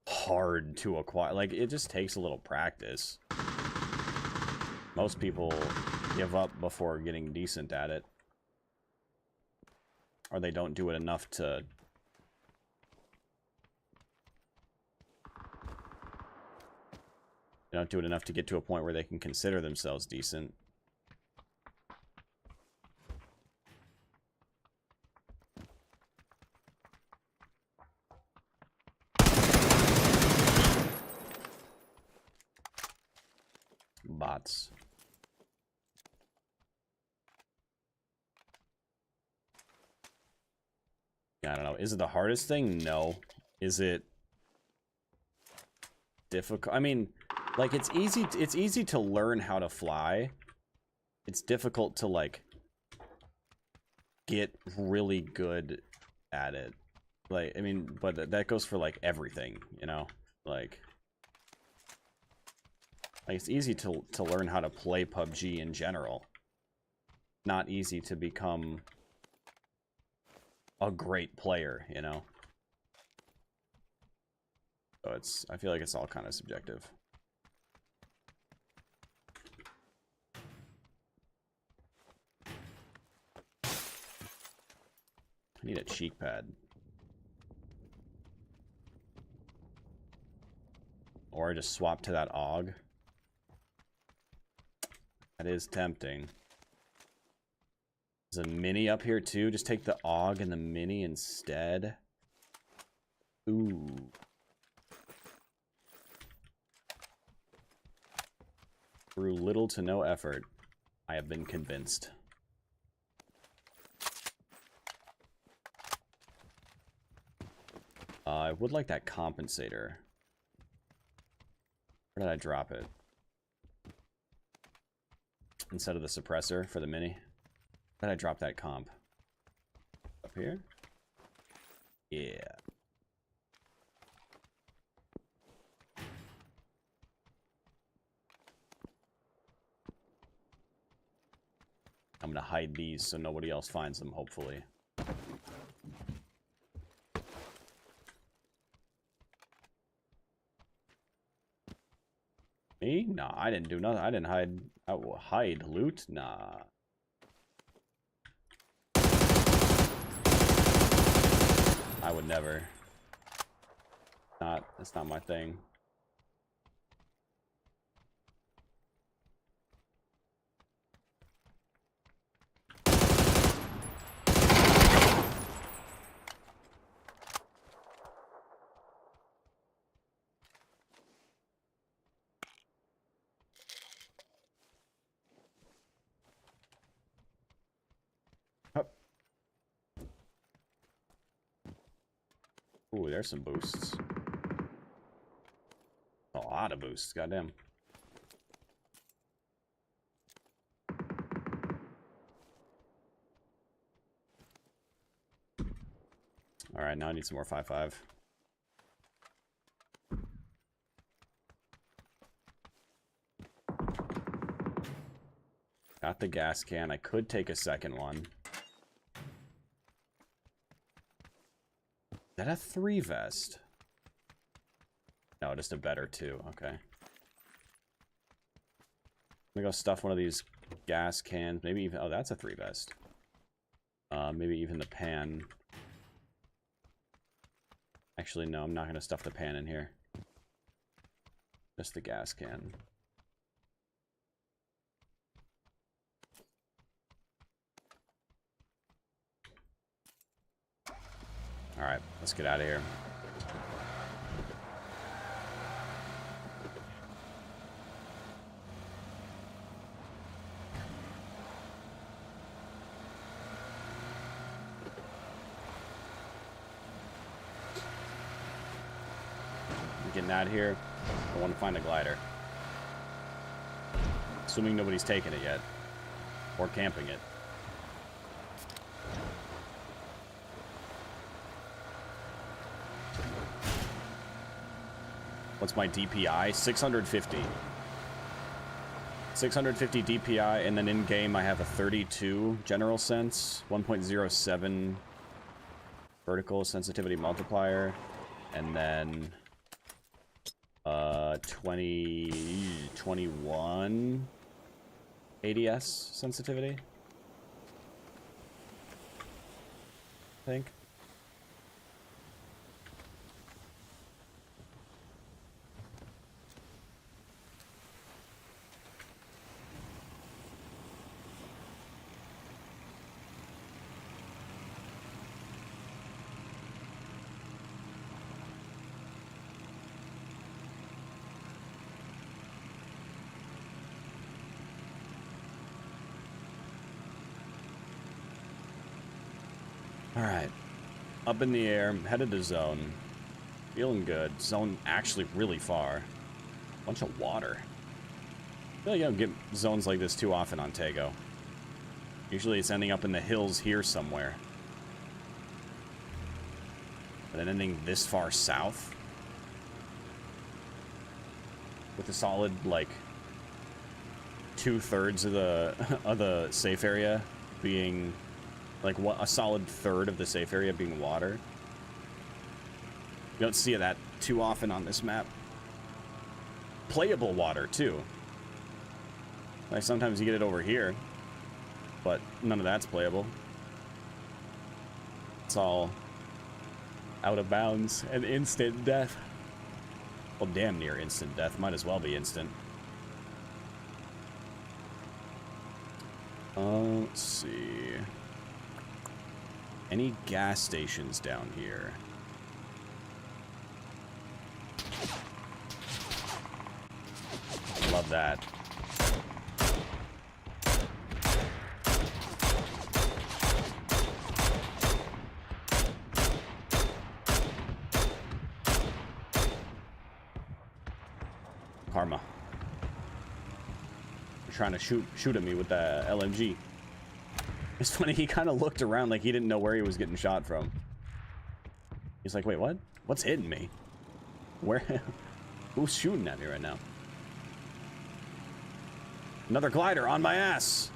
hard to acquire. Like, it just takes a little practice. Most people give up before getting decent at it. Or they don't do it enough to... They don't do it enough to get to a point where they can consider themselves decent. Bots. I don't know. Is it the hardest thing? No. Is it difficult? I mean, like, it's easy to learn how to fly. It's difficult to, like, get really good at it. Like, I mean, but that goes for, like, everything, you know? Like it's easy to learn how to play PUBG in general. Not easy to become a great player, you know? So I feel like it's all kind of subjective. I need a cheek pad. Or I just swap to that AUG. That is tempting. There's a mini up here too. Just take the AUG and the mini instead. Ooh. Through little to no effort, I have been convinced. I would like that compensator. Where did I drop it? Instead of the suppressor for the mini. Where did I drop that comp? Up here? Yeah. I'm gonna hide these so nobody else finds them, hopefully. Me? Nah, I didn't do nothing. I didn't hide. I will hide loot? Nah. I would never. That's not my thing. Ooh, there's some boosts. A lot of boosts, goddamn. Alright, now I need some more 5.5. Got the gas can. I could take a second one. Is that a 3 vest? No, just a better 2. Okay. I'm gonna go stuff one of these gas cans. Maybe even... Oh, that's a 3 vest. Maybe even the pan. Actually, no, I'm not gonna stuff the pan in here. Just the gas can. Alright, let's get out of here. find that here. I want to find a glider. Assuming nobody's taken it yet. Or camping it. What's my DPI? 650. 650 DPI, and then in-game I have a 32 general sense, 1.07 vertical sensitivity multiplier, and then 21 ADS sensitivity, I think. Alright. Up in the air, headed to zone. Feeling good. Zone actually really far. Bunch of water. I feel like I don't get zones like this too often on Tego. Usually it's ending up in the hills here somewhere. But then ending this far south. With a solid, like, 2/3 of the safe area being... like, what, a solid third of the safe area being water. You don't see that too often on this map. Playable water, too. Like, sometimes you get it over here. But none of that's playable. It's all out of bounds and instant death. Well, damn near instant death. Might as well be instant. Let's see... any gas stations down here? Love that. Karma. They're trying to shoot at me with the LMG. It's funny, he kind of looked around like he didn't know where he was getting shot from. He's like, wait, what? What's hitting me? Where? Who's shooting at me right now? Another glider on my ass!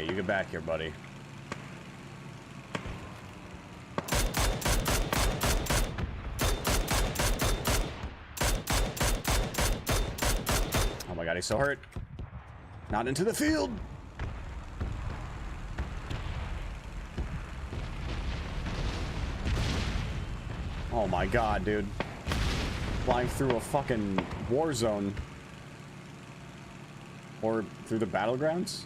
You get back here, buddy. Oh my god, he's so hurt. Not into the field! Oh my god, dude. Flying through a fucking war zone. Or through the battlegrounds?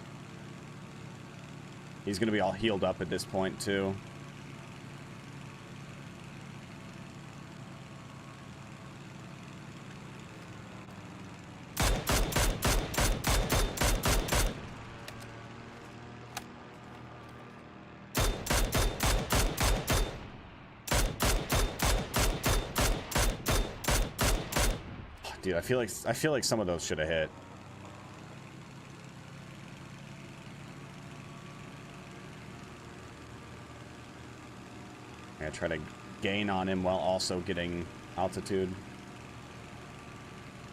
He's gonna be all healed up at this point, too. Dude, I feel like some of those should have hit. I try to gain on him while also getting altitude.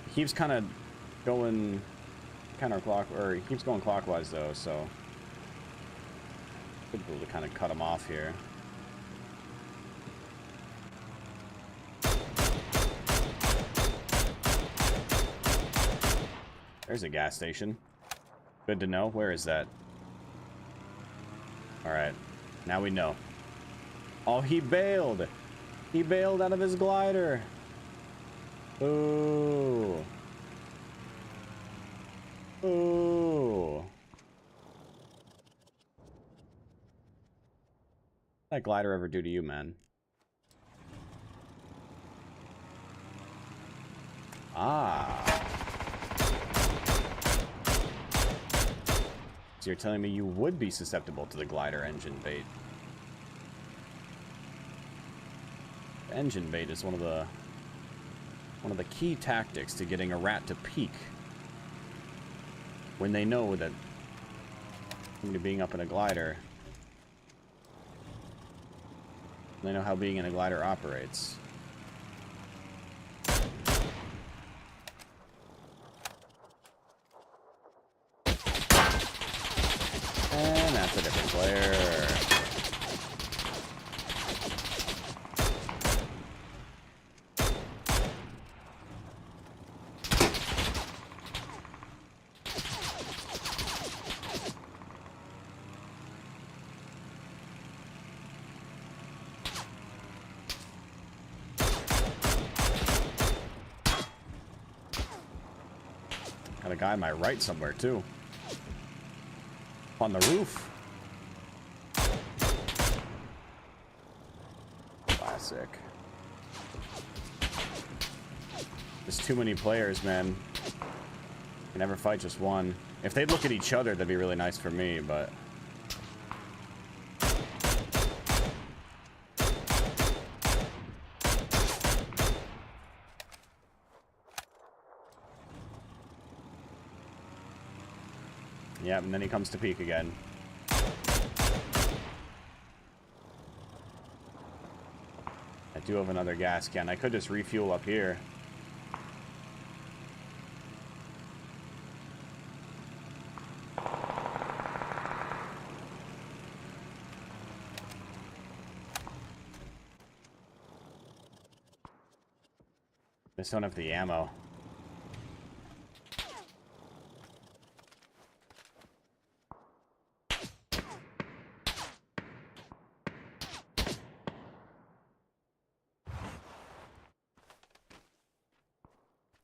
He keeps kind of going counterclockwise, or he keeps going clockwise though, so could be able to kind of cut him off here. There's a gas station. Good to know. Where is that? Alright. Now we know. Oh, he bailed! He bailed out of his glider! Ooh. Ooh. What did that glider ever do to you, man? Ah. So you're telling me you would be susceptible to the glider engine bait. Engine bait is one of the key tactics to getting a rat to peek. When they know that being up in a glider, they know how being in a glider operates. And that's a different player. Got a guy on my right somewhere, too. On the roof. Classic. There's too many players, man. You can never fight just one. If they'd look at each other, that'd be really nice for me, but... Yep, and then he comes to peek again. I do have another gas can. I could just refuel up here. Just don't have the ammo.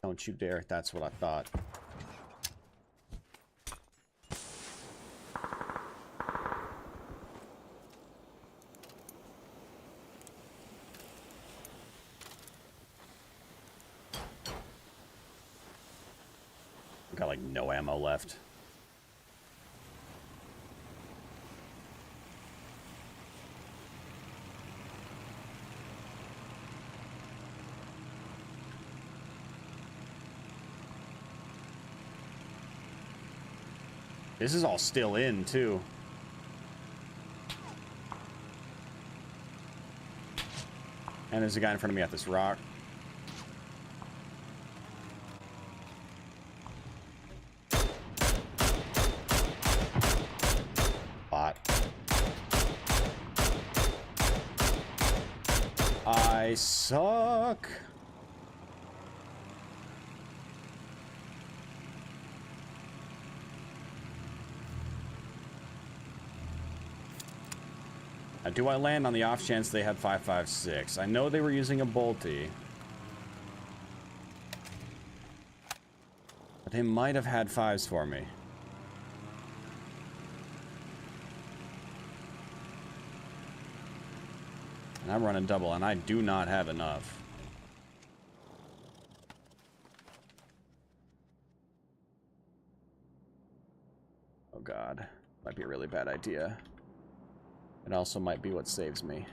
Don't you dare, that's what I thought. Got like no ammo left. This is all still in, too. And there's a guy in front of me at this rock. Bot. I suck. Do I land on the off chance they had 5.56? I know they were using a bolty. But they might have had 5s for me. And I'm running double, and I do not have enough. Oh god. Might be a really bad idea. It also might be what saves me.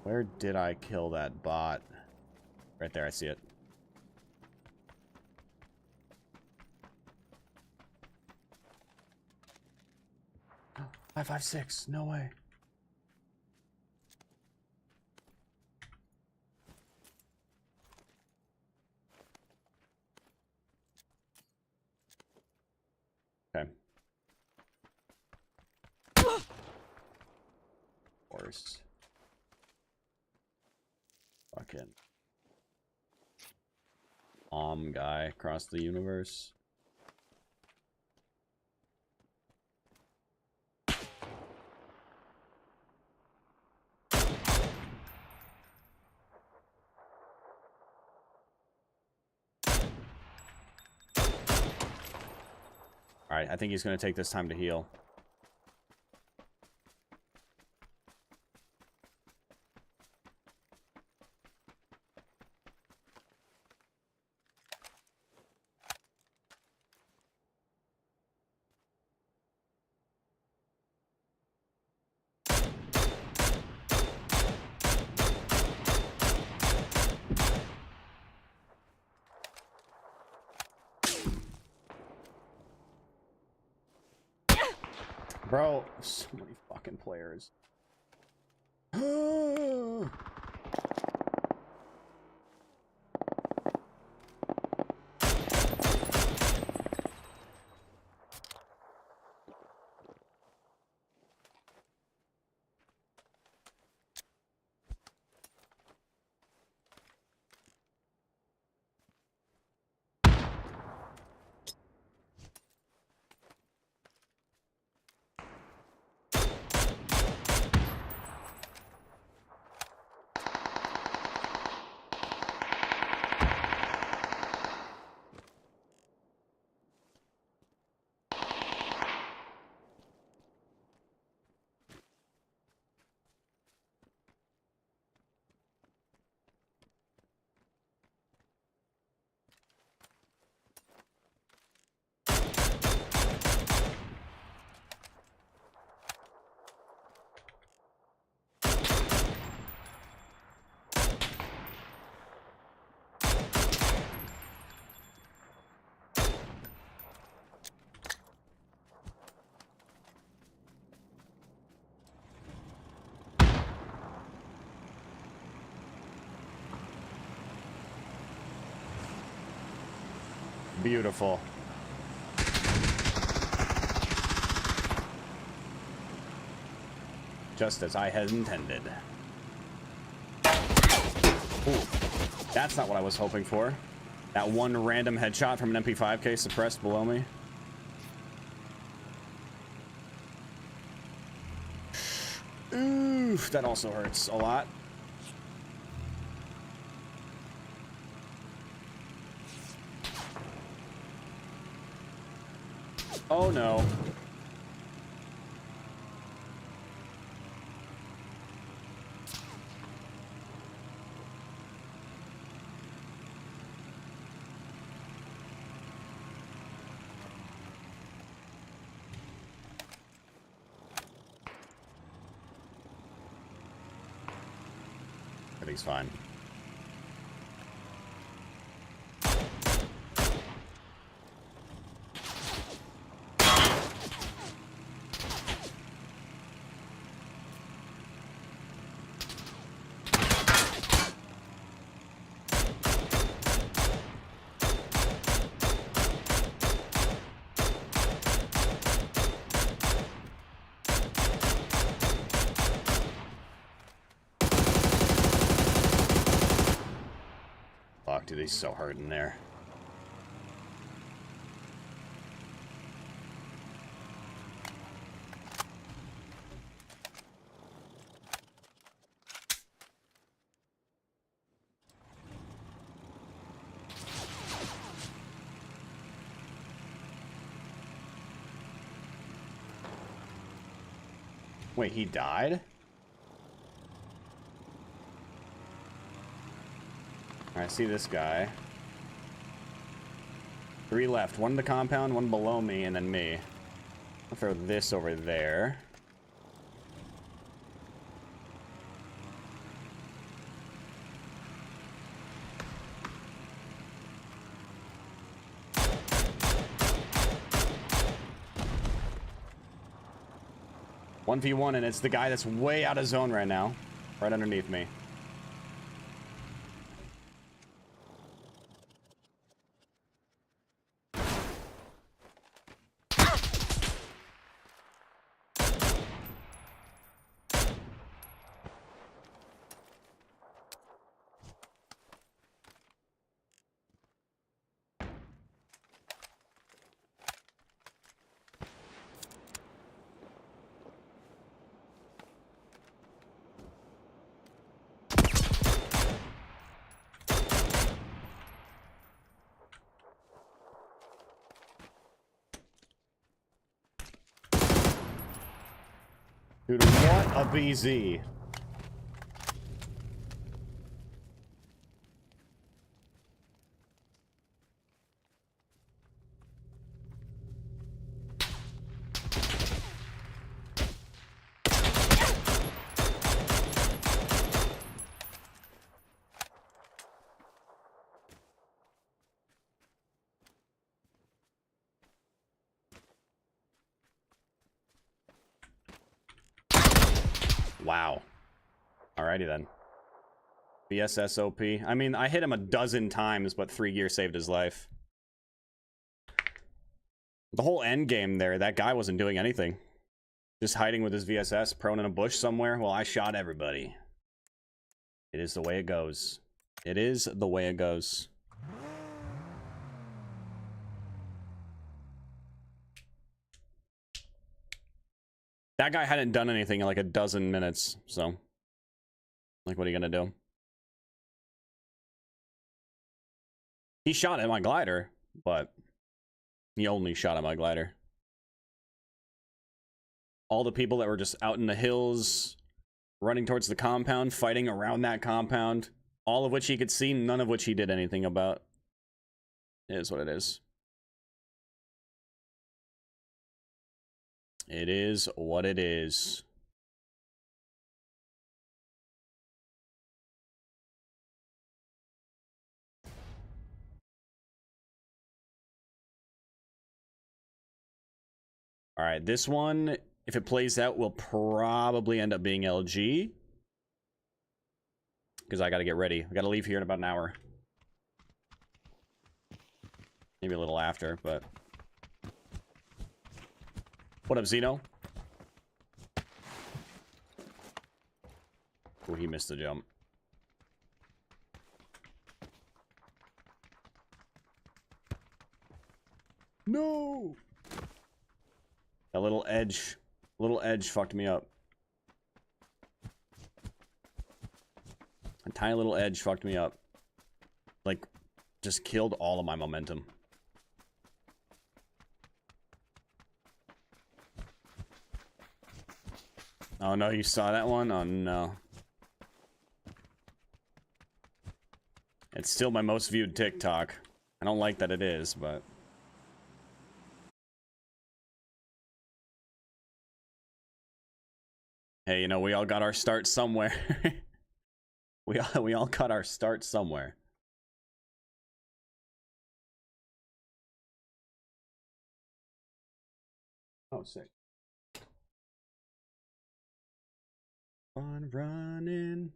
Where did I kill that bot? Right there, I see it. Oh, 5.56, no way. Okay. universe. Fucking guy across the universe. Alright, I think he's going to take this time to heal. Bro, so many fucking players. Beautiful. Just as I had intended. Ooh, that's not what I was hoping for. That one random headshot from an MP5K suppressed below me. Oof, that also hurts a lot. Oh no. But he's fine. Fuck, dude, he's so hurt in there. Wait, he died? I see this guy. 3 left. 1 in the compound, 1 below me, and then me. I'll throw this over there. One v one, and it's the guy that's way out of zone right now. Right underneath me. Dude, what a BZ. Wow. Alrighty then. VSSOP. I mean, I hit him a dozen times, but 3 gear saved his life. The whole end game there, that guy wasn't doing anything. Just hiding with his VSS, prone in a bush somewhere. Well, I shot everybody. It is the way it goes. It is the way it goes. That guy hadn't done anything in like a dozen minutes, so... Like, what are you gonna do? He shot at my glider, but... He only shot at my glider. All the people that were just out in the hills, running towards the compound, fighting around that compound, all of which he could see, none of which he did anything about. It is what it is. It is what it is. All right, this one, if it plays out, will probably end up being LG. Because I got to get ready. I got to leave here in about an hour. Maybe a little after, but... What up, Zeno? Oh, he missed the jump. No! That little edge fucked me up. A tiny little edge fucked me up. Like, just killed all of my momentum. Oh no, you saw that one? Oh no. It's still my most viewed TikTok. I don't like that it is, but... Hey, you know, we all got our start somewhere. we all got our start somewhere. Oh, sick. On running.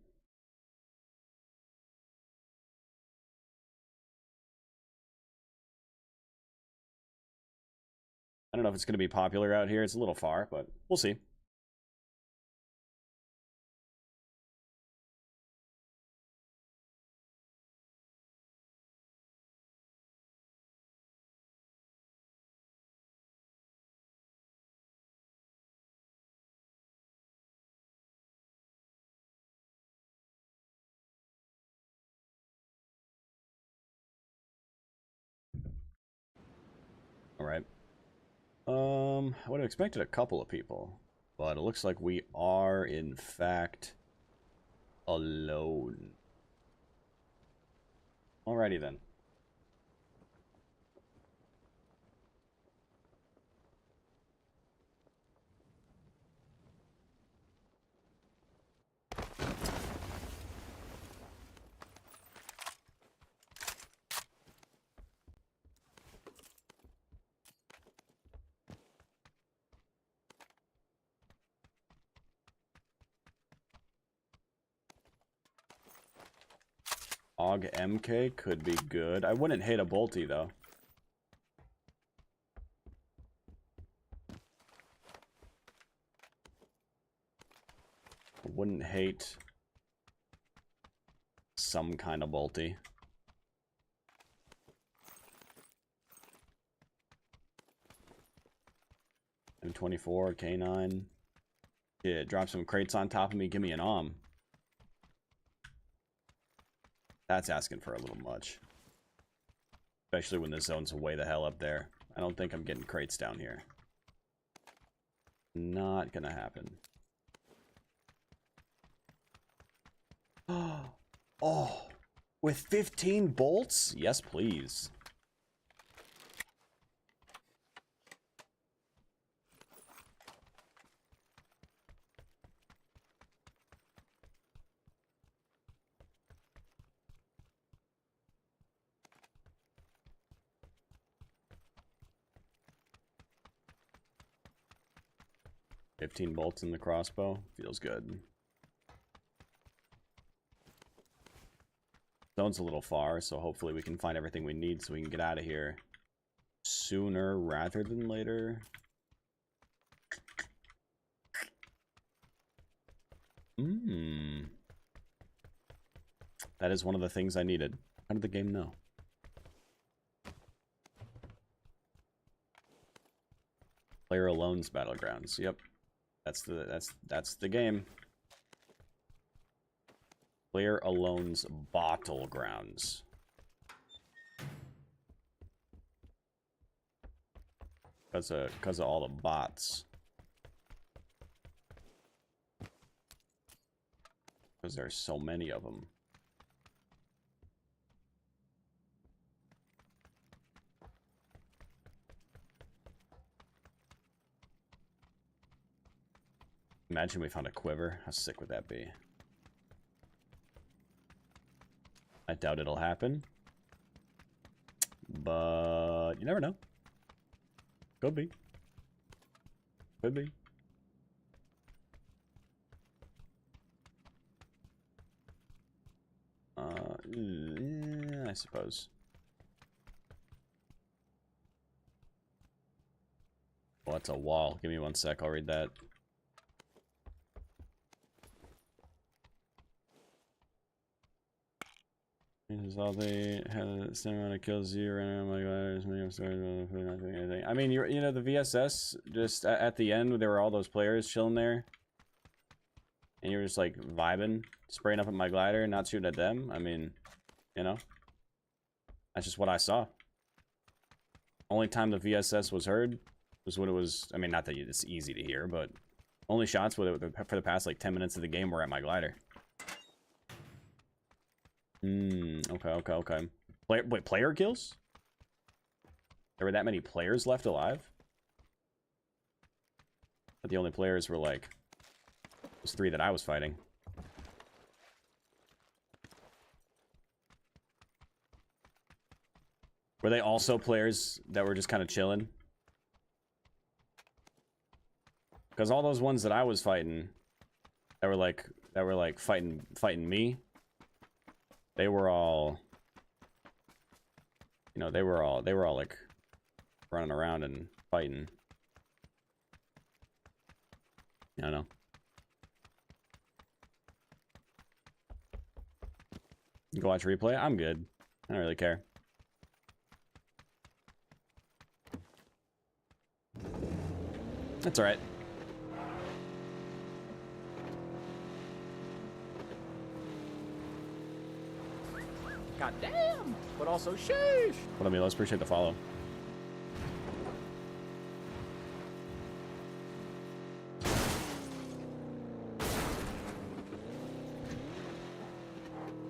I don't know if it's going to be popular out here. It's a little far, but we'll see. All right. I would have expected a couple of people, but it looks like we are, in fact, alone. Alrighty then. Og MK could be good. I wouldn't hate a bolty though. I wouldn't hate some kind of bolty. M24, K9. Yeah, drop some crates on top of me, give me an OM. That's asking for a little much. Especially when the zone's way the hell up there. I don't think I'm getting crates down here. Not gonna happen. Oh, with 15 bolts? Yes, please. "15 bolts in the crossbow. Feels good. Zone's a little far, so hopefully we can find everything we need so we can get out of here sooner rather than later. That is one of the things I needed. How did the game know? Player Alone's Battlegrounds. Yep. That's the game. Player Alone's Battlegrounds. Because of all the bots. Because there's so many of them. Imagine we found a quiver. How sick would that be? I doubt it'll happen. But you never know. Could be. Could be. Yeah, I suppose. Oh, it's a wall. Give me 1 sec. I'll read that. This is all they had the same amount of kills you ran around my gliders, making up stories about not doing anything. I mean, you know, the VSS, just at the end, there were all those players chilling there. And you were just like vibing, spraying up at my glider, not shooting at them. I mean, you know, that's just what I saw. Only time the VSS was heard was when it was, I mean, not that it's easy to hear, but only shots for the past like 10 minutes of the game were at my glider. Okay. Wait, player kills? There were that many players left alive? But the only players were like those 3 that I was fighting. Were they also players that were just kind of chilling? Because all those ones that I was fighting that were like fighting me, they were all, you know, they were all like running around and fighting. I don't know. You go watch replay? I'm good. I don't really care. That's alright. God damn! But also sheesh! What I mean, let's appreciate the follow.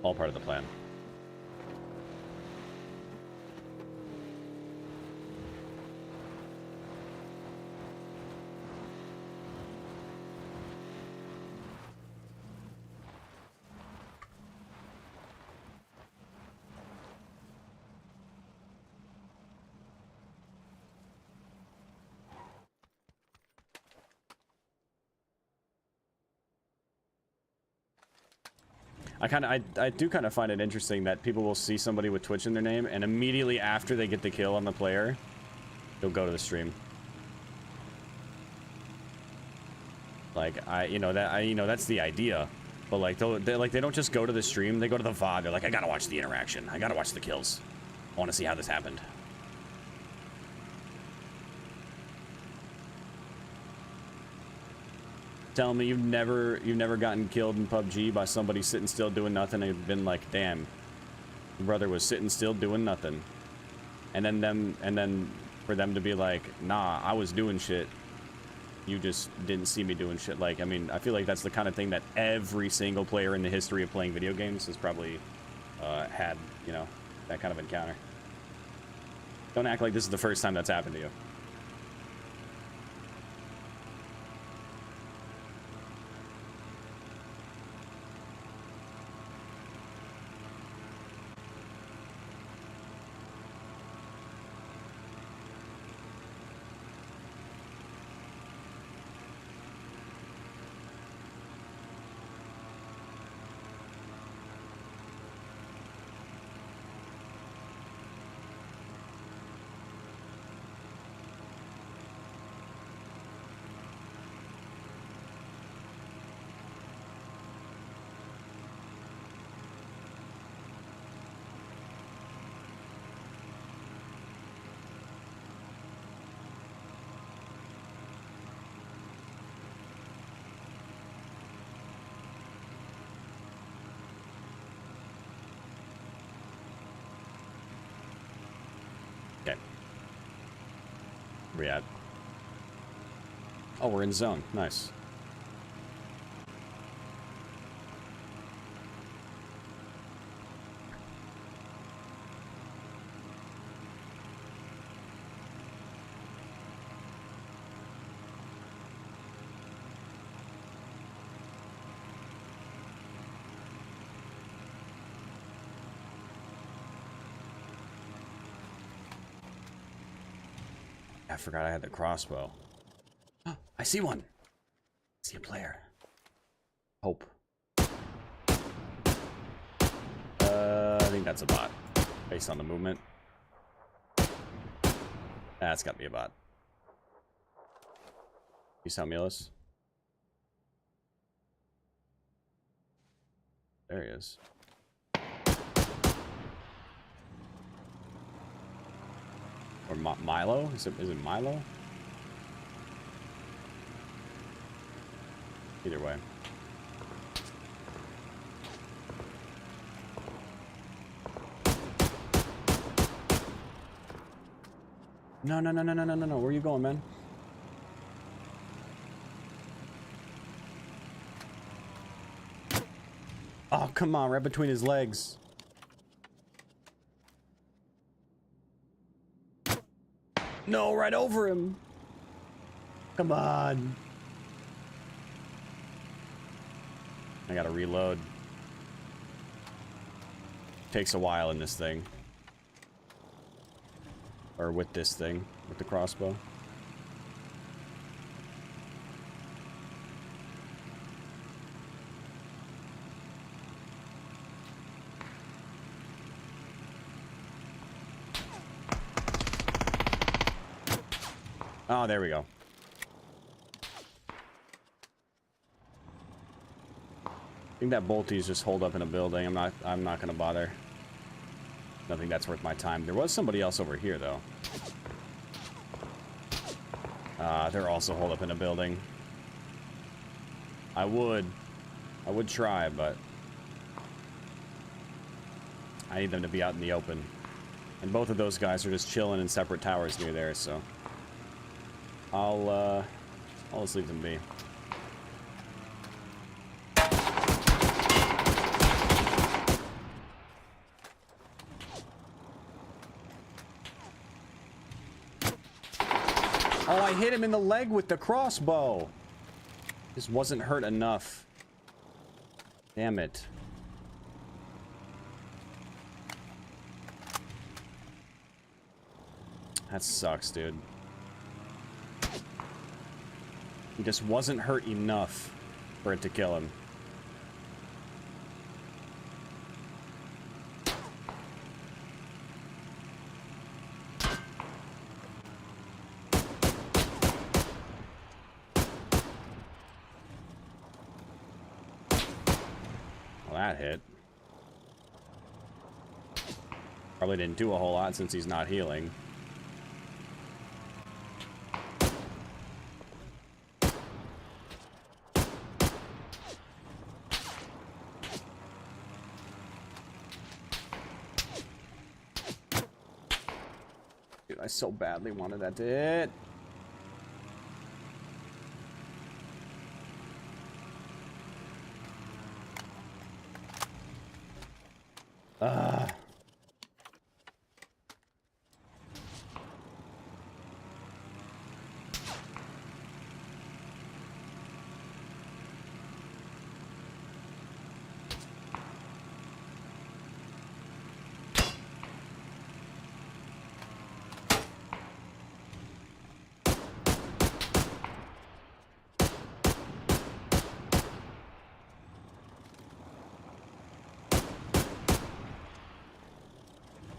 All part of the plan. I do kind of find it interesting that people will see somebody with Twitch in their name, and immediately after they get the kill on the player, they'll go to the stream. Like you know that's the idea, but like they don't just go to the stream, they go to the VOD. They're like, I gotta watch the interaction, I gotta watch the kills, I want to see how this happened. Tell me you've never gotten killed in PUBG by somebody sitting still doing nothing and you've been like, damn, your brother was sitting still doing nothing, and then for them to be like, nah, I was doing shit. you just didn't see me doing shit. Like, I mean, I feel like that's the kind of thing that every single player in the history of playing video games has probably had, you know, that kind of encounter. Don't act like this is the first time that's happened to you. Okay. Where we at? Oh, we're in zone. Nice. I forgot I had the crossbow. I see one. I see a player. Hope. I think that's a bot, based on the movement. That's gotta be a bot. You sound Milos? There he is. Or Milo? Is it Milo? Either way. No. Where are you going, man? Oh, come on, right between his legs. No, right over him. Come on. I gotta reload. Takes a while in this thing. Or with this thing, with the crossbow. Oh, there we go. I think that bolties just hold up in a building. I'm not gonna bother. Nothing that's worth my time. There was somebody else over here though. They're also holed up in a building. I would try, but I need them to be out in the open. And both of those guys are just chilling in separate towers near there, so I'll just leave them be. Oh, I hit him in the leg with the crossbow. Just wasn't hurt enough. Damn it. That sucks, dude. He just wasn't hurt enough for it to kill him. Well, that hit. Probably didn't do a whole lot since he's not healing. I so badly wanted that to hit.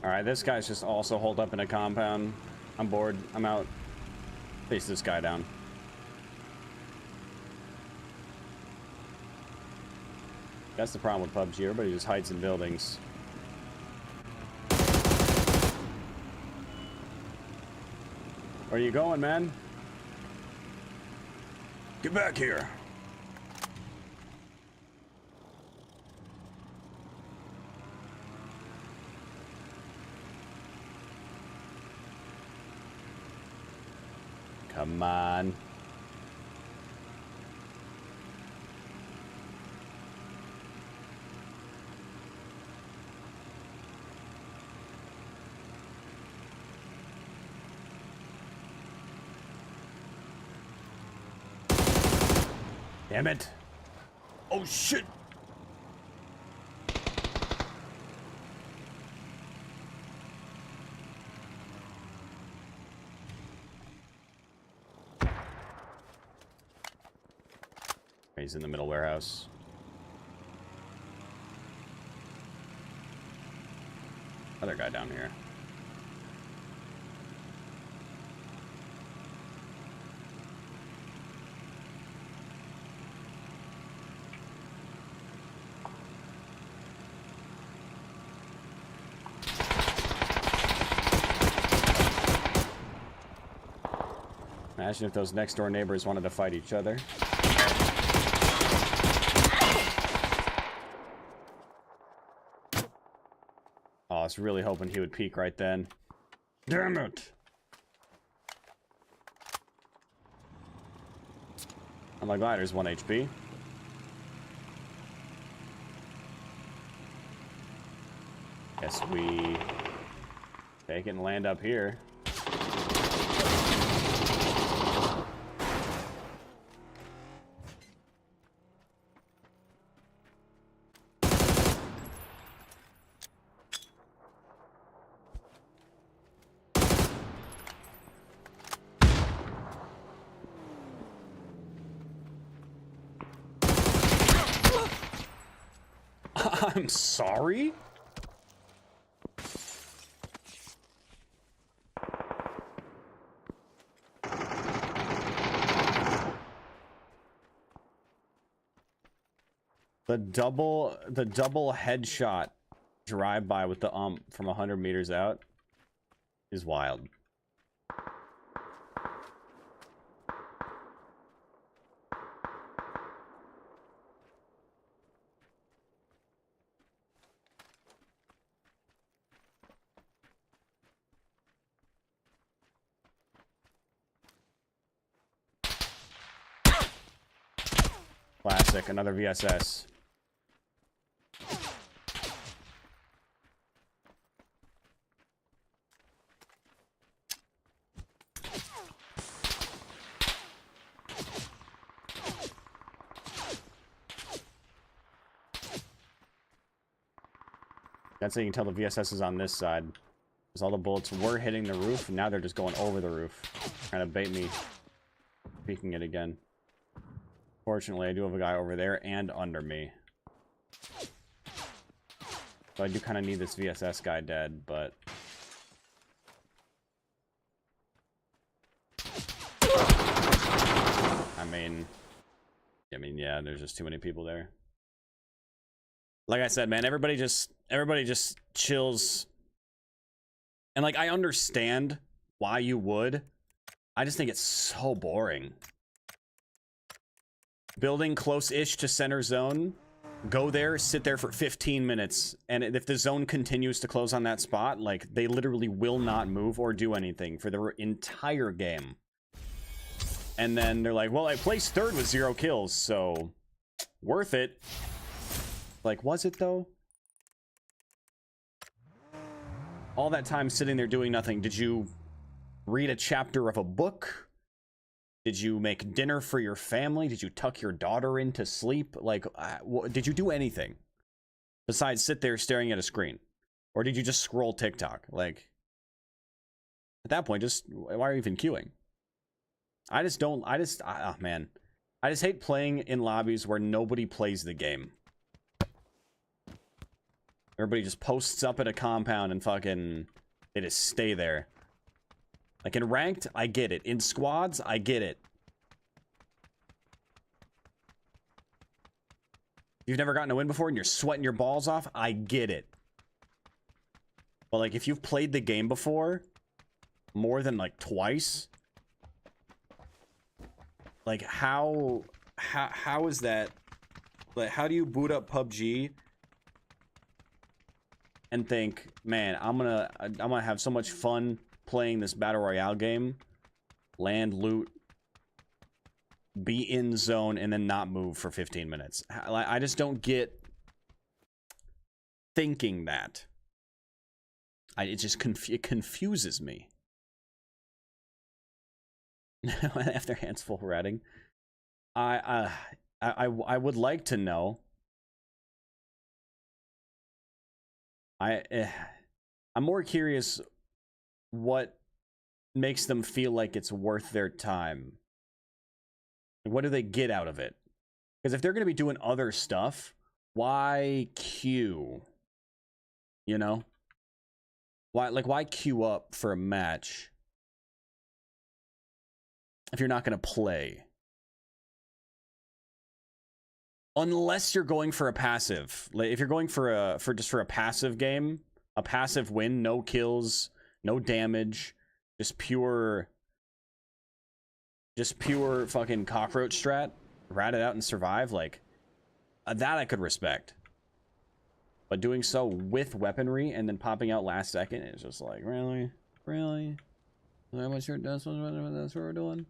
Alright, this guy's just also holed up in a compound. I'm bored. I'm out. Face this guy down. That's the problem with PUBG. Everybody just hides in buildings. Where are you going, man? Get back here. Come on. Damn it. Oh, shit. He's in the middle warehouse. Other guy down here. Imagine if those next door neighbors wanted to fight each other. Oh, I was really hoping he would peek right then. Damn it! Oh, my glider's 1 HP. Guess we take it and land up here. I'm sorry? The double headshot drive by with the from 100 meters out is wild. Classic, another VSS. That's how you can tell the VSS is on this side. Because all the bullets were hitting the roof, and now they're just going over the roof. Trying to bait me. Peeking it again. Fortunately, I do have a guy over there and under me. So I do kind of need this VSS guy dead, but... I mean, yeah, there's just too many people there. Like I said, man, everybody just chills. And like, I understand why you would. I just think it's so boring. Building close-ish to center zone, go there, sit there for 15 minutes, and if the zone continues to close on that spot, like, they literally will not move or do anything for the entire game. And then they're like, well, I placed third with 0 kills, so worth it. Like, was it though? All that time sitting there doing nothing, did you read a chapter of a book? Did you make dinner for your family? Did you tuck your daughter in to sleep? Like, did you do anything besides sit there staring at a screen? Or did you just scroll TikTok? Like, at that point, just, why are you even queuing? Oh man. I just hate playing in lobbies where nobody plays the game. Everybody just posts up at a compound and fucking they just stay there. Like in ranked, I get it. In squads, I get it. You've never gotten a win before and you're sweating your balls off, I get it. But like if you've played the game before more than like twice, like how is that, like how do you boot up PUBG and think, man, I'm gonna have so much fun playing this battle royale game, land, loot, be in zone, and then not move for 15 minutes. I just don't get thinking that. It just it confuses me. After hands full ratting, I would like to know. I'm more curious what makes them feel like it's worth their time. What do they get out of it? Because if they're going to be doing other stuff, why queue? You know? Why queue up for a match if you're not going to play? Unless you're going for a passive. Like if you're going for a passive game, a passive win, no kills, no damage, just pure fucking cockroach strat, rat it out and survive, like that I could respect. But doing so with weaponry and then popping out last second is just like, really? That's what we're doing?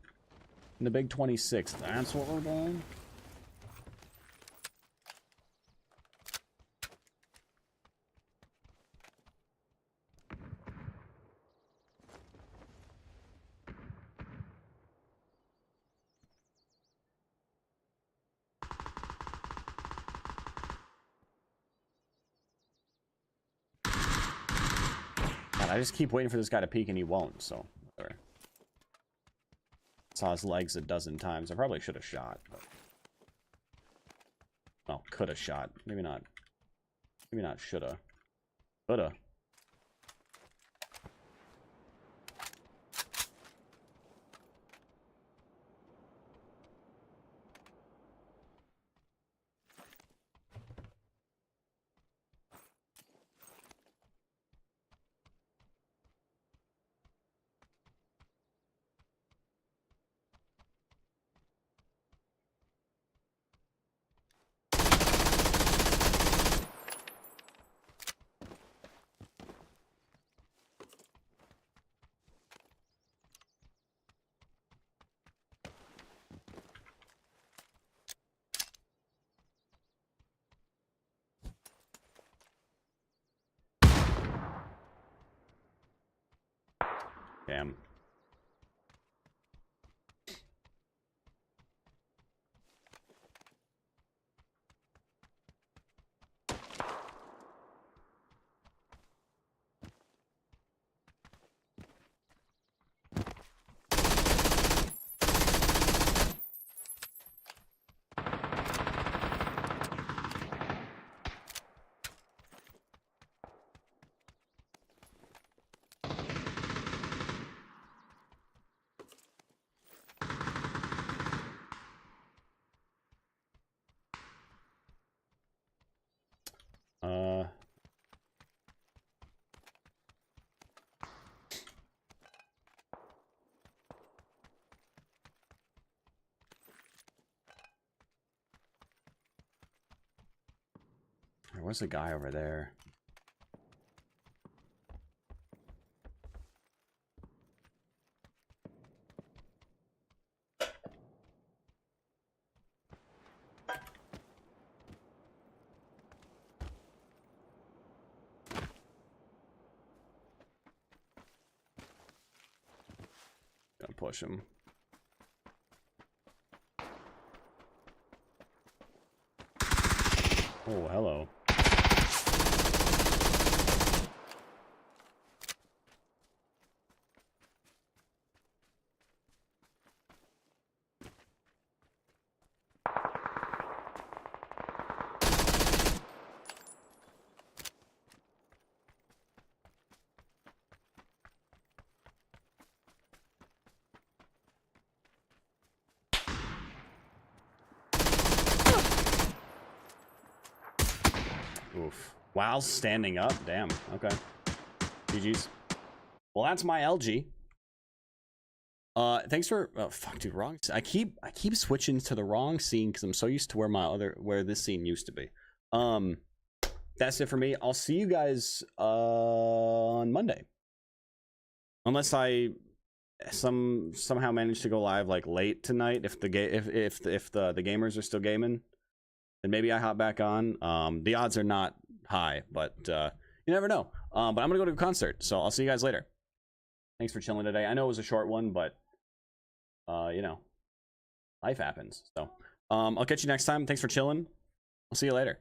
In the big 26, that's what we're doing? I just keep waiting for this guy to peek and he won't, so whatever. Saw his legs a dozen times. I probably should have shot, but well, could have shot. Maybe not. Maybe not shoulda. Coulda. Damn. There was a guy over there. Gonna push him. Oh, hello. While standing up? Damn. Okay. GG's. Well, that's my LG. Thanks for... Oh, fuck, dude. Wrong... I keep switching to the wrong scene because I'm so used to where this scene used to be. That's it for me. I'll see you guys on Monday. Unless I somehow manage to go live like late tonight, if the gamers are still gaming, then maybe I hop back on. The odds are not high, but you never know. But I'm gonna go to a concert, so I'll see you guys later. Thanks for chilling today. I know it was a short one, but you know, life happens. So I'll catch you next time. Thanks for chilling. I'll see you later.